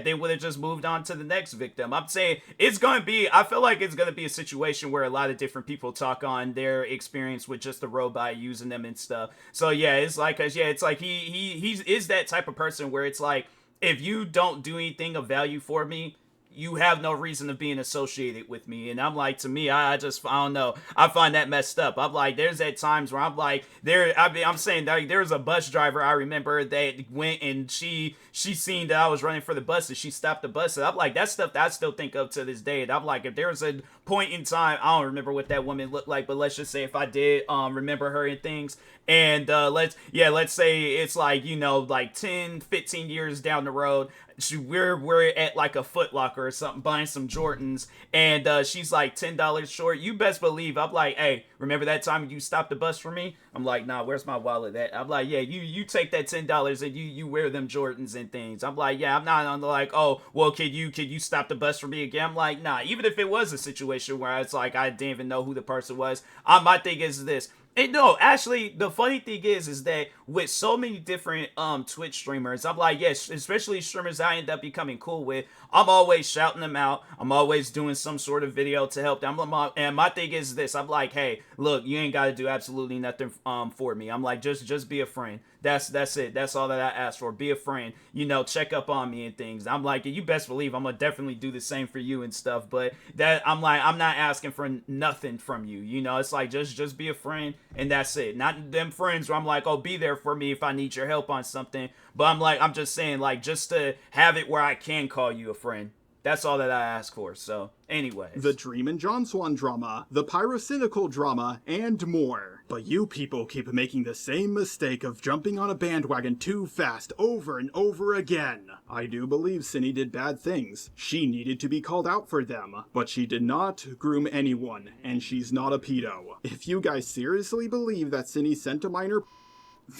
they would have just moved on to the next victim. I'm saying, I feel like it's gonna be a situation where a lot of different people talk on their experience with just the robot using them and stuff. So, yeah, it's like, cause, yeah, it's like he is that type of person where it's like, if you don't do anything of value for me, you have no reason of being associated with me. And I'm like, to me, I don't know. I find that messed up. I'm like, there's at times where I'm like, I'm saying that there's a bus driver I remember that went and she seen that I was running for the bus and she stopped the bus. And I'm like, that stuff that I still think of to this day. And I'm like, if there's a point in time, I don't remember what that woman looked like, but let's just say if I did remember her and things, and let's say it's like, you know, like 10, 15 years down the road, we're at like a Foot Locker or something buying some Jordans, and she's like $10 short. You best believe I'm like, hey, remember that time you stopped the bus for me? I'm like, nah, where's my wallet at? I'm like, yeah, you take that $10 and you wear them Jordans and things. I'm like, yeah, I'm not on the like, oh, well, could you stop the bus for me again? I'm like, nah, even if it was a situation where it's like I didn't even know who the person was, my thing is this. And no, actually, the funny thing is that with so many different Twitch streamers, I'm like, yes, especially streamers I end up becoming cool with, I'm always shouting them out. I'm always doing some sort of video to help them. And my thing is this. I'm like, hey, look, you ain't got to do absolutely nothing for me. I'm like, just be a friend. That's it. That's all that I ask for. Be a friend. You know, check up on me and things. I'm like, you best believe I'm gonna definitely do the same for you and stuff. But that I'm like, I'm not asking for nothing from you. You know, it's like just be a friend and that's it. Not them friends where I'm like, oh, be there for me if I need your help on something. But I'm just saying, like, just to have it where I can call you a friend. That's all that I ask for. So, anyways. The Dream and John Swan drama, the Pyrocynical drama, and more. But you people keep making the same mistake of jumping on a bandwagon too fast over and over again. I do believe Synni did bad things. She needed to be called out for them. But she did not groom anyone, and she's not a pedo. If you guys seriously believe that Synni sent a minor,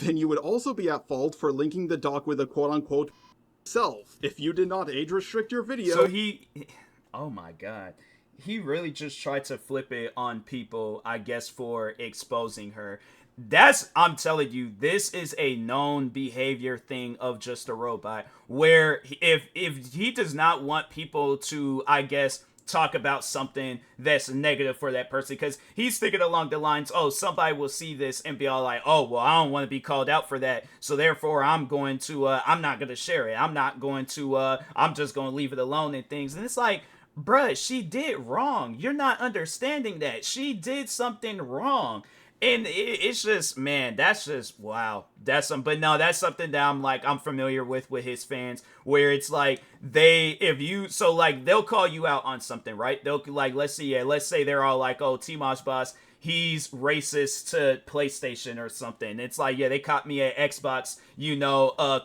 then you would also be at fault for linking the doc with a quote-unquote self. If you did not age restrict your video. So oh my god, he really just tried to flip it on people, I guess, for exposing her. I'm telling you, this is a known behavior thing of Just a Robot, where if he does not want people to, I guess, talk about something that's negative for that person, because he's thinking along the lines, oh, somebody will see this and be all like, oh, well, I don't want to be called out for that, so therefore I'm not going to share it. I'm just going to leave it alone and things. And it's like, bruh, she did wrong. You're not understanding that. She did something wrong. And it's just, man, that's just, wow. That's something that I'm familiar with his fans, where it's like, they'll call you out on something, right? They'll, like, let's say they're all like, oh, TMossBoss, he's racist to PlayStation or something. It's like, yeah, they caught me at Xbox,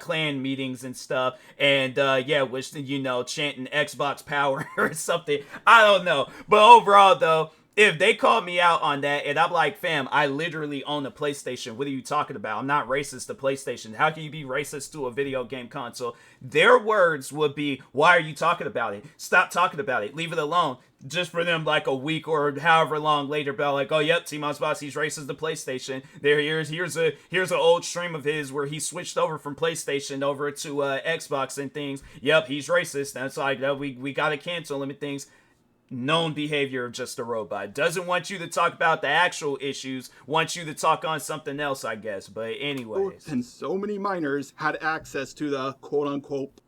clan meetings and stuff, and was, chanting Xbox power or something. I don't know. But overall, though, if they called me out on that, and I'm like, fam, I literally own a PlayStation. What are you talking about? I'm not racist to PlayStation. How can you be racist to a video game console? Their words would be, why are you talking about it? Stop talking about it. Leave it alone. Just for them, like, a week or however long later, about like, oh, yep, TMossBoss, he's racist to PlayStation. Here's an old stream of his where he switched over from PlayStation over to Xbox and things. Yep, he's racist. That's like, we gotta cancel him and things. Known behavior of Just a Robot. Doesn't want you to talk about the actual issues, wants you to talk on something else, I guess. But anyways. And so many minors had access to the quote-unquote...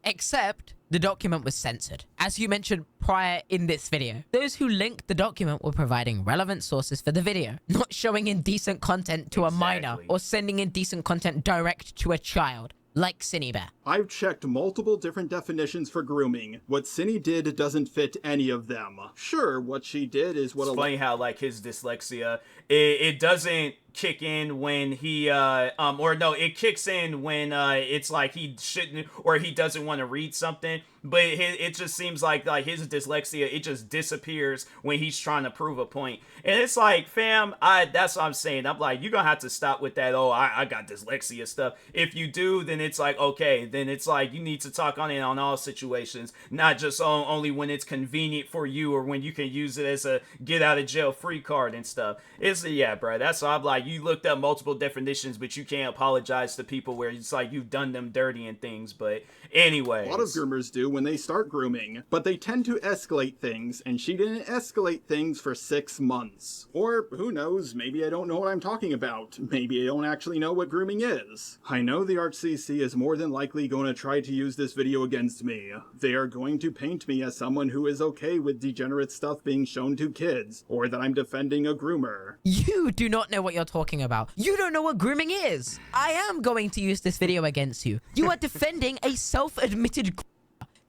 Except the document was censored. As you mentioned prior in this video, those who linked the document were providing relevant sources for the video, not showing indecent content to a minor or sending indecent content direct to a child. Like Synnibear. I've checked multiple different definitions for grooming. What Synny did doesn't fit any of them. Sure, what she did is what... It's funny how, like, his dyslexia, it doesn't kick in when he, it kicks in when, it's like he shouldn't, or he doesn't want to read something, but it just seems like his dyslexia, it just disappears when he's trying to prove a point. And it's like, fam, that's what I'm saying. I'm like, you're gonna have to stop with that, oh, I got dyslexia stuff. If you do, then it's like, okay, then it's like, you need to talk on it on all situations, not just only when it's convenient for you, or when you can use it as a get out of jail free card and stuff. Yeah, bro, that's why I'm like, you looked up multiple definitions, but you can't apologize to people where it's like you've done them dirty and things. But anyway, a lot of groomers do when they start grooming, but they tend to escalate things, and she didn't escalate things for 6 months. Or who knows, maybe I don't know what I'm talking about. Maybe I don't actually know what grooming is. I know the ArchCC is more than likely going to try to use this video against me. They are going to paint me as someone who is okay with degenerate stuff being shown to kids, or that I'm defending a groomer. You do not know what you're talking about. You don't know what grooming is. I am going to use this video against you. You are defending a self-admitted groomer.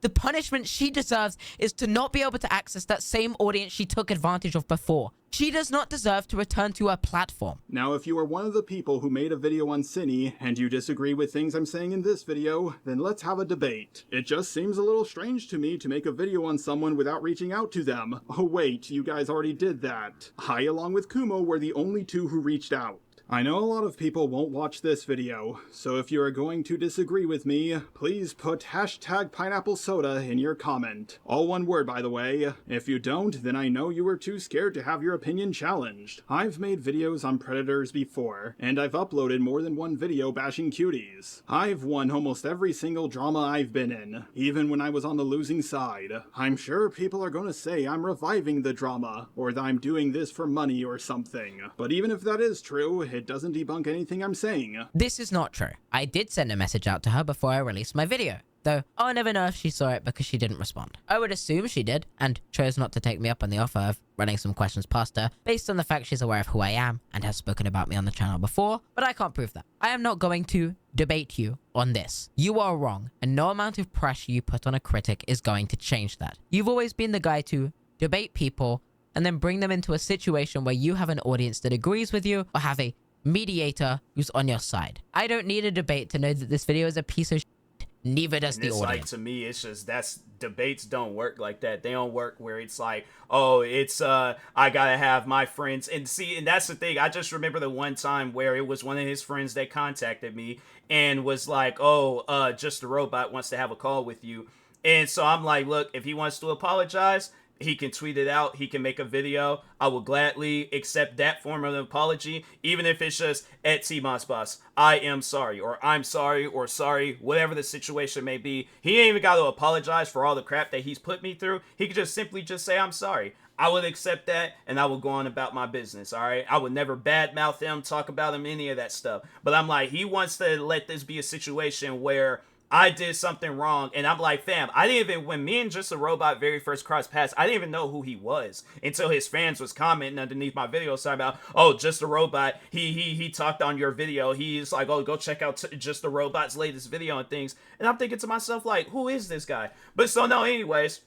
The punishment she deserves is to not be able to access that same audience she took advantage of before. She does not deserve to return to her platform. Now, if you are one of the people who made a video on Synny, and you disagree with things I'm saying in this video, then let's have a debate. It just seems a little strange to me to make a video on someone without reaching out to them. Oh wait, you guys already did that. I, along with Kumo, were the only two who reached out. I know a lot of people won't watch this video, so if you are going to disagree with me, please put hashtag pineapple soda in your comment. All one word, by the way. If you don't, then I know you were too scared to have your opinion challenged. I've made videos on predators before, and I've uploaded more than one video bashing cuties. I've won almost every single drama I've been in, even when I was on the losing side. I'm sure people are gonna say I'm reviving the drama, or that I'm doing this for money or something. But even if that is true, it doesn't debunk anything I'm saying. This is not true. I did send a message out to her before I released my video, though I'll never know if she saw it because she didn't respond. I would assume she did, and chose not to take me up on the offer of running some questions past her, based on the fact she's aware of who I am and has spoken about me on the channel before, but I can't prove that. I am not going to debate you on this. You are wrong, and no amount of pressure you put on a critic is going to change that. You've always been the guy to debate people, and then bring them into a situation where you have an audience that agrees with you, or have a mediator who's on your side. I don't need a debate to know that this video is a piece of shit. Neither does the audience. Like, to me, it's just, debates don't work like that. They don't work where it's like, oh, it's I gotta have my friends. And see, and that's the thing. I just remember the one time where it was one of his friends that contacted me and was like, oh, Just a Robot wants to have a call with you. And so I'm like, look, if he wants to apologize, he can tweet it out, he can make a video. I will gladly accept that form of an apology, even if it's just at TMossBoss, I am sorry, or I'm sorry, or sorry, whatever the situation may be. He ain't even got to apologize for all the crap that he's put me through. He could just simply just say, I'm sorry. I would accept that, and I would go on about my business, all right? I would never badmouth him, talk about him, any of that stuff. But I'm like, he wants to let this be a situation where I did something wrong, and I'm like, fam, I didn't even, when me and Just a Robot very first crossed paths, I didn't even know who he was until his fans was commenting underneath my video talking about, oh, Just a Robot, he talked on your video, he's like, oh, go check out Just a Robot's latest video and things, and I'm thinking to myself, like, who is this guy? But so, no, anyways,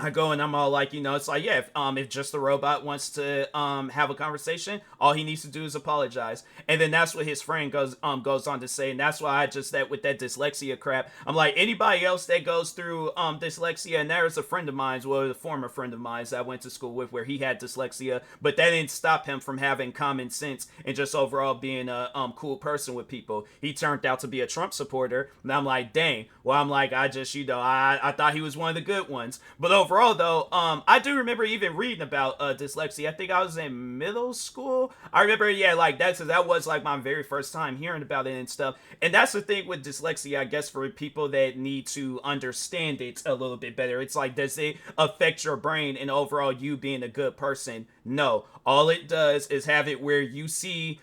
I go and I'm all like, you know, it's like, yeah, if Just a Robot wants to have a conversation, all he needs to do is apologize. And then that's what his friend goes on to say, and that's why I just, that with that dyslexia crap, I'm like, anybody else that goes through dyslexia, and there's a friend of mine, well, a former friend of mine that I went to school with where he had dyslexia, but that didn't stop him from having common sense and just overall being a cool person with people. He turned out to be a Trump supporter, and I'm like, dang. Well, I'm like, I just, you know, I thought he was one of the good ones. But overall, though, I do remember even reading about dyslexia. I think I was in middle school. I remember, yeah, like that was like my very first time hearing about it and stuff. And that's the thing with dyslexia, I guess, for people that need to understand it a little bit better. It's like, does it affect your brain and overall you being a good person? No. All it does is have it where you see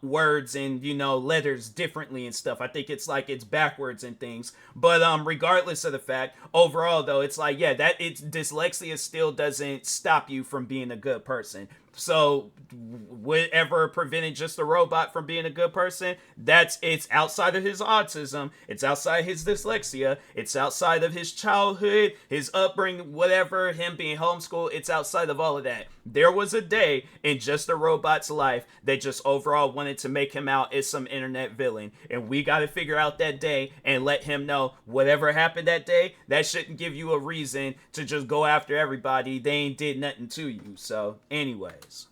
words and, you know, letters differently and stuff. I think it's like it's backwards and things. But regardless of the fact, overall though, it's like, yeah, that it's dyslexia still doesn't stop you from being a good person. So whatever prevented Just a Robot from being a good person, it's outside of his autism, it's outside his dyslexia, it's outside of his childhood, his upbringing, whatever, him being homeschooled, it's outside of all of that. There was a day in Just a Robot's life that just overall wanted to make him out as some internet villain, and we got to figure out that day and let him know whatever happened that day, that shouldn't give you a reason to just go after everybody. They ain't did nothing to you. So anyways.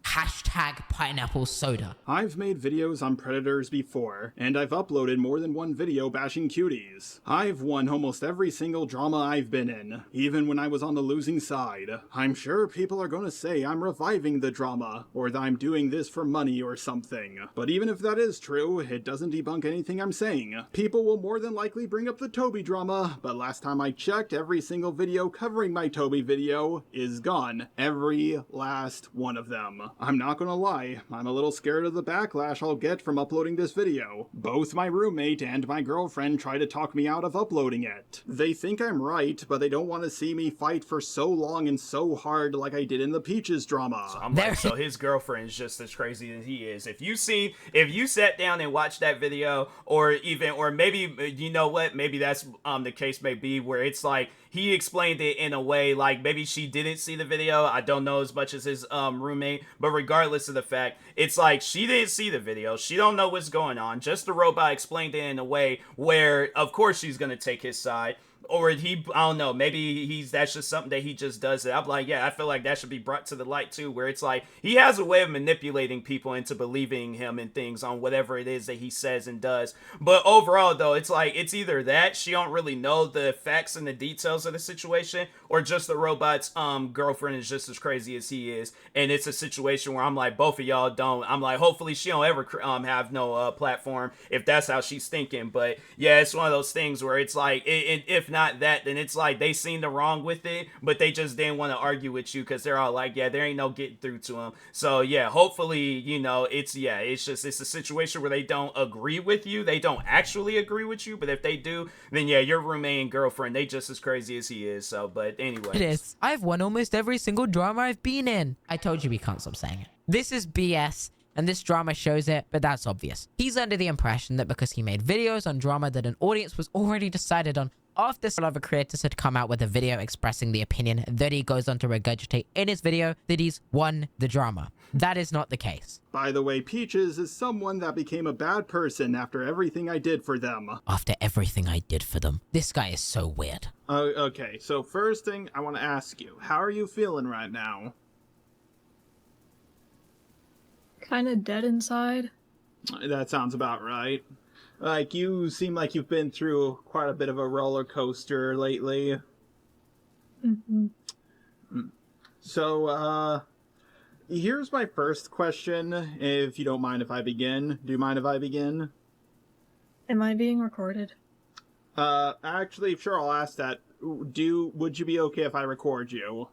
Hashtag pineapple soda. I've made videos on predators before, and I've uploaded more than one video bashing cuties. I've won almost every single drama I've been in, even when I was on the losing side. I'm sure people are gonna say I'm reviving the drama, or that I'm doing this for money or something. But even if that is true, it doesn't debunk anything I'm saying. People will more than likely bring up the Toby drama, but last time I checked, every single video covering my Toby video is gone. Every last one of them. I'm not gonna lie, I'm a little scared of the backlash I'll get from uploading this video. Both my roommate and my girlfriend try to talk me out of uploading it. They think I'm right, but they don't want to see me fight for so long and so hard like I did in the Peaches drama. So I'm like, so his girlfriend is just as crazy as he is. If you sat down and watched that video, or maybe, you know what, maybe that's the case may be where it's like, he explained it in a way like maybe she didn't see the video. I don't know as much as his roommate, but regardless of the fact, it's like she didn't see the video. She don't know what's going on. Just the Robot explained it in a way where, of course, she's gonna take his side. Or I don't know, maybe that's just something that he just does. I'm like, yeah, I feel like that should be brought to the light too, where it's like, he has a way of manipulating people into believing him and things on whatever it is that he says and does. But overall though, it's like, it's either that, she don't really know the facts and the details of the situation, or Just the Robot's girlfriend is just as crazy as he is. And it's a situation where I'm like, both of y'all don't. I'm like, hopefully she don't ever have no platform if that's how she's thinking. But yeah, it's one of those things where it's like, if not that, then it's like they seen the wrong with it, but they just didn't want to argue with you because they're all like, yeah, there ain't no getting through to them. So yeah, hopefully, you know, it's a situation where they don't agree with you. They don't actually agree with you, but if they do, then yeah, your roommate and girlfriend, they just as crazy as he is. So, but anyway. It is. I've won almost every single drama I've been in. I told you we can't stop saying it. This is BS. And this drama shows it, but that's obvious. He's under the impression that because he made videos on drama that an audience was already decided on, after some other creators had come out with a video expressing the opinion that he goes on to regurgitate in his video, that he's won the drama. That is not the case. By the way, Peaches is someone that became a bad person after everything I did for them. After everything I did for them. This guy is so weird. Okay, so first thing I want to ask you, how are you feeling right now? Kinda dead inside. That sounds about right. Like, you seem like you've been through quite a bit of a roller coaster lately. Mm-hmm. So, here's my first question, if you don't mind if I begin. Do you mind if I begin? Am I being recorded? Actually, sure, I'll ask that. Would you be okay if I record you?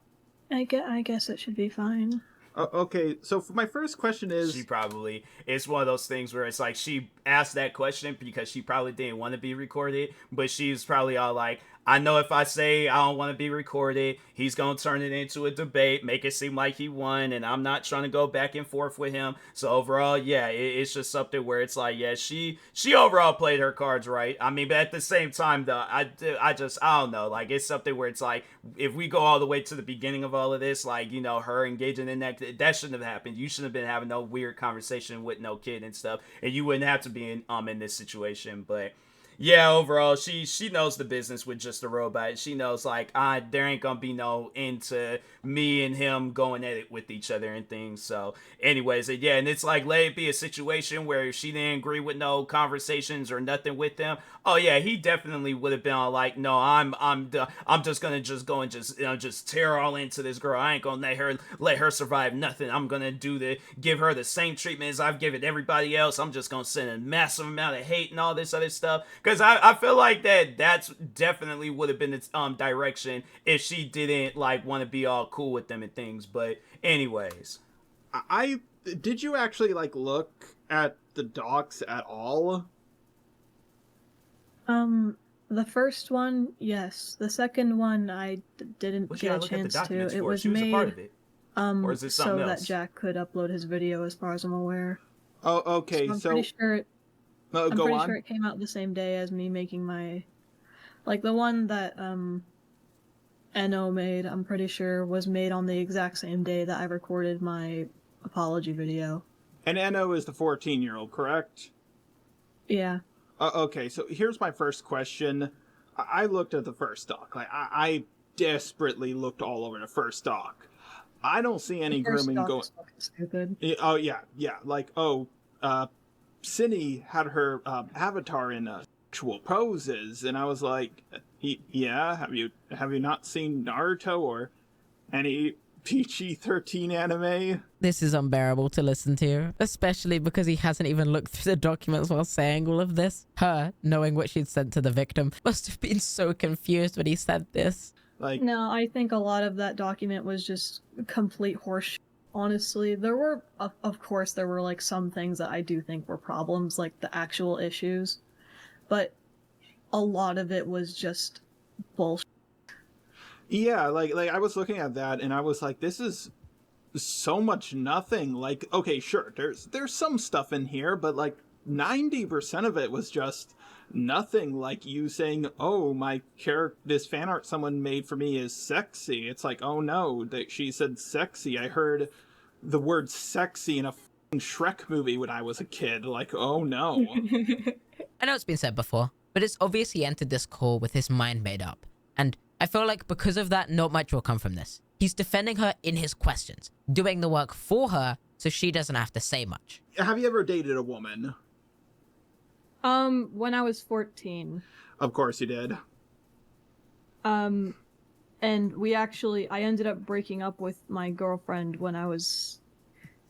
I guess it should be fine. Okay, so for my first question is... She probably... It's one of those things where it's like she asked that question because she probably didn't want to be recorded, but she's probably all like, I know if I say I don't want to be recorded, he's going to turn it into a debate, make it seem like he won, and I'm not trying to go back and forth with him. So overall, yeah, it's just something where it's like, yeah, she overall played her cards right. I mean, but at the same time, though, I don't know. Like, it's something where it's like, if we go all the way to the beginning of all of this, like, you know, her engaging in that shouldn't have happened. You shouldn't have been having no weird conversation with no kid and stuff, and you wouldn't have to be in this situation, but... Yeah, overall, she knows the business with Just a Robot. She knows, like, there ain't gonna be no end to me and him going at it with each other and things. So, anyways, yeah, and it's like, let it be a situation where if she didn't agree with no conversations or nothing with them, oh yeah, he definitely would have been all like, no, I'm just gonna just go and just tear all into this girl. I ain't gonna let her survive nothing. I'm gonna give her the same treatment as I've given everybody else. I'm just gonna send a massive amount of hate and all this other stuff. Because I feel like that's definitely would have been its direction if she didn't like want to be all cool with them and things. But anyways, did you actually like look at the docs at all? The first one, yes. The second one, I didn't get a chance to. It was made a part of it. Or is it so something else? that Jack could upload his video, as far as I'm aware. Oh, okay. So I'm pretty sure. I'm go pretty on. sure it came out the same day as me making my, like the one that No made. I'm pretty sure was made on the exact same day that I recorded my apology video. And No is the 14-year-old, correct? Yeah. Okay, so here's my first question. I looked at the first doc. Like I desperately looked all over the first doc. I don't see any grooming going. Stupid. Oh yeah. Like Cindy had her avatar in sexual poses, and I was like, yeah. Have you not seen Naruto or any PG-13 anime? This is unbearable to listen to, especially because he hasn't even looked through the documents while saying all of this. Her, knowing what she'd sent to the victim, must have been so confused when he said this. No, I think a lot of that document was just complete horseshit. Honestly, there were, of course, there were like some things that I do think were problems, like the actual issues, but a lot of it was just bullshit. Yeah, like I was looking at that and I was like, this is so much nothing. Like, okay, sure, there's some stuff in here, but like 90% of it was just nothing. Like you saying, oh, this fan art someone made for me is sexy. It's like, oh no, that she said sexy. I heard the word sexy in a Shrek movie when I was a kid. Like, oh no. I know it's been said before, but it's obvious he entered this call with his mind made up. And I feel like because of that, not much will come from this. He's defending her in his questions, doing the work for her so she doesn't have to say much. Have you ever dated a woman? When I was 14. Of course you did. And I ended up breaking up with my girlfriend when I was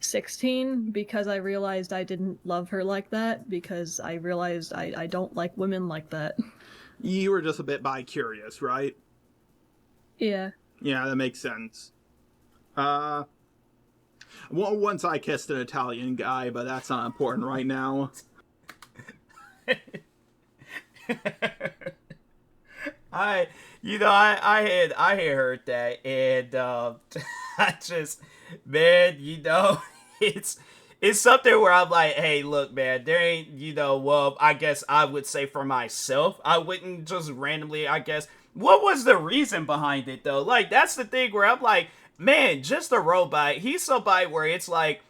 16 because I realized I didn't love her like that, because I realized I don't like women like that. You were just a bit bi-curious, right? Yeah. Yeah, that makes sense. Well, once I kissed an Italian guy, but that's not important right now. I had heard that, and I just, man, it's something where I'm like, hey, look, man, there ain't, well, I guess I would say for myself, I wouldn't just randomly, I guess. What was the reason behind it, though? Like, that's the thing where I'm like, man, Just a Robot, he's somebody where it's like,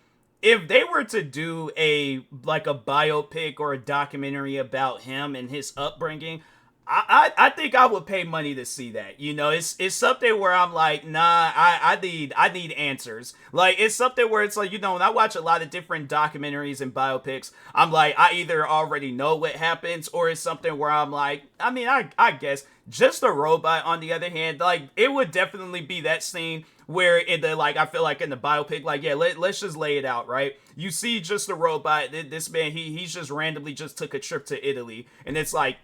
if they were to do a biopic or a documentary about him and his upbringing, I think I would pay money to see that. It's something where I'm like, nah, I need answers. Like, it's something where it's like, when I watch a lot of different documentaries and biopics, I'm like, I either already know what happens, or it's something where I'm like, I mean, I guess Just a Robot, on the other hand, like, it would definitely be that scene where in the, like, I feel like in the biopic, like, yeah, let's just lay it out, right? You see Just a Robot, this man, he's just randomly just took a trip to Italy, and it's like,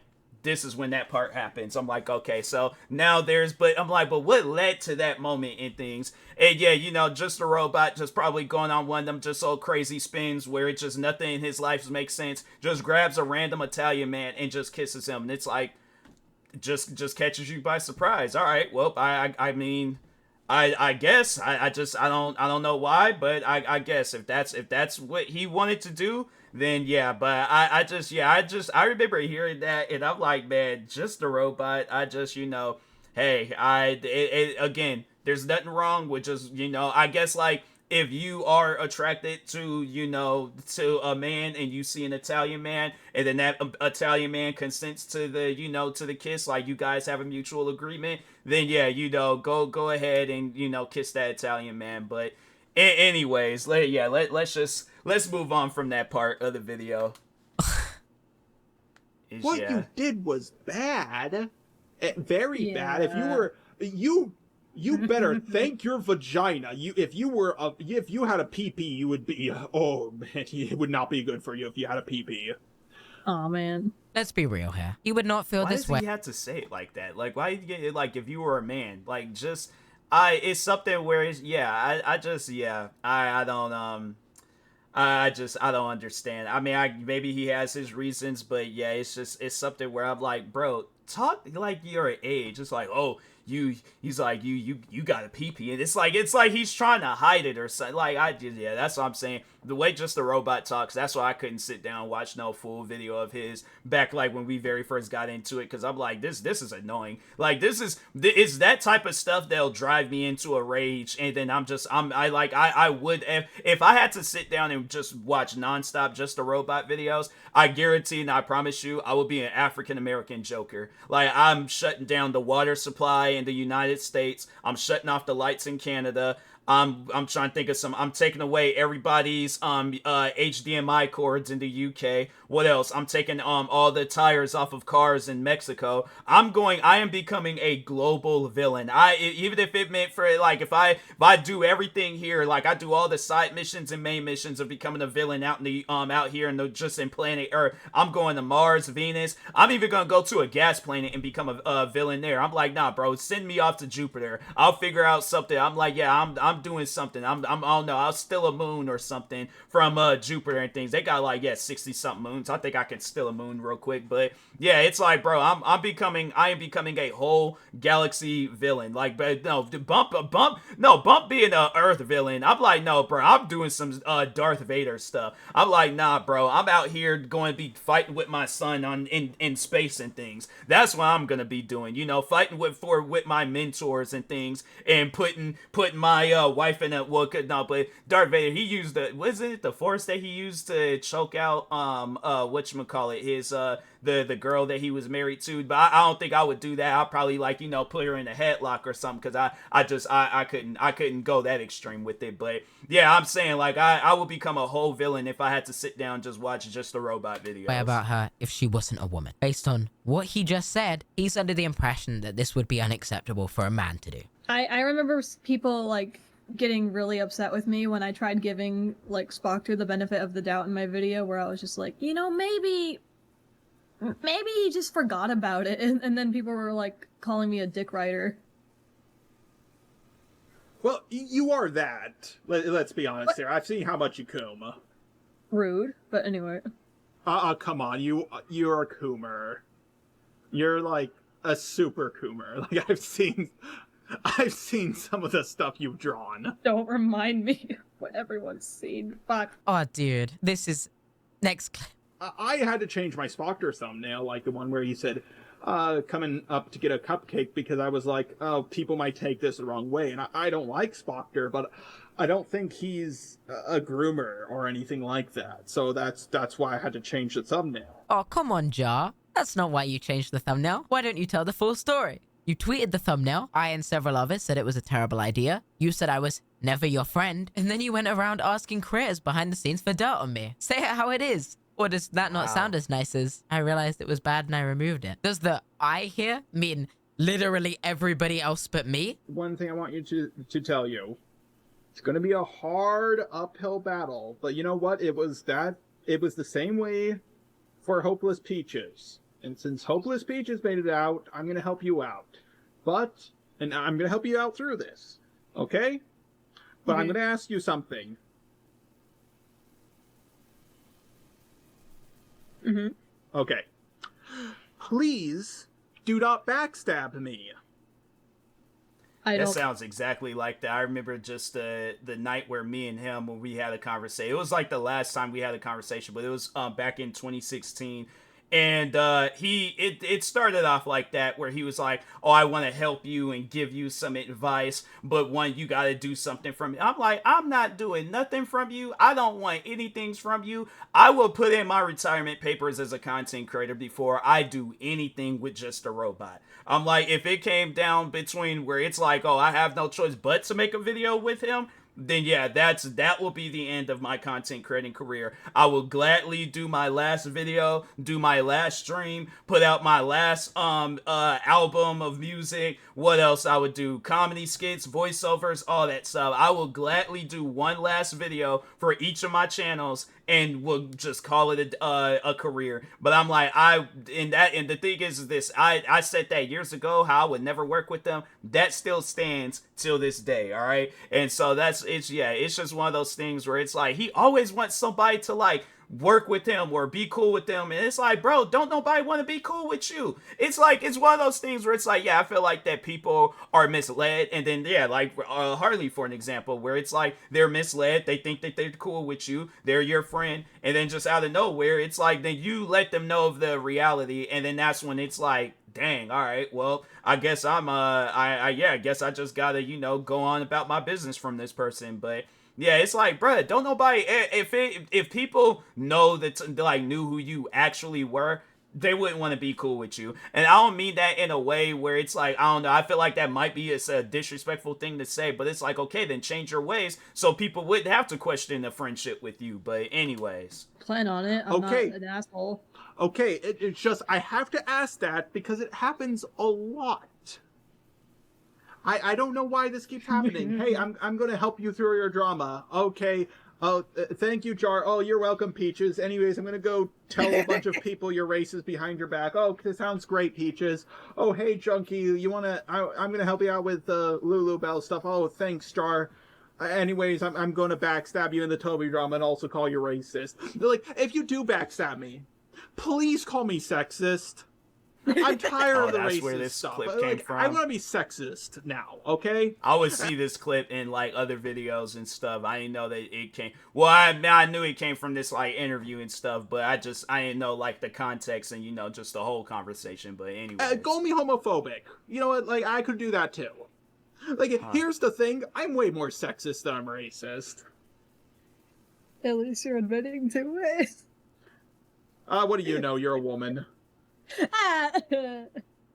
this is when that part happens. I'm like, okay, so now but I'm like, but what led to that moment in things? And yeah, you know, Just a Robot just probably going on one of them just so crazy spins where it just nothing in his life makes sense. Just grabs a random Italian man and just kisses him. And it's like, just catches you by surprise. All right, well, I mean, I guess I don't know why, but I guess if that's what he wanted to do, then yeah. But I remember hearing that, and I'm like, man, Just a Robot. Hey, again, there's nothing wrong with just, I guess, like, if you are attracted to, to a man and you see an Italian man and then that Italian man consents to the, to the kiss, like you guys have a mutual agreement, then yeah, go ahead and, kiss that Italian man. But anyways, let's move on from that part of the video. What you did was bad. Very bad. If you better thank your vagina. If you had a PP, you would be, oh man, it would not be good for you if you had a PP. Oh man. Let's be real here. You would not feel this way. Why does he have to say it like that? Like, why you get it like if you were a man? Like, just it's something where it's I don't understand. I mean, maybe he has his reasons, but yeah, it's something where I'm like, bro, talk like your age. It's like, oh, he's like, you got a pee-pee, and it's like he's trying to hide it or something. Like, that's what I'm saying. The way Just a Robot talks, that's why I couldn't sit down and watch no full video of his back, like when we very first got into it, because I'm like, this is annoying. Like, it's that type of stuff that'll drive me into a rage, and then I would, if I had to sit down and just watch nonstop Just a Robot videos, I guarantee and I promise you, I will be an African American Joker. Like, I'm shutting down the water supply in the United States. I'm shutting off the lights in Canada. I'm trying to think of I'm taking away everybody's HDMI cords in the UK. What else? I'm taking all the tires off of cars in Mexico. I am becoming a global villain. Even if it meant for, like, if I do everything here, like I do all the side missions and main missions of becoming a villain out in the out here in just in planet Earth. I'm going to Mars, Venus. I'm even gonna go to a gas planet and become a villain there. I'm like, nah, bro, send me off to Jupiter. I'll figure out something. I'm like, yeah, I'm doing something. I don't know. I'll steal a moon or something from Jupiter and things. They got like 60 something moons. I think I can steal a moon real quick. But yeah, it's like, bro, I am becoming a whole galaxy villain. Like, but no, Bump being a Earth villain. I'm like, no, bro, I'm doing some Darth Vader stuff. I'm like, nah, bro, I'm out here going to be fighting with my son in space and things. That's what I'm gonna be doing. Fighting with my mentors and things, and putting my wife in a but Darth Vader, he used the Force that he used to choke out whatchamacallit, his the girl that he was married to. But I don't think I would do that. I'll probably put her in a headlock or something, because I couldn't go that extreme with it. But yeah, I'm saying, like, I would become a whole villain if I had to sit down and just watch Just a Robot videos. What about her if she wasn't a woman? Based on what he just said, he's under the impression that this would be unacceptable for a man to do. I remember people like getting really upset with me when I tried giving like Spockter the benefit of the doubt in my video, where I was just like, maybe he just forgot about it, and then people were like calling me a dick rider. Well, you are that. Let's be honest here. I've seen how much you coom. Rude, but anyway. Come on, you're a coomer. You're like a super coomer. Like, I've seen some of the stuff you've drawn. Don't remind me of what everyone's seen. Fuck. Oh, dude, this is next clip. I had to change my Spockter thumbnail, like the one where you said, coming up to get a cupcake, because I was like, oh, people might take this the wrong way. And I don't like Spockter, but I don't think he's a groomer or anything like that. So that's why I had to change the thumbnail. Oh, come on, Jar. That's not why you changed the thumbnail. Why don't you tell the full story? You tweeted the thumbnail. I and several others said it was a terrible idea. You said I was never your friend. And then you went around asking creators behind the scenes for dirt on me. Say it how it is. Or does that not sound as nice as I realized it was bad and I removed it? Does the I here mean literally everybody else but me? One thing I want you to tell you. It's going to be a hard uphill battle, but you know what? It was the same way for Hopeless Peaches. And since Hopeless Peaches made it out, I'm going to help you out. And I'm going to help you out through this. Okay? But I'm going to ask you something. Okay. Please do not backstab me. That sounds exactly like that. I remember just the night where me and him, when we had a conversation. It was like the last time we had a conversation, but it was back in 2016. And it started off like that, where he was like, oh, I want to help you and give you some advice, but you got to do something from me. I'm like, I'm not doing nothing from you. I don't want anything from you. I will put in my retirement papers as a content creator before I do anything with Just a Robot. I'm like, if it came down between where it's like, oh, I have no choice but to make a video with him, then yeah, that will be the end of my content creating career. I will gladly do my last video, do my last stream, put out my last album of music. What else I would do? Comedy skits, voiceovers, all that stuff. I will gladly do one last video for each of my channels and we'll just call it a career. But I'm like, and the thing is this, I said that years ago, how I would never work with them. That still stands till this day, all right? And so it's just one of those things where it's like, he always wants somebody to like work with him or be cool with them, and it's like, bro, don't nobody want to be cool with you. It's like, it's one of those things where it's like, yeah, I feel like that people are misled, and then yeah, like Harley for an example, where it's like they're misled, they think that they're cool with you, they're your friend, and then just out of nowhere, it's like, then you let them know of the reality, and then that's when it's like, dang, all right, well, I guess I guess I just gotta, go on about my business from this person. But yeah, it's like, bruh, don't nobody, if people know that, like, knew who you actually were, they wouldn't want to be cool with you. And I don't mean that in a way where it's like, I don't know, I feel like that might be a disrespectful thing to say, but it's like, okay, then change your ways so people wouldn't have to question the friendship with you. But anyways. Plan on it. I'm not an asshole. Okay, it's just, I have to ask that because it happens a lot. I don't know why this keeps happening. Hey, I'm going to help you through your drama. Okay. Oh, thank you, Jar. Oh, you're welcome, Peaches. Anyways, I'm going to go tell a bunch of people your race is behind your back. Oh, this sounds great, Peaches. Oh, hey, Junkie, you want to... I'm going to help you out with Lulu Bell stuff. Oh, thanks, Jar. Anyways, I'm going to backstab you in the Toby drama and also call you racist. They're like, if you do backstab me, please call me sexist. I'm tired of the that's racist where this stuff. clip came from. I want to be sexist now, okay? I would see this clip in like other videos and stuff. I didn't know that it came. Well, I knew it came from this like interview and stuff, but I didn't know like the context and just the whole conversation. But anyway, call me homophobic. You know what? Like I could do that too. Like here's the thing: I'm way more sexist than I'm racist. At least you're admitting to it. What do you know? You're a woman.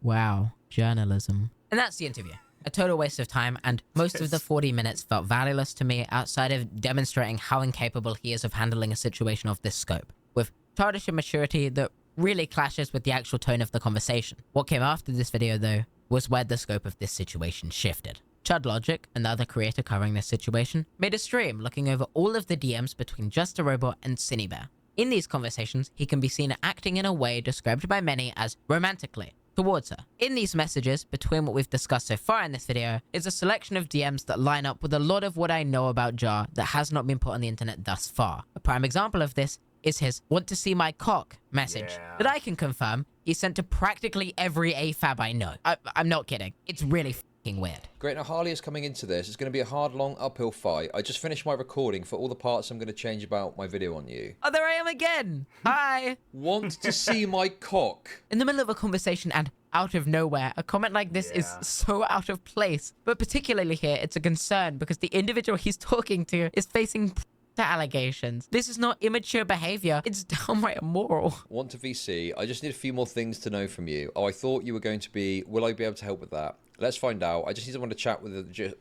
Wow, journalism. And that's the interview. A total waste of time, and most of the 40 minutes felt valueless to me outside of demonstrating how incapable he is of handling a situation of this scope, with childish immaturity that really clashes with the actual tone of the conversation. What came after this video, though, was where the scope of this situation shifted. Chud Logic, another creator covering this situation, made a stream looking over all of the DMs between Just a Robot and Synnibear. In these conversations, he can be seen acting in a way described by many as romantically towards her. In these messages, between what we've discussed so far in this video, is a selection of DMs that line up with a lot of what I know about Jar that has not been put on the internet thus far. A prime example of this is his "want to see my cock" message that I can confirm he sent to practically every AFAB I know. I'm not kidding. It's really weird. Great, now Harley is coming into this. It's going to be a hard, long, uphill fight. I just finished my recording for all the parts I'm going to change about my video on you. Oh, there I am again. Hi. Want to see my cock? In the middle of a conversation and out of nowhere, a comment like this is so out of place. But particularly here, it's a concern because the individual he's talking to is facing allegations. This is not immature behavior. It's downright immoral. Want to VC? I just need a few more things to know from you. Oh, I thought you were going to be... Will I be able to help with that? Let's find out. I just need someone to chat with the...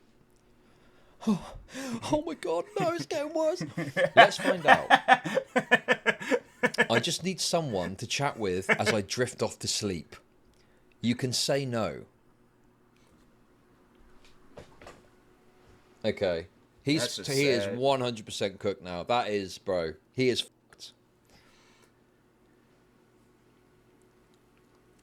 Oh my god, no, it's getting worse. Let's find out. I just need someone to chat with as I drift off to sleep. You can say no. Okay. He is 100% cooked now. That is, bro. He is fucked.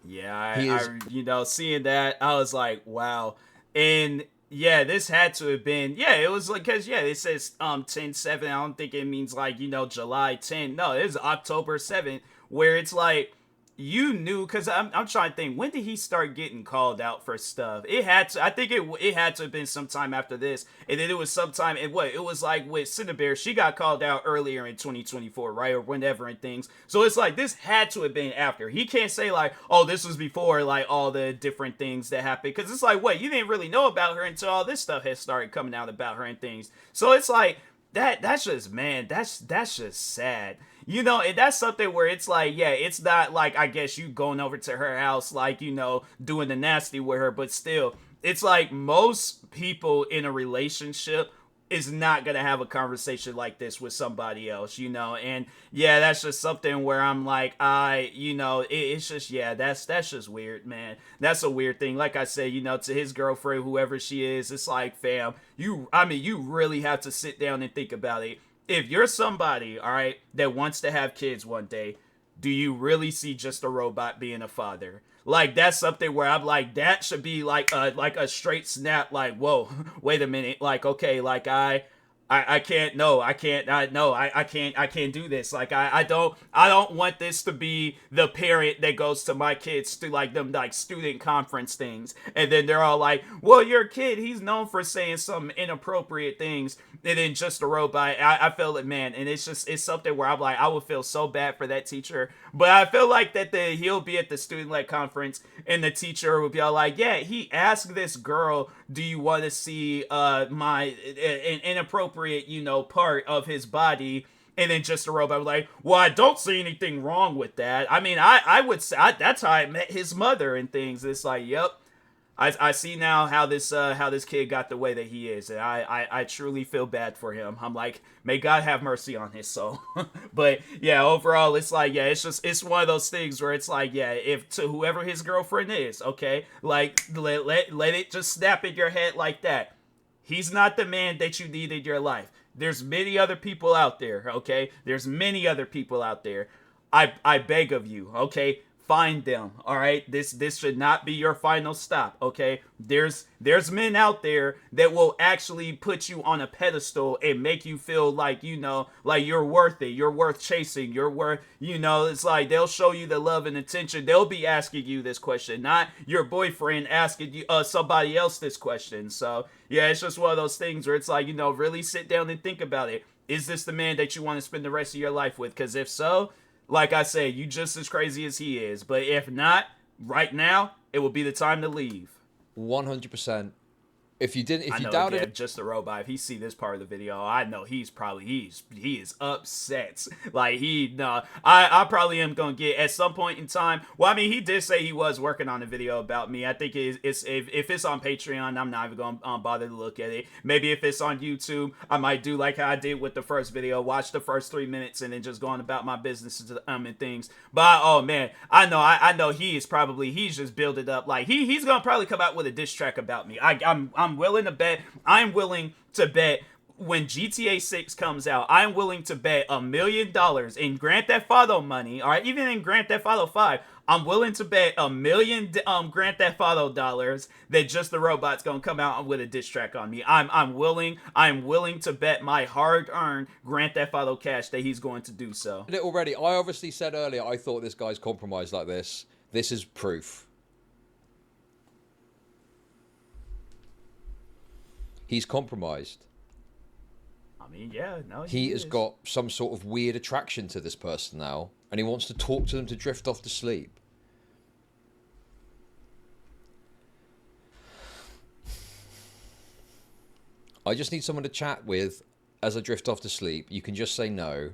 Yeah, I seeing that, I was like, wow. And yeah, this had to have been, it was like, because it says 10/7. I don't think it means like, July 10. No, it's October 7th, where it's like, you knew, because I'm trying to think, when did he start getting called out for stuff? I think it had to have been sometime after this, and then it was sometime, it was like with Synnibear, she got called out earlier in 2024, right, or whenever and things, so it's like, this had to have been after. He can't say like, oh, this was before, like, all the different things that happened, because it's like, wait, you didn't really know about her until all this stuff has started coming out about her and things, so it's like, that's just, man, that's just sad. And that's something where it's like, it's not like, I guess, you going over to her house, like, doing the nasty with her, but still, it's like most people in a relationship is not going to have a conversation like this with somebody else, and that's just something where I'm like, it's just, that's just weird, man. That's a weird thing. Like I said, to his girlfriend, whoever she is, it's like, fam, you really have to sit down and think about it. If you're somebody, all right, that wants to have kids one day, do you really see Just a Robot being a father? Like, that's something where I'm like, that should be like a straight snap, like, whoa, wait a minute, like, okay, like, I can't do this. Like, I don't want this to be the parent that goes to my kids to like them like student conference things, and then they're all like, well, your kid, he's known for saying some inappropriate things, and then Just a Robot, I feel it, man, and it's something where I'm like, I would feel so bad for that teacher, but I feel like that he'll be at the student-led conference, and the teacher will be all like, yeah, he asked this girl, do you want to see an inappropriate, part of his body, and then Just a Robot was like, well, I don't see anything wrong with that. I mean, I would say, that's how I met his mother and things. It's like, yep, I see now how this kid got the way that he is, and I truly feel bad for him. I'm like, may God have mercy on his soul. But yeah, overall, it's like, it's one of those things where it's like, if to whoever his girlfriend is, okay, like let it just snap in your head like that. He's not the man that you need in your life. There's many other people out there, okay? There's many other people out there. I beg of you, okay? Find them, all right? This should not be your final stop, okay? There's men out there that will actually put you on a pedestal and make you feel like, like you're worth it. You're worth chasing. You're worth, it's like they'll show you the love and attention. They'll be asking you this question, not your boyfriend asking you somebody else this question. So, it's just one of those things where it's like, really sit down and think about it. Is this the man that you want to spend the rest of your life with? Because if so, like I say, you just as crazy as he is. But if not, right now, it will be the time to leave. 100%. If you doubted it, Just a Robot, if he see this part of the video, I know he is upset. Like I probably am gonna get at some point in time. Well, I mean, he did say he was working on a video about me. I think it's if it's on Patreon, I'm not even gonna bother to look at it. Maybe if it's on YouTube, I might do like how I did with the first video, watch the first 3 minutes and then just go on about my business and things. But oh man, I know he's just built it up. Like he's gonna probably come out with a diss track about me. I'm willing to bet when GTA 6 comes out, I'm willing to bet $1 million in Grand Theft Auto money, all right, even in Grand Theft Auto 5, I'm willing to bet $1 million Grand Theft Auto dollars that Just the Robot's gonna come out with a diss track on me. I'm willing to bet my hard-earned Grand Theft Auto cash that he's going to do so. Already, I obviously said earlier I thought this guy's compromised like this. This is proof. He's compromised. I mean, yeah, no, he has got some sort of weird attraction to this person now, and he wants to talk to them to drift off to sleep. I just need someone to chat with as I drift off to sleep. You can just say no.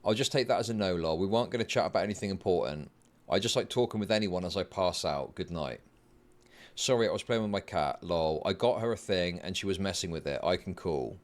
I'll just take that as a no, lol. We weren't going to chat about anything important. I just like talking with anyone as I pass out. Good night. Sorry, I was playing with my cat, lol. I got her a thing and she was messing with it. I can call.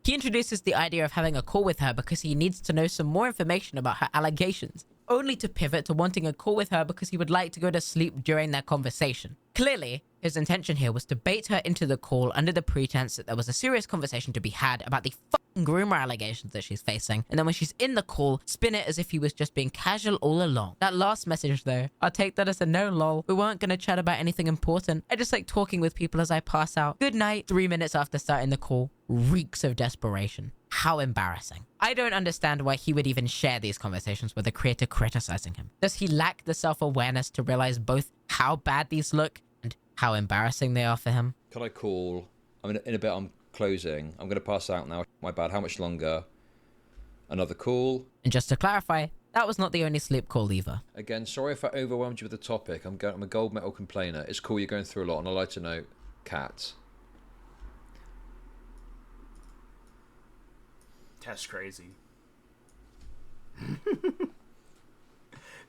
He introduces the idea of having a call with her because he needs to know some more information about her allegations, only to pivot to wanting a call with her because he would like to go to sleep during their conversation. Clearly, his intention here was to bait her into the call under the pretense that there was a serious conversation to be had about the fucking groomer allegations that she's facing, and then when she's in the call, spin it as if he was just being casual all along. That last message though, I'll take that as a no lol. We weren't gonna chat about anything important. I just like talking with people as I pass out. Good night. 3 minutes after starting the call. Reeks of desperation. How embarrassing. I don't understand why he would even share these conversations with a creator criticizing him. Does he lack the self-awareness to realize both how bad these look and how embarrassing they are for him? Can I call? In a bit I'm closing. I'm going to pass out now. My bad. How much longer? Another call. And just to clarify, that was not the only sleep call either. Again, sorry if I overwhelmed you with the topic. I'm a gold medal complainer. It's cool you're going through a lot, and I'd like to know, Kat. That's crazy.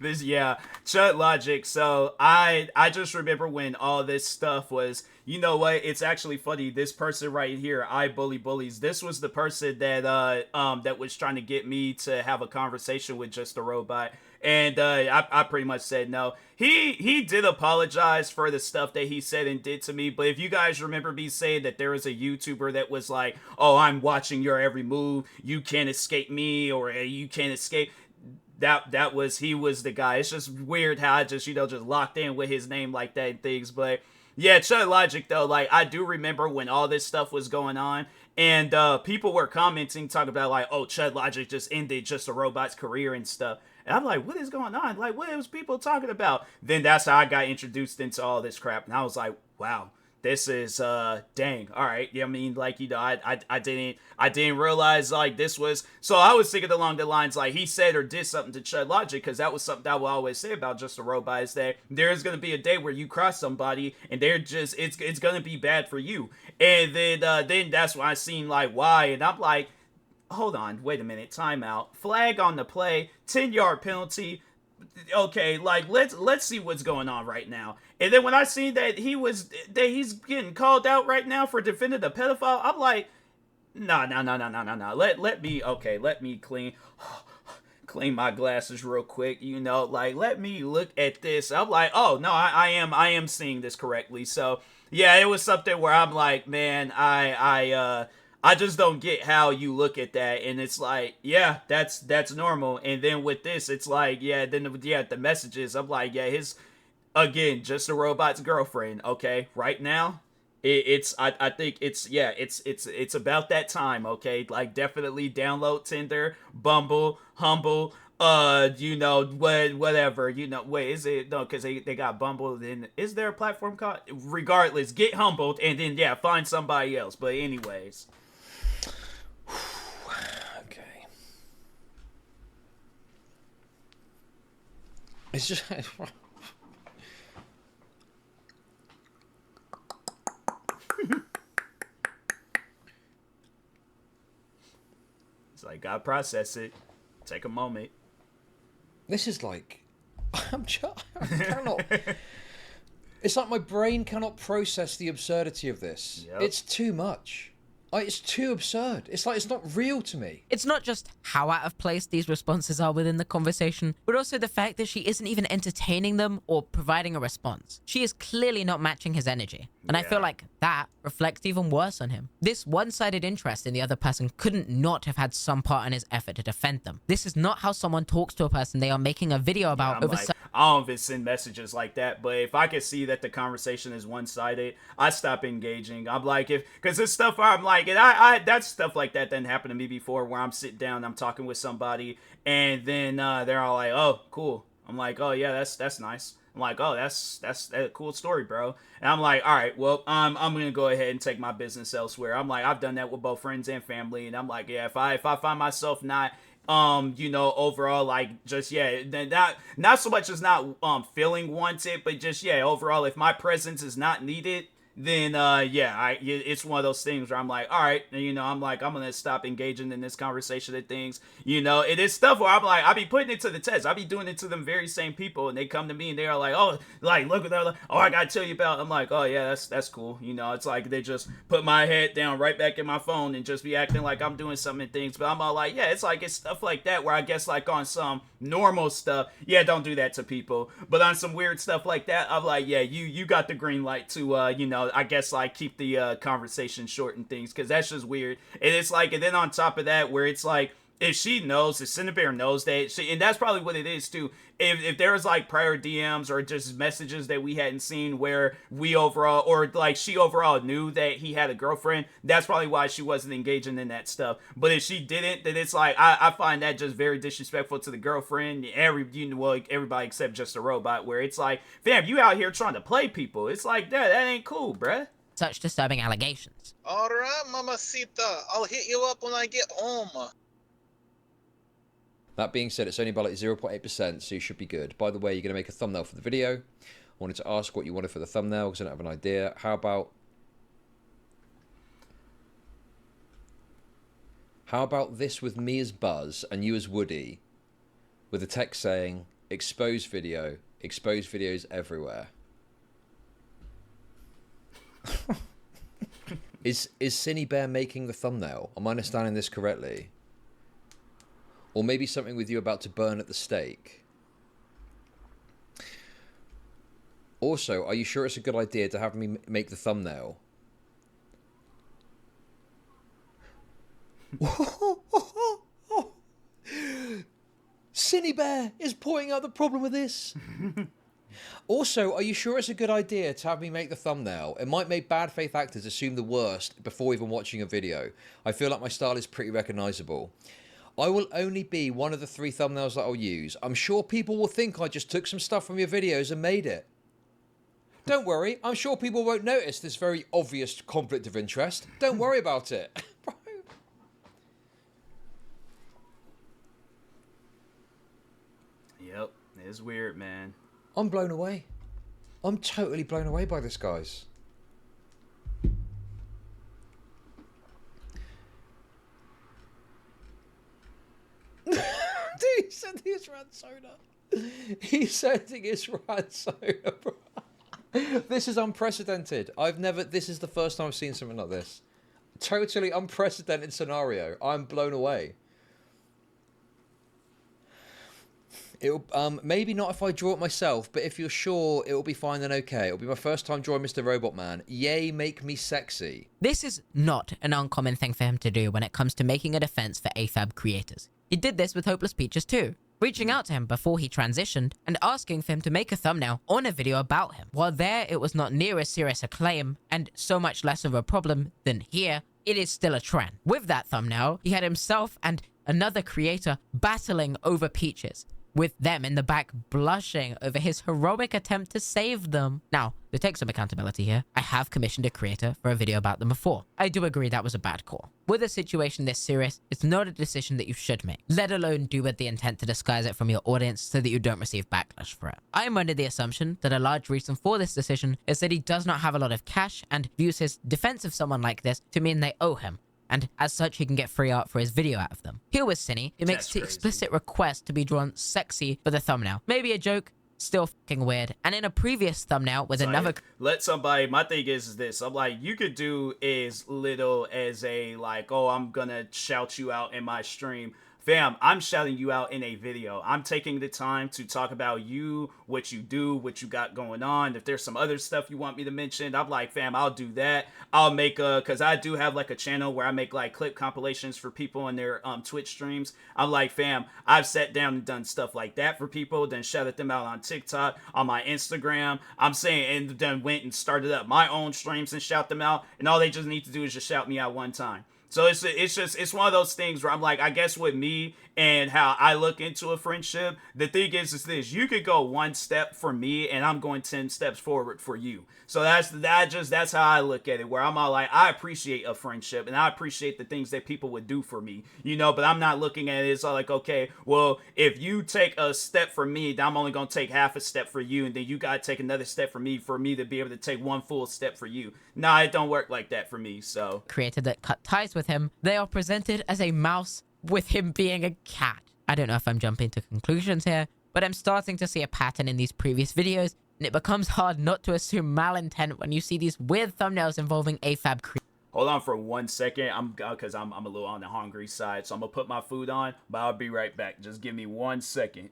Yeah, Chud Logic. So I just remember when all this stuff was, you know what, it's actually funny, this person right here, I Bully Bullies, this was the person that that was trying to get me to have a conversation with Just a Robot. And I pretty much said no. He did apologize for the stuff that he said and did to me, but if you guys remember me saying that there was a YouTuber that was like, oh, I'm watching your every move, you can't escape me, or hey, you can't escape, he was the guy. It's just weird how I just, just locked in with his name like that and things. But yeah, Chud Logic though, like I do remember when all this stuff was going on, and people were commenting, talking about like, oh, Chud Logic just ended Just a Robot's career and stuff. And I'm like, what is going on? Like, what was people talking about? Then that's how I got introduced into all this crap. And I was like, wow, this is, dang. All right. Yeah, I mean, like, I didn't realize, like, this was, so I was thinking along the lines, like, he said or did something to Chud Logic, because that was something I will always say about Just a Robot, is that there's going to be a day where you cross somebody, and they're just, it's going to be bad for you. And then that's when I seen, like, why, and I'm like, hold on, wait a minute, timeout, flag on the play, 10-yard penalty. Okay, like let's see what's going on right now. And then when I seen that he's getting called out right now for defending a pedophile, I'm like, no. Let me clean my glasses real quick, like let me look at this. I'm like, oh no, I am seeing this correctly. So yeah, it was something where I'm like, man, I just don't get how you look at that, and it's like, yeah, that's normal. And then with this, it's like, yeah, then the messages, I'm like, yeah, again, Just a Robot's girlfriend, okay, right now, I think it's about that time, okay, like definitely download Tinder, Bumble, Humble, whatever, wait, is it, no, because they got Bumble, then is there a platform called, regardless, get humbled, and then, yeah, find somebody else, but anyways. Okay. It's just... It's like, gotta process it. Take a moment. This is like... I cannot... It's like my brain cannot process the absurdity of this. Yep. It's too much. It's too absurd. It's like, it's not real to me. It's not just how out of place these responses are within the conversation, but also the fact that she isn't even entertaining them or providing a response. She is clearly not matching his energy. And I feel like that reflects even worse on him. This one-sided interest in the other person couldn't not have had some part in his effort to defend them. This is not how someone talks to a person they are making a video about over... I don't even send messages like that, but if I can see that the conversation is one-sided, I stop engaging. I'm like, because this stuff I'm like, and that's stuff like that didn't happen to me before, where I'm sitting down, I'm talking with somebody, and then they're all like, oh, cool. I'm like, oh yeah, that's nice. I'm like, oh, that's a cool story, bro. And I'm like, all right, well, I'm gonna go ahead and take my business elsewhere. I'm like, I've done that with both friends and family, and I'm like, yeah, if I find myself not overall, like, just, yeah, not so much as not feeling wanted, but just, yeah, overall, if my presence is not needed, then yeah, it's one of those things where I'm like, all right, I'm like, I'm gonna stop engaging in this conversation and things. It is stuff where I'm like, I be putting it to the test. I be doing it to them very same people, and they come to me and they are like, oh, like look at that, like, oh, I gotta tell you about. I'm like, oh yeah, that's cool. It's like they just put my head down right back in my phone and just be acting like I'm doing something and things. But I'm all like, yeah, it's like it's stuff like that where I guess like on some normal stuff, yeah, don't do that to people. But on some weird stuff like that, I'm like, yeah, you got the green light to I guess like keep the conversation short and things, because that's just weird. And it's like, and then on top of that, where it's like, if she knows, if Synnibear knows that, and that's probably what it is too. If there was like prior DMs or just messages that we hadn't seen where we overall, or like she overall knew that he had a girlfriend, that's probably why she wasn't engaging in that stuff. But if she didn't, then it's like, I find that just very disrespectful to the girlfriend, everybody except just a robot, where it's like, fam, you out here trying to play people. It's like, that ain't cool, bruh. Such disturbing allegations. Alright, mamacita. I'll hit you up when I get home. That being said, it's only by like 0.8%, so you should be good. By the way, you're going to make a thumbnail for the video. I wanted to ask what you wanted for the thumbnail because I don't have an idea. How about this with me as Buzz and you as Woody, with a text saying, expose videos everywhere. Is Synnibear making the thumbnail? Am I understanding this correctly? Or maybe something with you about to burn at the stake. Also, are you sure it's a good idea to have me make the thumbnail? Synnibear is pointing out the problem with this. Also, are you sure it's a good idea to have me make the thumbnail? It might make bad faith actors assume the worst before even watching a video. I feel like my style is pretty recognizable. I will only be one of the 3 thumbnails that I'll use. I'm sure people will think I just took some stuff from your videos and made it. Don't worry, I'm sure people won't notice this very obvious conflict of interest. Don't worry about it. Yep, it's weird, man. I'm blown away. I'm totally blown away by this, guys. Dude, he's sending his Ransona. He's sending his Ransona, bro. This is unprecedented. This is the first time I've seen something like this. Totally unprecedented scenario. I'm blown away. It'll, maybe not if I draw it myself, but if you're sure, it'll be fine and okay. It'll be my first time drawing Mr. Robot Man. Yay, make me sexy. This is not an uncommon thing for him to do when it comes to making a defense for AFAB creators. He did this with Hopeless Peaches too, reaching out to him before he transitioned and asking for him to make a thumbnail on a video about him. While there, it was not near as serious a claim and so much less of a problem than here, it is still a trend. With that thumbnail, he had himself and another creator battling over Peaches, with them in the back blushing over his heroic attempt to save them. Now, to take some accountability here, I have commissioned a creator for a video about them before. I do agree that was a bad call. With a situation this serious, it's not a decision that you should make, let alone do with the intent to disguise it from your audience so that you don't receive backlash for it. I am under the assumption that a large reason for this decision is that he does not have a lot of cash and views his defense of someone like this to mean they owe him, and as such he can get free art for his video out of them. Here with Synny, he makes the explicit request to be drawn sexy for the thumbnail. Maybe a joke, still fucking weird. And in a previous thumbnail with another... Let somebody... My thing is this. I'm like, you could do as little as a, like, oh, I'm gonna shout you out in my stream. Fam, I'm shouting you out in a video. I'm taking the time to talk about you, what you do, what you got going on. If there's some other stuff you want me to mention, I'm like, fam, I'll do that. I'll make because I do have like a channel where I make like clip compilations for people in their Twitch streams. I'm like, fam, I've sat down and done stuff like that for people, then shouted them out on TikTok, on my Instagram. I'm saying, and then went and started up my own streams and shout them out. And all they just need to do is just shout me out one time. So it's one of those things where I'm like, I guess with me and how I look into a friendship, the thing is this: you could go one step for me, and I'm going 10 steps forward for you. So that's how I look at it. Where I'm all like, I appreciate a friendship, and I appreciate the things that people would do for me, But I'm not looking at it as like, okay, well, if you take a step for me, then I'm only gonna take half a step for you, and then you gotta take another step for me to be able to take one full step for you. Nah, it don't work like that for me. So creator that cut ties with him, they are presented as a mouse with him being a cat. I don't know if I'm jumping to conclusions here, but I'm starting to see a pattern in these previous videos, and it becomes hard not to assume malintent when you see these weird thumbnails involving AFAB creators. Hold on for 1 second, because I'm a little on the hungry side, so I'm gonna put my food on, but I'll be right back. Just give me 1 second.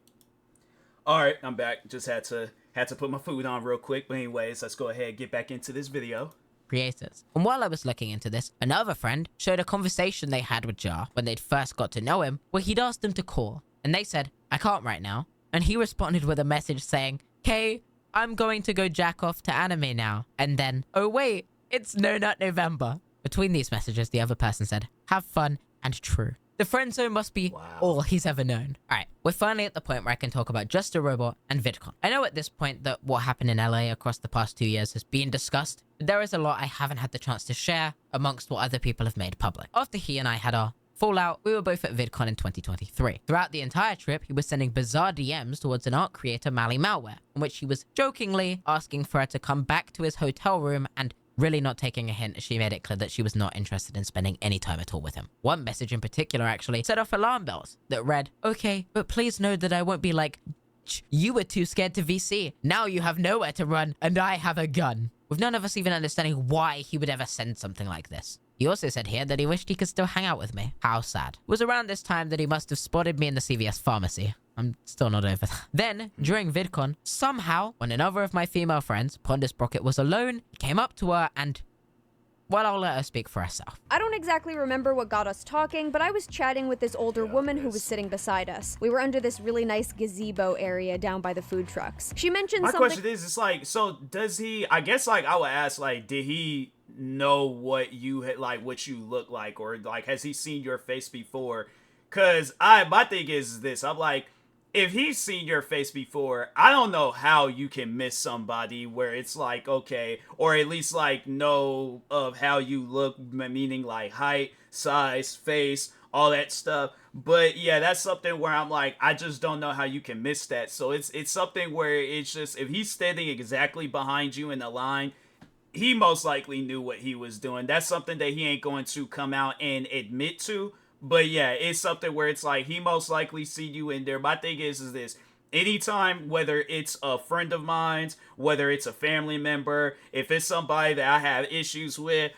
All right, I'm back. Just had to put my food on real quick, but anyways, let's go ahead and get back into this video. Creators. And while I was looking into this, another friend showed a conversation they had with Jar when they'd first got to know him, where he'd asked them to call, and they said, "I can't right now," and he responded with a message saying, "Hey, I'm going to go jack off to anime now," and then, "Oh wait, it's No Nut November." Between these messages, the other person said, "Have fun," and true. The friend zone must be all he's ever known. Alright, we're finally at the point where I can talk about Just a Robot and VidCon. I know at this point that what happened in LA across the past 2 years has been discussed, but there is a lot I haven't had the chance to share amongst what other people have made public. After he and I had our fallout, we were both at VidCon in 2023. Throughout the entire trip, he was sending bizarre DMs towards an art creator, Mally Malware, in which he was jokingly asking for her to come back to his hotel room and really not taking a hint as she made it clear that she was not interested in spending any time at all with him. One message in particular actually set off alarm bells that read, "Okay, but please know that I won't be like, you were too scared to VC. Now you have nowhere to run and I have a gun." With none of us even understanding why he would ever send something like this. He also said here that he wished he could still hang out with me. How sad. It was around this time that he must have spotted me in the CVS pharmacy. I'm still not over that. Then, during VidCon, somehow, when another of my female friends, Ponder Sprocket, was alone, he came up to her and, well, I'll let her speak for herself. I don't exactly remember what got us talking, but I was chatting with this older woman who was sitting beside us. We were under this really nice gazebo area down by the food trucks. She mentioned My something- question is, it's like, so does he, I guess, like, I would ask, like, did he know what you had, like, what you look like, or, like, has he seen your face before? Because my thing is this, I'm like, if he's seen your face before, I don't know how you can miss somebody where it's like, okay, or at least like know of how you look, meaning like height, size, face, all that stuff. But yeah, that's something where I'm like, I just don't know how you can miss that. So it's something where it's just, if he's standing exactly behind you in the line, he most likely knew what he was doing. That's something that he ain't going to come out and admit to. But yeah, it's something where it's like, he most likely see you in there. My thing is this. Anytime, whether it's a friend of mine, whether it's a family member, if it's somebody that I have issues with,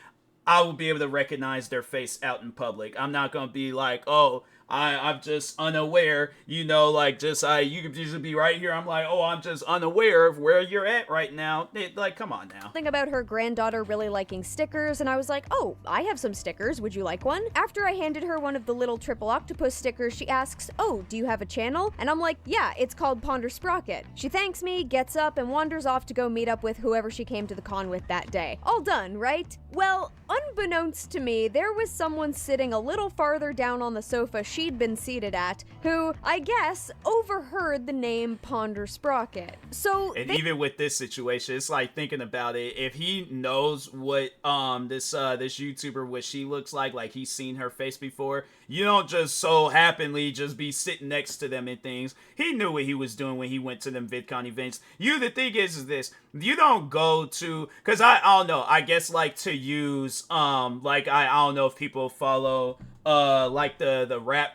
I will be able to recognize their face out in public. I'm not going to be like, oh, I'm just unaware, like just, you could just be right here. I'm like, oh, I'm just unaware of where you're at right now. Like, come on now. Something about her granddaughter really liking stickers, and I was like, oh, I have some stickers, would you like one? After I handed her one of the little triple octopus stickers, she asks, oh, do you have a channel? And I'm like, yeah, it's called Ponder Sprocket. She thanks me, gets up, and wanders off to go meet up with whoever she came to the con with that day. All done, right? Well, unbeknownst to me, there was someone sitting a little farther down on the sofa she'd been seated at, who, I guess, overheard the name Ponder Sprocket. So and even with this situation, it's like thinking about it, if he knows what this YouTuber, what she looks like he's seen her face before, you don't just so happenly just be sitting next to them and things. He knew what he was doing when he went to them VidCon events. The thing is this, you don't go to, because I don't know, I guess like to use like I don't know if people follow like the rap,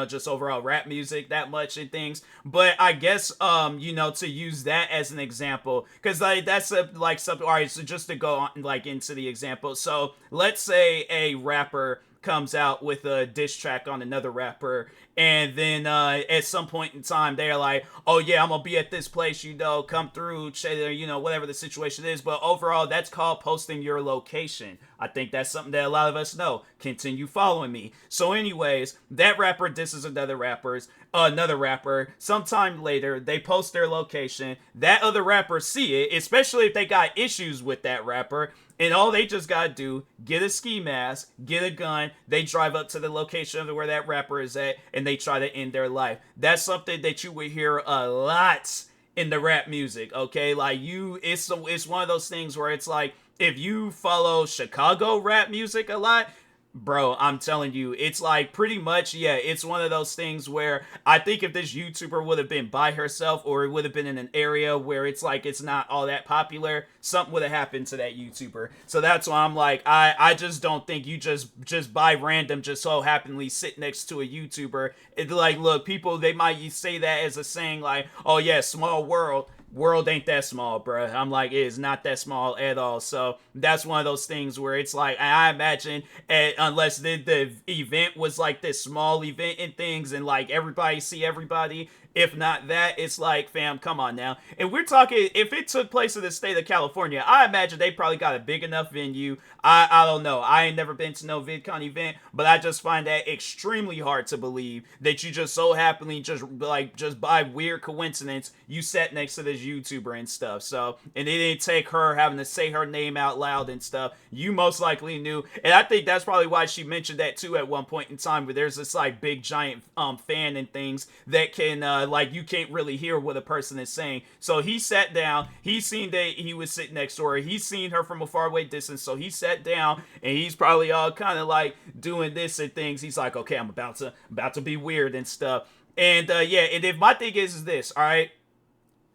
just overall rap music that much and things, but I guess to use that as an example, because like that's like something. All right, so just to go on like into the example, so let's say a rapper comes out with a diss track on another rapper, and then at some point in time they're like, oh yeah, I'm gonna be at this place, come through, whatever the situation is. But overall, that's called posting your location. I think that's something that a lot of us know. Continue following me. So anyways, that rapper disses another rapper. Sometime later, they post their location. That other rapper see it, especially if they got issues with that rapper. And all they just gotta do, get a ski mask, get a gun, they drive up to the location of where that rapper is at, and they try to end their life. That's something that you would hear a lot in the rap music, okay? Like, it's one of those things where it's like, if you follow Chicago rap music a lot, bro, I'm telling you, it's like pretty much, yeah, it's one of those things where I think if this YouTuber would have been by herself, or it would have been in an area where it's like it's not all that popular, something would have happened to that YouTuber. So that's why I'm like, I just don't think you just by random just so happenly sit next to a YouTuber. It's like, look, people, they might say that as a saying like, oh yeah, small world ain't that small, bruh. I'm like, it is not that small at all. So that's one of those things where it's like, I imagine, unless the event was like this small event and things, and like everybody see everybody. If not that, it's like, fam, come on now. And we're talking, if it took place in the state of California, I imagine they probably got a big enough venue. I don't know. I ain't never been to no VidCon event, but I just find that extremely hard to believe that you just so happily just by weird coincidence, you sat next to this YouTuber and stuff. So, and it didn't take her having to say her name out loud and stuff. You most likely knew. And I think that's probably why she mentioned that too at one point in time, where there's this like big giant fan and things that can like you can't really hear what a person is saying. So he sat down, he seen that he was sitting next to her, he's seen her from a faraway distance, so he sat down and he's probably all kind of like doing this and things. He's like, okay, I'm about to be weird and stuff. And yeah, and if my thing is this, all right,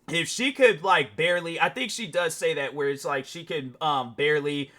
if she could like barely, I think she does say that, where it's like she could barely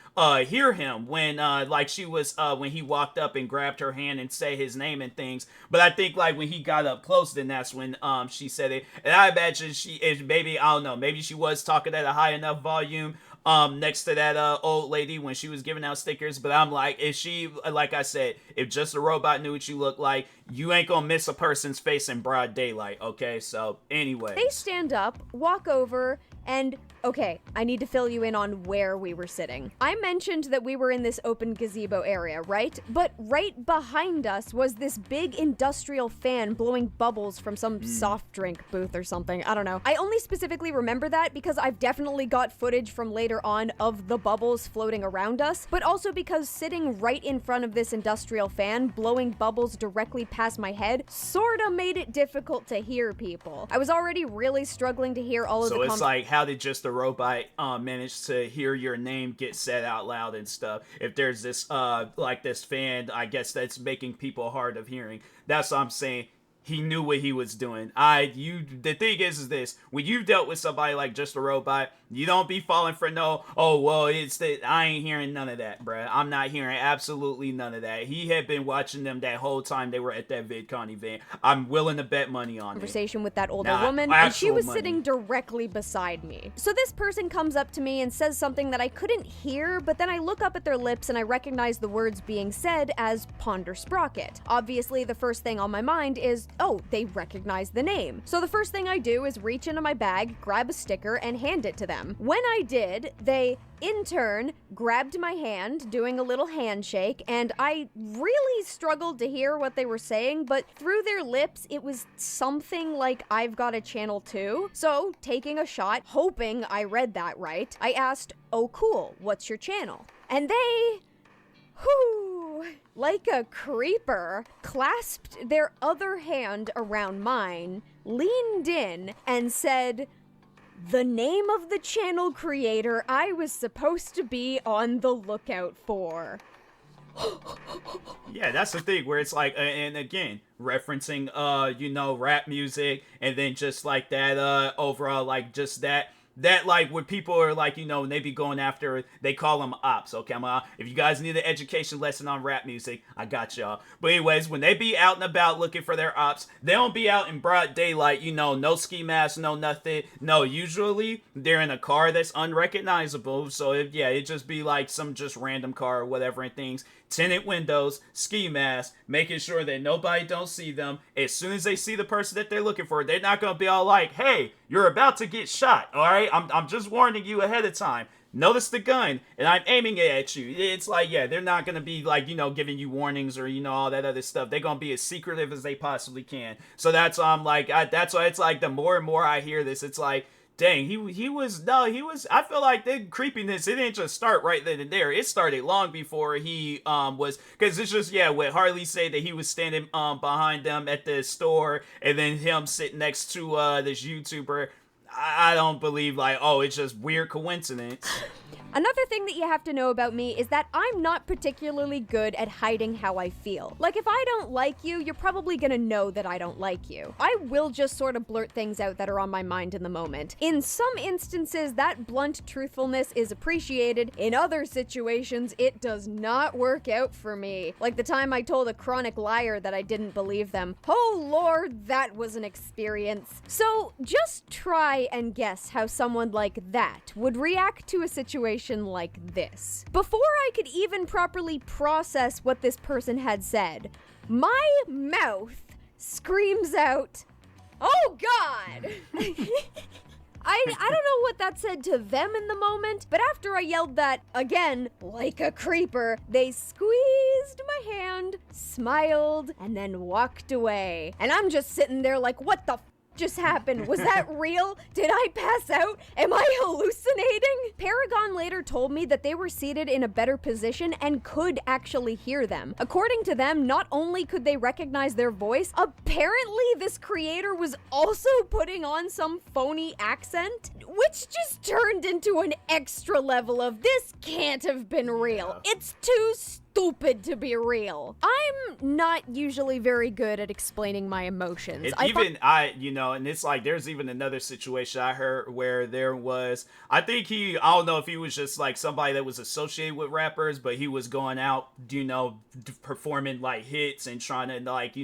hear him when like she was when he walked up and grabbed her hand and said his name and things. But I think like when he got up close, then that's when she said it. And I imagine she is, maybe, I don't know, maybe she was talking at a high enough volume next to that old lady when she was giving out stickers. But I'm like, if she, like I said, if Just a Robot knew what you look like, you ain't gonna miss a person's face in broad daylight, okay? So anyway, they stand up, walk over, and okay, I need to fill you in on where we were sitting. I mentioned that we were in this open gazebo area, right? But right behind us was this big industrial fan blowing bubbles from some soft drink booth or something. I don't know. I only specifically remember that because I've definitely got footage from later on of the bubbles floating around us, but also because sitting right in front of this industrial fan blowing bubbles directly past my head sorta made it difficult to hear people. I was already really struggling to hear all of the so it's like, how did Just a Robot manage to hear your name get said out loud and stuff? If there's this like this fan, I guess that's making people hard of hearing. That's what I'm saying. He knew what he was doing. The thing is this, when you dealt with somebody like Just a Robot, you don't be falling for no, oh, well, I ain't hearing none of that, bruh. I'm not hearing absolutely none of that. He had been watching them that whole time they were at that VidCon event. I'm willing to bet money on it. Conversation with that older woman, and she was sitting directly beside me. So this person comes up to me and says something that I couldn't hear, but then I look up at their lips and I recognize the words being said as Ponder Sprocket. Obviously, the first thing on my mind is, oh, they recognize the name. So the first thing I do is reach into my bag, grab a sticker, and hand it to them. When I did, they, in turn, grabbed my hand, doing a little handshake, and I really struggled to hear what they were saying, but through their lips, it was something like, I've got a channel too. So, taking a shot, hoping I read that right, I asked, oh cool, what's your channel? And they, whoo, like a creeper, clasped their other hand around mine, leaned in, and said, the name of the channel creator I was supposed to be on the lookout for. Yeah, that's the thing where it's like, and again, referencing, you know, rap music, and then just like that, overall, like just that like when people are like, you know, when they be going after, they call them ops, okay? If you guys need an education lesson on rap music, I got y'all. But anyways, when they be out and about looking for their ops, they don't be out in broad daylight, you know, no ski mask, no nothing. No, usually they're in a car that's unrecognizable. So it just be like some just random car or whatever and things. Tinted windows, ski mask, making sure that nobody don't see them. As soon as they see the person that they're looking for, they're not gonna be all like, hey, you're about to get shot, all right? I'm just warning you ahead of time. Notice the gun, and I'm aiming it at you. It's like, yeah, they're not gonna be like, you know, giving you warnings or, you know, all that other stuff. They're gonna be as secretive as they possibly can. So that's why I'm like, that's why it's like the more and more I hear this, it's like, Dang, he was I feel like the creepiness, it didn't just start right then and there. It started long before he was, because it's just, yeah, what Harley said, that he was standing behind them at the store, and then him sitting next to this YouTuber. I don't believe, like, oh, it's just weird coincidence. Another thing that you have to know about me is that I'm not particularly good at hiding how I feel. Like, if I don't like you, you're probably gonna know that I don't like you. I will just sort of blurt things out that are on my mind in the moment. In some instances, that blunt truthfulness is appreciated. In other situations, it does not work out for me. Like the time I told a chronic liar that I didn't believe them. Oh lord, that was an experience. So, just try and guess how someone like that would react to a situation like this. Before I could even properly process what this person had said, my mouth screams out, "Oh God!" I don't know what that said to them in the moment, but after I yelled that, again, like a creeper, they squeezed my hand, smiled, and then walked away. And I'm just sitting there like, what the just happened? Was that real? Did I pass out? Am I hallucinating? Paragon later told me that they were seated in a better position and could actually hear them. According to them, not only could they recognize their voice, apparently this creator was also putting on some phony accent, which just turned into an extra level of this can't have been real. It's too stupid to be real. I'm not usually very good at explaining my emotions. And it's like, there's even another situation I heard where there was, I don't know if he was just like somebody that was associated with rappers, but he was going out, performing like hits and trying to like,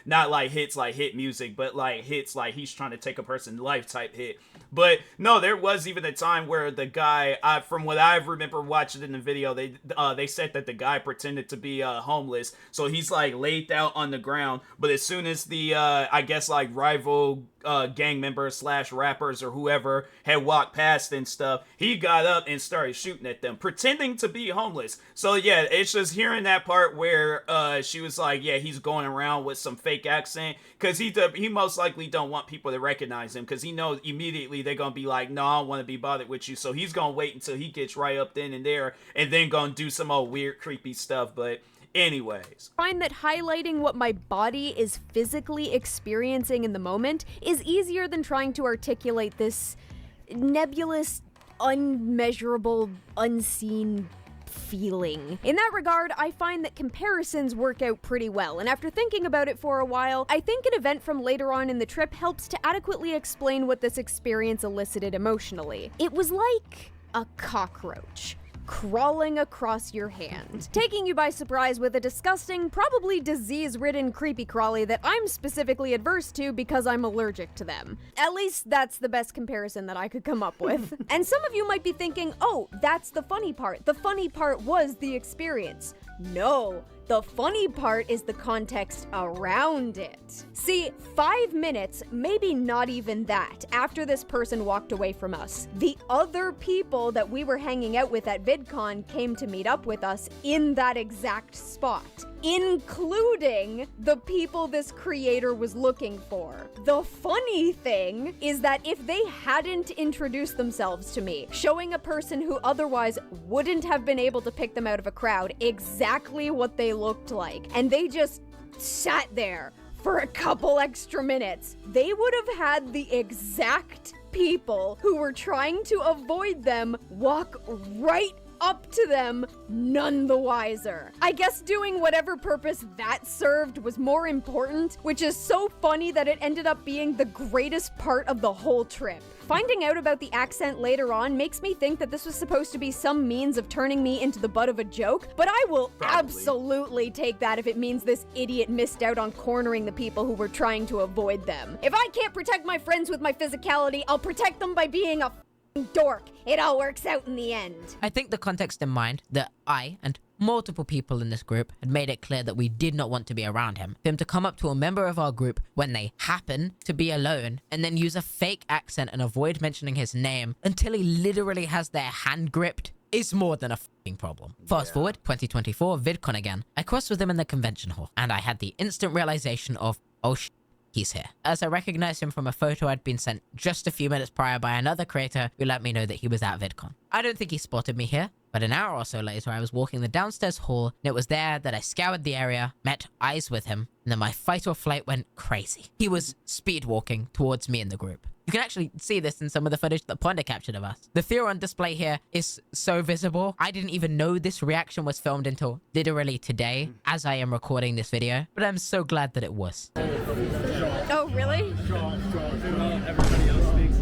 not like hits like hit music, but like hits like he's trying to take a person's life type hit. But no, there was even a time where the guy, from what I remember watching in the video, they said that the guy pretended to be homeless, so he's like laid out on the ground. But as soon as the I guess like rival gang members / rappers or whoever had walked past and stuff, he got up and started shooting at them, pretending to be homeless. So yeah, it's just hearing that part where she was like, yeah, he's going around with some fake accent, because he most likely don't want people to recognize him, because he knows immediately they're gonna be like, no, I don't want to be bothered with you. So he's gonna wait until he gets right up then and there, and then gonna do some old weird creepy stuff. But anyways, I find that highlighting what my body is physically experiencing in the moment is easier than trying to articulate this nebulous, unmeasurable, unseen feeling. In that regard, I find that comparisons work out pretty well, and after thinking about it for a while, I think an event from later on in the trip helps to adequately explain what this experience elicited emotionally. It was like a cockroach crawling across your hand, taking you by surprise with a disgusting, probably disease-ridden creepy crawly that I'm specifically adverse to because I'm allergic to them. At least that's the best comparison that I could come up with. And some of you might be thinking, oh, that's the funny part. The funny part was the experience. No, the funny part is the context around it. See, 5 minutes, maybe not even that, after this person walked away from us, the other people that we were hanging out with at VidCon came to meet up with us in that exact spot, including the people this creator was looking for. The funny thing is that if they hadn't introduced themselves to me, showing a person who otherwise wouldn't have been able to pick them out of a crowd exactly what they looked like, and they just sat there for a couple extra minutes, they would have had the exact people who were trying to avoid them walk right up to them, none the wiser. I guess doing whatever purpose that served was more important, which is so funny that it ended up being the greatest part of the whole trip. Finding out about the accent later on makes me think that this was supposed to be some means of turning me into the butt of a joke, but I will absolutely take that if it means this idiot missed out on cornering the people who were trying to avoid them. If I can't protect my friends with my physicality, I'll protect them by being a dork. It all works out in the end. I think the context in mind that I and multiple people in this group had made it clear that we did not want to be around him. For him to come up to a member of our group when they happen to be alone and then use a fake accent and avoid mentioning his name until he literally has their hand gripped is more than a f***ing problem. Fast forward, 2024, VidCon again. I crossed with him in the convention hall, and I had the instant realization of, oh sh**, he's here, as I recognized him from a photo I'd been sent just a few minutes prior by another creator who let me know that he was at VidCon. I don't think he spotted me here, but an hour or so later I was walking the downstairs hall, and it was there that I scoured the area, met eyes with him, and then my fight or flight went crazy. He was speed walking towards me and the group. You can actually see this in some of the footage that Ponder captured of us. The fear on display here is so visible. I didn't even know this reaction was filmed until literally today, as I am recording this video, but I'm so glad that it was. Oh, really? Everybody else thinks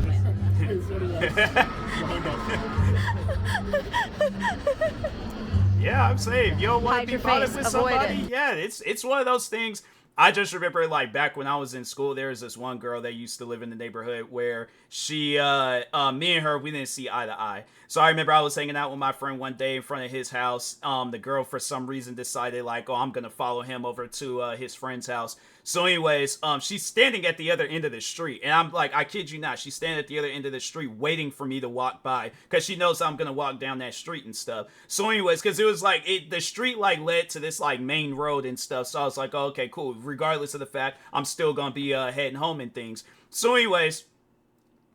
Yeah, I'm saying, you don't want Hide to your be bonded face, with avoid somebody. it. Yeah, it's one of those things. I just remember, like, back when I was in school, there was this one girl that used to live in the neighborhood where she, me and her, we didn't see eye to eye. So I remember I was hanging out with my friend one day in front of his house. The girl, for some reason, decided, like, oh, I'm going to follow him over to his friend's house. So anyways, she's standing at the other end of the street. And I'm like, I kid you not, she's standing at the other end of the street waiting for me to walk by, because she knows I'm going to walk down that street and stuff. So anyways, because it was like, the street, like, led to this, like, main road and stuff. So I was like, oh, okay, cool. Regardless of the fact, I'm still going to be heading home and things. So anyways,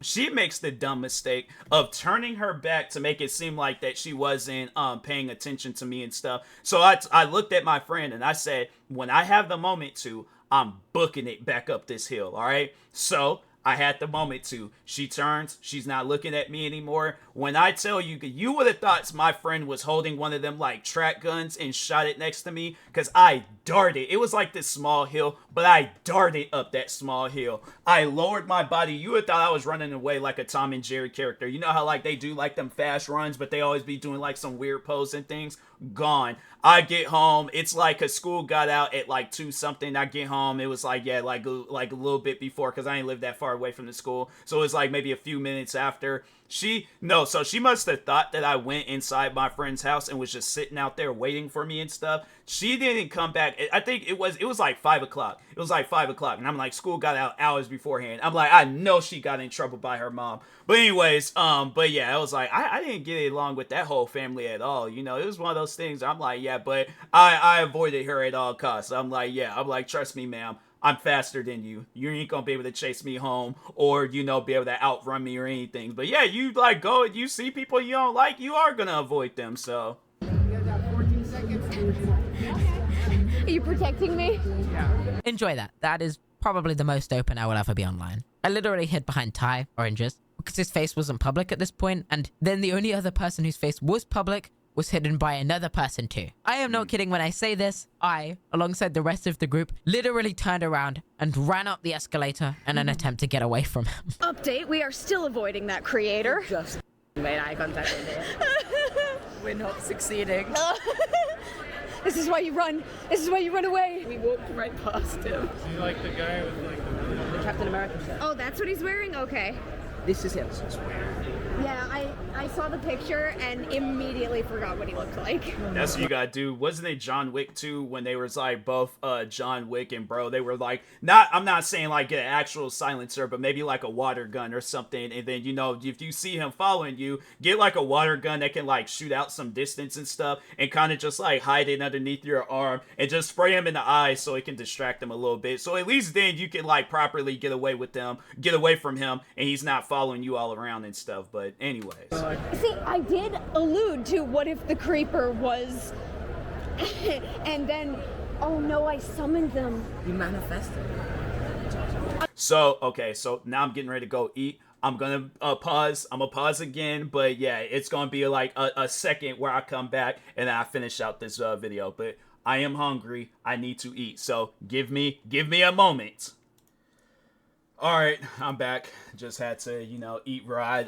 she makes the dumb mistake of turning her back to make it seem like that she wasn't paying attention to me and stuff. So I looked at my friend and I said, when I have the moment to, I'm booking it back up this hill, all right? So I had the moment to. She turns. She's not looking at me anymore. When I tell you, you would have thought my friend was holding one of them, like, track guns and shot it next to me, because I darted. It was like this small hill, but I darted up that small hill. I lowered my body. You would have thought I was running away like a Tom and Jerry character. You know how, like, they do, like, them fast runs, but they always be doing, like, some weird pose and things? Gone. I get home. It's like a school got out at like 2 something. I get home. It was like, yeah, like a little bit before, because I ain't lived that far away from the school. So it was like maybe a few minutes after. So she must have thought that I went inside my friend's house and was just sitting out there waiting for me and stuff. She didn't come back. I think it was like 5 o'clock. It was like 5 o'clock. And I'm like, school got out hours beforehand. I'm like, I know she got in trouble by her mom. But anyways, but yeah, I was like, I didn't get along with that whole family at all. You know, it was one of those things. I'm like, yeah, but I avoided her at all costs. I'm like, yeah, I'm like, trust me, ma'am. I'm faster than you. You ain't gonna be able to chase me home or, you know, be able to outrun me or anything. But yeah, you like go and you see people you don't like, you are gonna avoid them, so. Are you protecting me? Yeah. Enjoy that. That is probably the most open I will ever be online. I literally hid behind Ty, Oranges, because his face wasn't public at this point, and then the only other person whose face was public was hidden by another person too. I am not kidding when I say this. I, alongside the rest of the group, literally turned around and ran up the escalator in an attempt to get away from him. Update, we are still avoiding that creator. Just made eye contact with him. We're not succeeding. This is why you run. This is why you run away. We walked right past him. Is he like the guy with like the Captain America shirt? Oh, that's what he's wearing? Okay. This is him. Yeah, I saw the picture and immediately forgot what he looked like. That's what you gotta do. Wasn't it John Wick 2 when they was like both John Wick and bro, they were like, I'm not saying like get an actual silencer, but maybe like a water gun or something, and then, you know, if you see him following you, get like a water gun that can like shoot out some distance and stuff, and kind of just like hide it underneath your arm and just spray him in the eyes so it can distract him a little bit. So at least then you can like properly get away from him, and he's not following you all around and stuff. But anyways. See, I did allude to what if the creeper was... and then, oh no, I summoned them. You manifested. So, okay, so now I'm getting ready to go eat. I'm gonna pause. I'm gonna pause again, but yeah, it's gonna be like a second where I come back and then I finish out this video. But I am hungry. I need to eat. So give me a moment. All right, I'm back. Just had to, you know, eat right.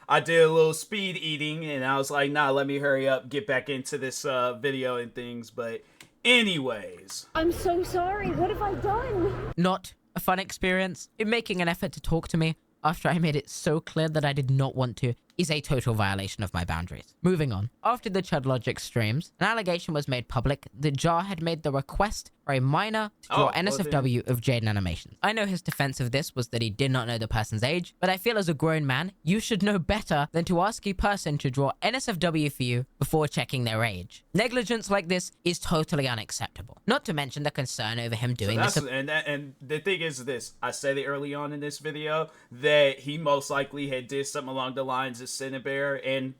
I did a little speed eating, and I was like, nah, let me hurry up, get back into this video and things. But anyways. I'm so sorry. What have I done? Not a fun experience. In making an effort to talk to me after I made it so clear that I did not want to, is a total violation of my boundaries. Moving on. After the Chud Logic streams, an allegation was made public that Jar had made the request for a minor to draw NSFW of Jaden animations. I know his defense of this was that he did not know the person's age, but I feel as a grown man, you should know better than to ask a person to draw NSFW for you before checking their age. Negligence like this is totally unacceptable. Not to mention the concern over him doing this. And the thing is this, I said it early on in this video, that he most likely had did something along the lines of Synnibear, and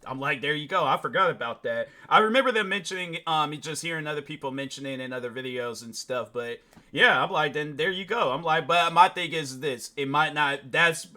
I'm like, there you go. I forgot about that. I remember them mentioning, just hearing other people mentioning in other videos and stuff. But yeah, I'm like, then there you go. I'm like, but my thing is this: it might not.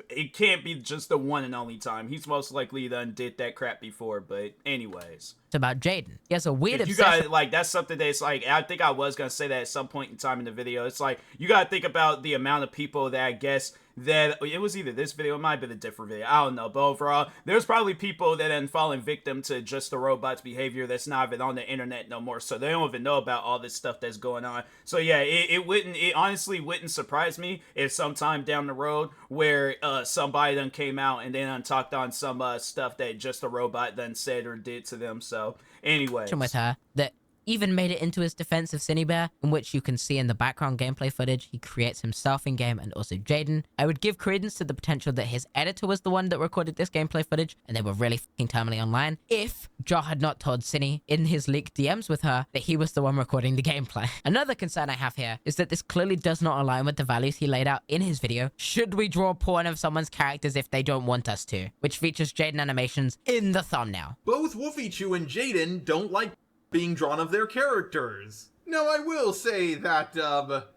It can't be just the one and only time. He's most likely done did that crap before. But anyways. It's about Jaden. He has a weird obsession. You got like that's something that's like I think I was gonna say that at some point in time in the video. It's like you gotta think about the amount of people that I guess that it was either this video, it might have been a different video. I don't know, but overall, there's probably people that have fallen victim to just the robot's behavior that's not even on the internet no more, so they don't even know about all this stuff that's going on. So yeah, it honestly wouldn't surprise me if sometime down the road where somebody done came out and they done talked on some stuff that just a robot done said or did to them. So anyway, with her that even made it into his defense of Synnibear, in which you can see in the background gameplay footage he creates himself in game and also Jaden. I would give credence to the potential that his editor was the one that recorded this gameplay footage and they were really fucking terminally online if Jar had not told Synny in his leaked DMs with her that he was the one recording the gameplay. Another concern I have here is that this clearly does not align with the values he laid out in his video. Should we draw porn of someone's characters if they don't want us to? Which features Jaden animations in the thumbnail. Both Wolfie and Jaden don't like being drawn of their characters. Now, I will say that,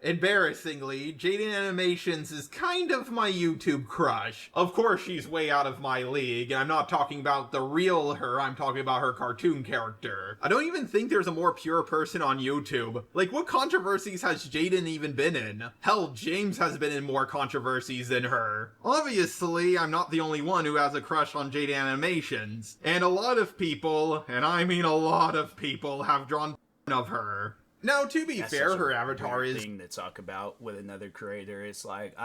embarrassingly, Jaden Animations is kind of my YouTube crush. Of course, she's way out of my league, and I'm not talking about the real her, I'm talking about her cartoon character. I don't even think there's a more pure person on YouTube. Like, what controversies has Jaden even been in? Hell, James has been in more controversies than her. Obviously, I'm not the only one who has a crush on Jaden Animations. And a lot of people, and I mean a lot of people, have drawn of her. Now, to be fair, her avatar is thing to talk about with another creator. It's like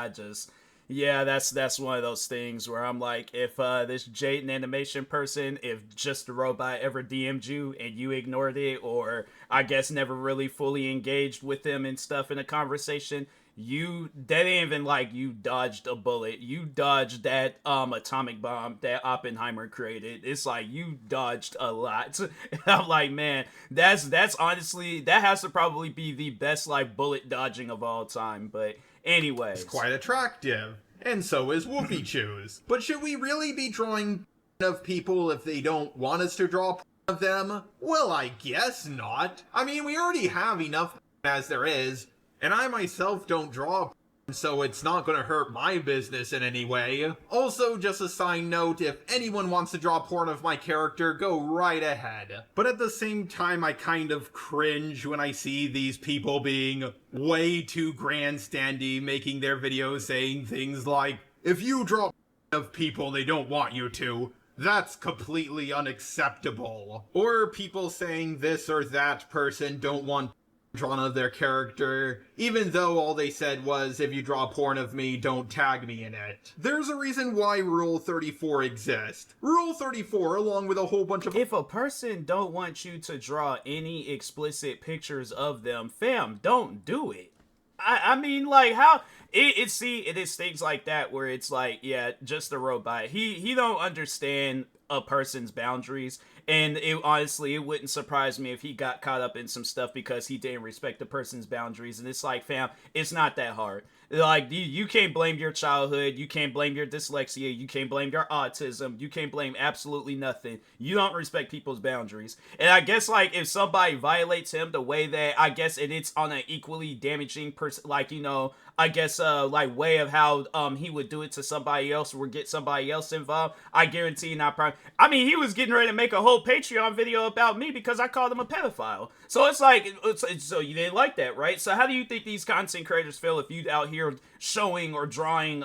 yeah, that's one of those things where I'm like, if this Jaden animation person, if just a robot ever DM'd you and you ignored it, or I guess never really fully engaged with them and stuff in a conversation, that ain't even like you dodged a bullet. You dodged that atomic bomb that Oppenheimer created. It's like you dodged a lot. And I'm like, man, that's honestly, that has to probably be the best like bullet dodging of all time. But anyways, it's quite attractive, and so is Whoopie Chews. But should we really be drawing of people if they don't want us to draw of them? Well, I guess not. I mean, we already have enough as there is. And I myself don't draw, so it's not going to hurt my business in any way. Also, just a side note, if anyone wants to draw porn of my character, go right ahead. But at the same time, I kind of cringe when I see these people being way too grandstandy, making their videos saying things like, if you draw of people they don't want you to, that's completely unacceptable. Or people saying this or that person don't want drawn of their character, even though all they said was, if you draw porn of me, don't tag me in it. There's a reason why Rule 34 exists. Rule 34, along with a whole bunch of— if a person don't want you to draw any explicit pictures of them, fam, don't do it. I mean, like, how it is things like that where it's like, yeah, just a robot. He don't understand a person's boundaries. And honestly, it wouldn't surprise me if he got caught up in some stuff because he didn't respect the person's boundaries. And it's like, fam, it's not that hard. Like, you can't blame your childhood. You can't blame your dyslexia. You can't blame your autism. You can't blame absolutely nothing. You don't respect people's boundaries. And I guess, like, if somebody violates him the way that, I guess it's on an equally damaging like, you know, I guess, like, way of how he would do it to somebody else or get somebody else involved, I guarantee not probably. I mean, he was getting ready to make a whole Patreon video about me because I called him a pedophile. So it's like, so you didn't like that, right? So how do you think these content creators feel if you out here showing or drawing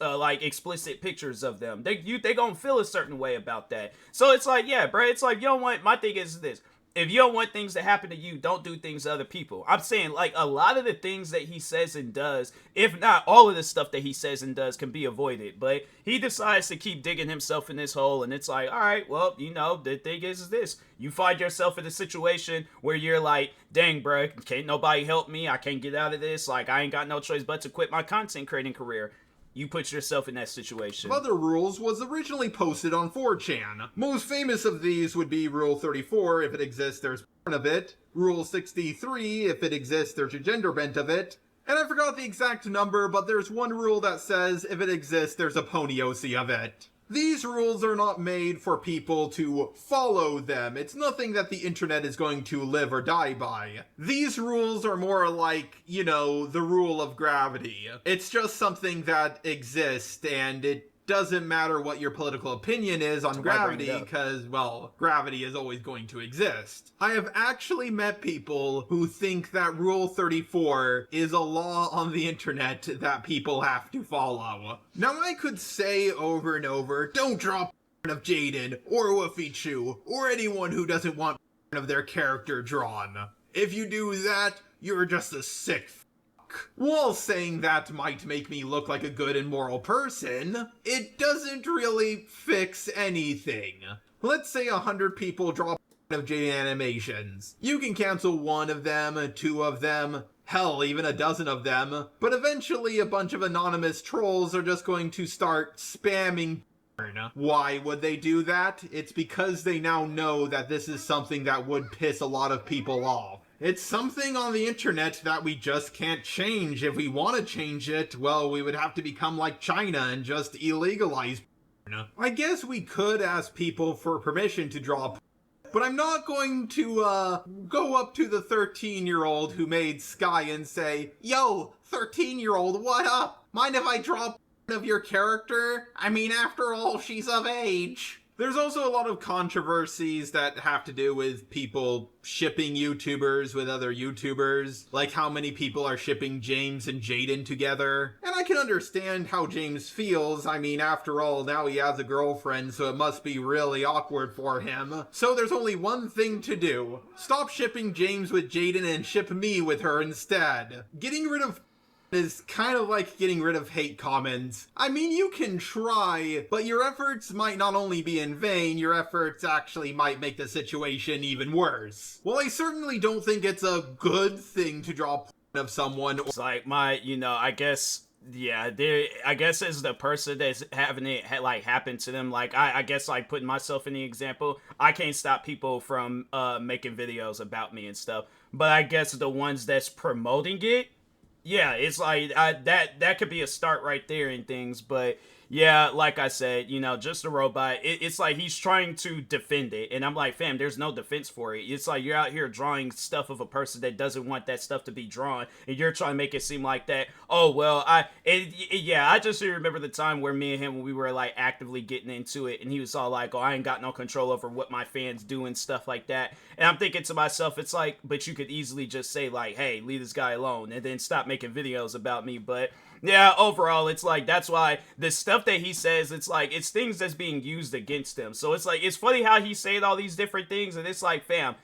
like explicit pictures of them? They gonna feel a certain way about that. So it's like, yeah, bro, it's like, you know what? My thing is this. if you don't want things to happen to you, don't do things to other people. I'm saying, like, a lot of the things that he says and does, if not all of the stuff that he says and does, can be avoided. But he decides to keep digging himself in this hole, and it's like, all right, well, you know, the thing is this. You find yourself in a situation where you're like, dang, bro, can't nobody help me? I can't get out of this. Like, I ain't got no choice but to quit my content creating career. You put yourself in that situation. Other rules was originally posted on 4chan. Most famous of these would be Rule 34, if it exists, there's porn of it. Rule 63, if it exists, there's a gender bent of it. And I forgot the exact number, but there's one rule that says, if it exists, there's a pony-OC of it. These rules are not made for people to follow them. It's nothing that the internet is going to live or die by. These rules are more like, you know, the rule of gravity. It's just something that exists, and it doesn't matter what your political opinion is on gravity, because, well, gravity is always going to exist. I have actually met people who think that Rule 34 is a law on the internet that people have to follow. Now, I could say over and over, don't draw of Jaden, or Woofichu, or anyone who doesn't want of their character drawn. If you do that, you're just a sick While saying that might make me look like a good and moral person, it doesn't really fix anything. Let's say 100 people draw of Jaden animations. You can cancel one of them, two of them, hell, even a dozen of them, but eventually a bunch of anonymous trolls are just going to start spamming. Why would they do that? It's because they now know that this is something that would piss a lot of people off. It's something on the internet that we just can't change. If we want to change it, well, we would have to become like China and just illegalize. I guess we could ask people for permission to draw, but I'm not going to go up to the 13-year-old who made Sky and say, yo, 13-year-old, what up? Mind if I draw of your character? I mean, after all, she's of age. There's also a lot of controversies that have to do with people shipping YouTubers with other YouTubers, like how many people are shipping James and Jaden together. And I can understand how James feels. I mean, after all, now he has a girlfriend, so it must be really awkward for him. So there's only one thing to do. Stop shipping James with Jaden and ship me with her instead. Getting rid of is kind of like getting rid of hate comments. I mean, you can try, but your efforts might not only be in vain, your efforts actually might make the situation even worse. Well, I certainly don't think it's a good thing to draw of someone. It's like I guess, yeah, I guess as the person that's having it like happen to them, like I guess like putting myself in the example, I can't stop people from making videos about me and stuff, but I guess the ones that's promoting it, yeah, it's like that could be a start right there in things, but yeah, like I said, just a robot. It's like he's trying to defend it, and I'm like, fam, there's no defense for it. It's like you're out here drawing stuff of a person that doesn't want that stuff to be drawn, and you're trying to make it seem like that. Oh well, I just remember the time where me and him, when we were like actively getting into it, and he was all like, oh, I ain't got no control over what my fans do and stuff like that. And I'm thinking to myself, it's like, but you could easily just say like, hey, leave this guy alone, and then stop making videos about me. But yeah, overall, it's like, that's why the stuff that he says, it's like, it's things that's being used against him. So it's like, it's funny how he's saying all these different things, and it's like, fam,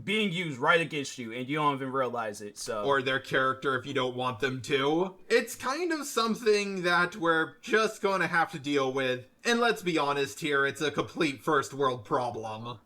being used right against you, and you don't even realize it, so. Or their character if you don't want them to. It's kind of something that we're just going to have to deal with. And let's be honest here, it's a complete first world problem.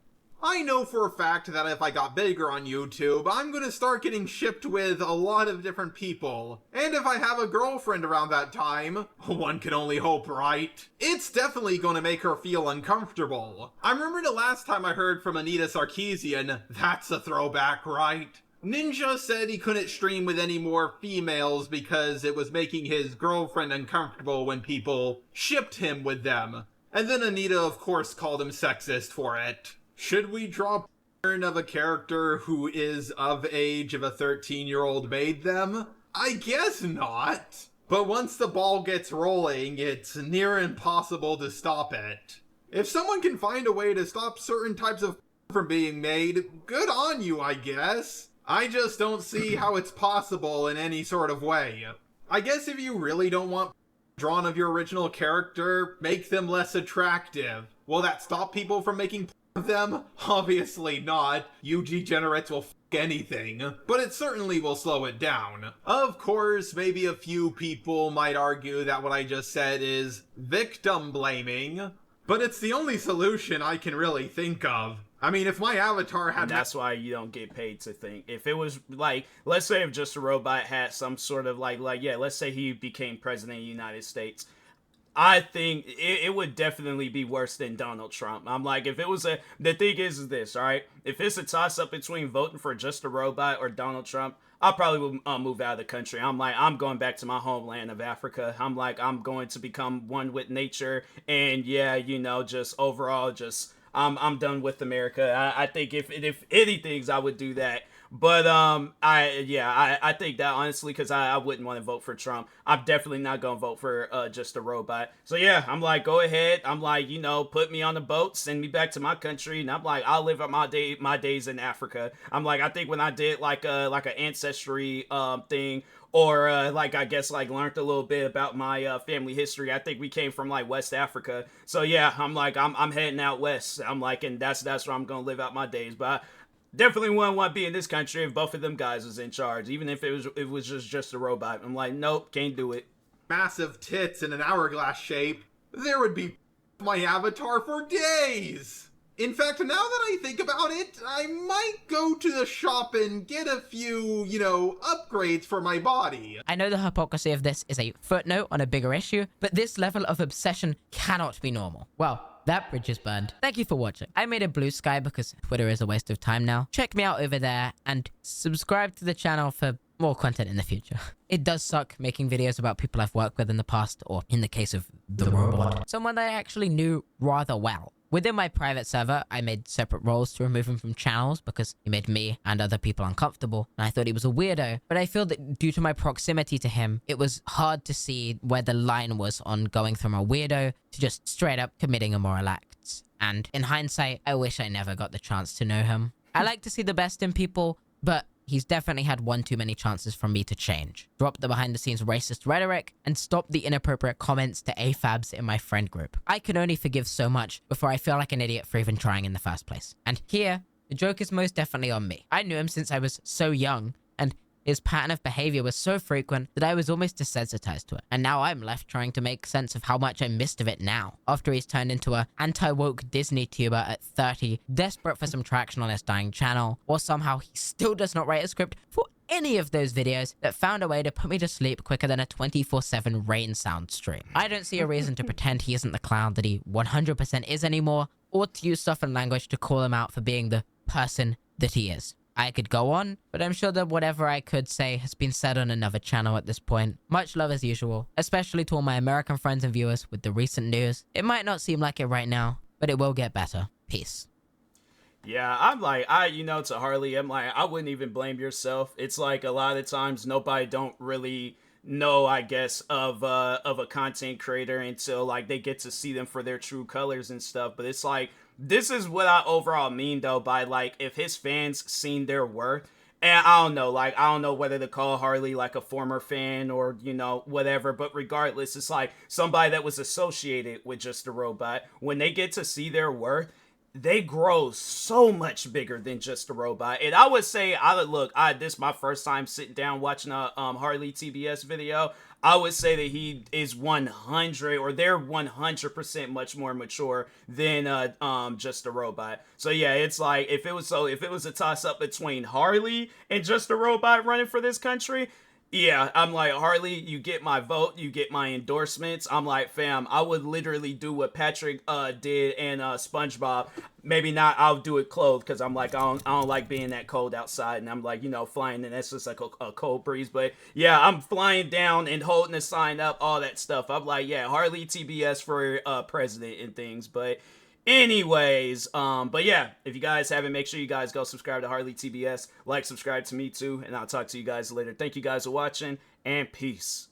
I know for a fact that if I got bigger on YouTube, I'm going to start getting shipped with a lot of different people. And if I have a girlfriend around that time, one can only hope, right? It's definitely going to make her feel uncomfortable. I remember the last time I heard from Anita Sarkeesian, that's a throwback, right? Ninja said he couldn't stream with any more females because it was making his girlfriend uncomfortable when people shipped him with them. And then Anita, of course, called him sexist for it. Should we draw of a character who is of age if a 13-year-old made them? I guess not. But once the ball gets rolling, it's near impossible to stop it. If someone can find a way to stop certain types of from being made, good on you, I guess. I just don't see how it's possible in any sort of way. I guess if you really don't want drawn of your original character, make them less attractive. Will that stop people from making them? Obviously not. You degenerates will f anything, but it certainly will slow it down. Of course, maybe a few people might argue that what I just said is victim blaming, but it's the only solution I can really think of. I mean, if my avatar had... And that's why you don't get paid to think. If it was, like, let's say if Just a Robot had some sort of, yeah, let's say he became president of the United States, I think it would definitely be worse than Donald Trump. I'm like, if it was the thing is this, all right? If it's a toss-up between voting for Just a Robot or Donald Trump, I probably would move out of the country. I'm like, I'm going back to my homeland of Africa. I'm like, I'm going to become one with nature. And yeah, you know, just overall, just... I'm done with America. I think if anything, I would do that. But I think that honestly, because I wouldn't want to vote for Trump. I'm definitely not gonna vote for Just a Robot. So yeah, I'm like, go ahead. I'm like, you know, put me on the boat, send me back to my country, and I'm like, I'll live out my days in Africa. I'm like, I think when I did like an ancestry thing, or like I guess like learned a little bit about my family history. I think we came from like West Africa. So yeah, I'm like I'm heading out west. I'm like, and that's where I'm gonna live out my days. But I definitely wouldn't want to be in this country if both of them guys was in charge, even if it was just a robot. I'm like, nope, can't do it. Massive tits in an hourglass shape, there would be my avatar for days. In fact, now that I think about it, I might go to the shop and get a few, you know, upgrades for my body. I know the hypocrisy of this is a footnote on a bigger issue, but this level of obsession cannot be normal. Well, that bridge is burned. Thank you for watching. I made a blue sky because Twitter is a waste of time now. Check me out over there and subscribe to the channel for more content in the future. It does suck making videos about people I've worked with in the past, or in the case of the robot, someone that I actually knew rather well. Within my private server, I made separate roles to remove him from channels because he made me and other people uncomfortable, and I thought he was a weirdo. But I feel that due to my proximity to him, it was hard to see where the line was on going from a weirdo to just straight up committing immoral acts. And in hindsight, I wish I never got the chance to know him. I like to see the best in people, but he's definitely had one too many chances for me to change. Drop the behind-the-scenes racist rhetoric, and stop the inappropriate comments to AFABs in my friend group. I can only forgive so much before I feel like an idiot for even trying in the first place. And here, the joke is most definitely on me. I knew him since I was so young, and his pattern of behavior was so frequent that I was almost desensitized to it. And now I'm left trying to make sense of how much I missed of it now, after he's turned into a anti-woke Disney tuber at 30, desperate for some traction on his dying channel, or somehow he still does not write a script for any of those videos that found a way to put me to sleep quicker than a 24/7 rain sound stream. I don't see a reason to pretend he isn't the clown that he 100% is anymore, or to use stuff and language to call him out for being the person that he is. I could go on, but I'm sure that whatever I could say has been said on another channel at this point. Much love as usual, especially to all my American friends and viewers with the recent news. It might not seem like it right now, but it will get better. Peace. Yeah, I'm like, to Harley, I'm like, I wouldn't even blame yourself. It's like a lot of times nobody don't really know, I guess, of a content creator until like they get to see them for their true colors and stuff. But it's like, this is what I overall mean though by like, if his fans seen their worth, and I don't know whether to call Harley like a former fan or, you know, whatever, but regardless, it's like somebody that was associated with Just a Robot, when they get to see their worth, they grow so much bigger than Just a Robot. And I would say, this is my first time sitting down watching a Harley TBS video. I would say that he is 100, or they're 100% much more mature than Just a Robot. So yeah, it's like if it was a toss up between Harley and Just a Robot running for this country, yeah, I'm like, Harley, you get my vote, you get my endorsements. I'm like, fam, I would literally do what Patrick did in SpongeBob. Maybe not, I'll do it clothed, because I'm like, I don't like being that cold outside, and I'm like, you know, flying, and that's just like a cold breeze. But yeah, I'm flying down and holding a sign up, all that stuff. I'm like, yeah, Harley TBS for president and things. But anyways, but yeah, if you guys haven't, make sure you guys go subscribe to Harley TBS, like, subscribe to me too, and I'll talk to you guys later. Thank you guys for watching, and peace.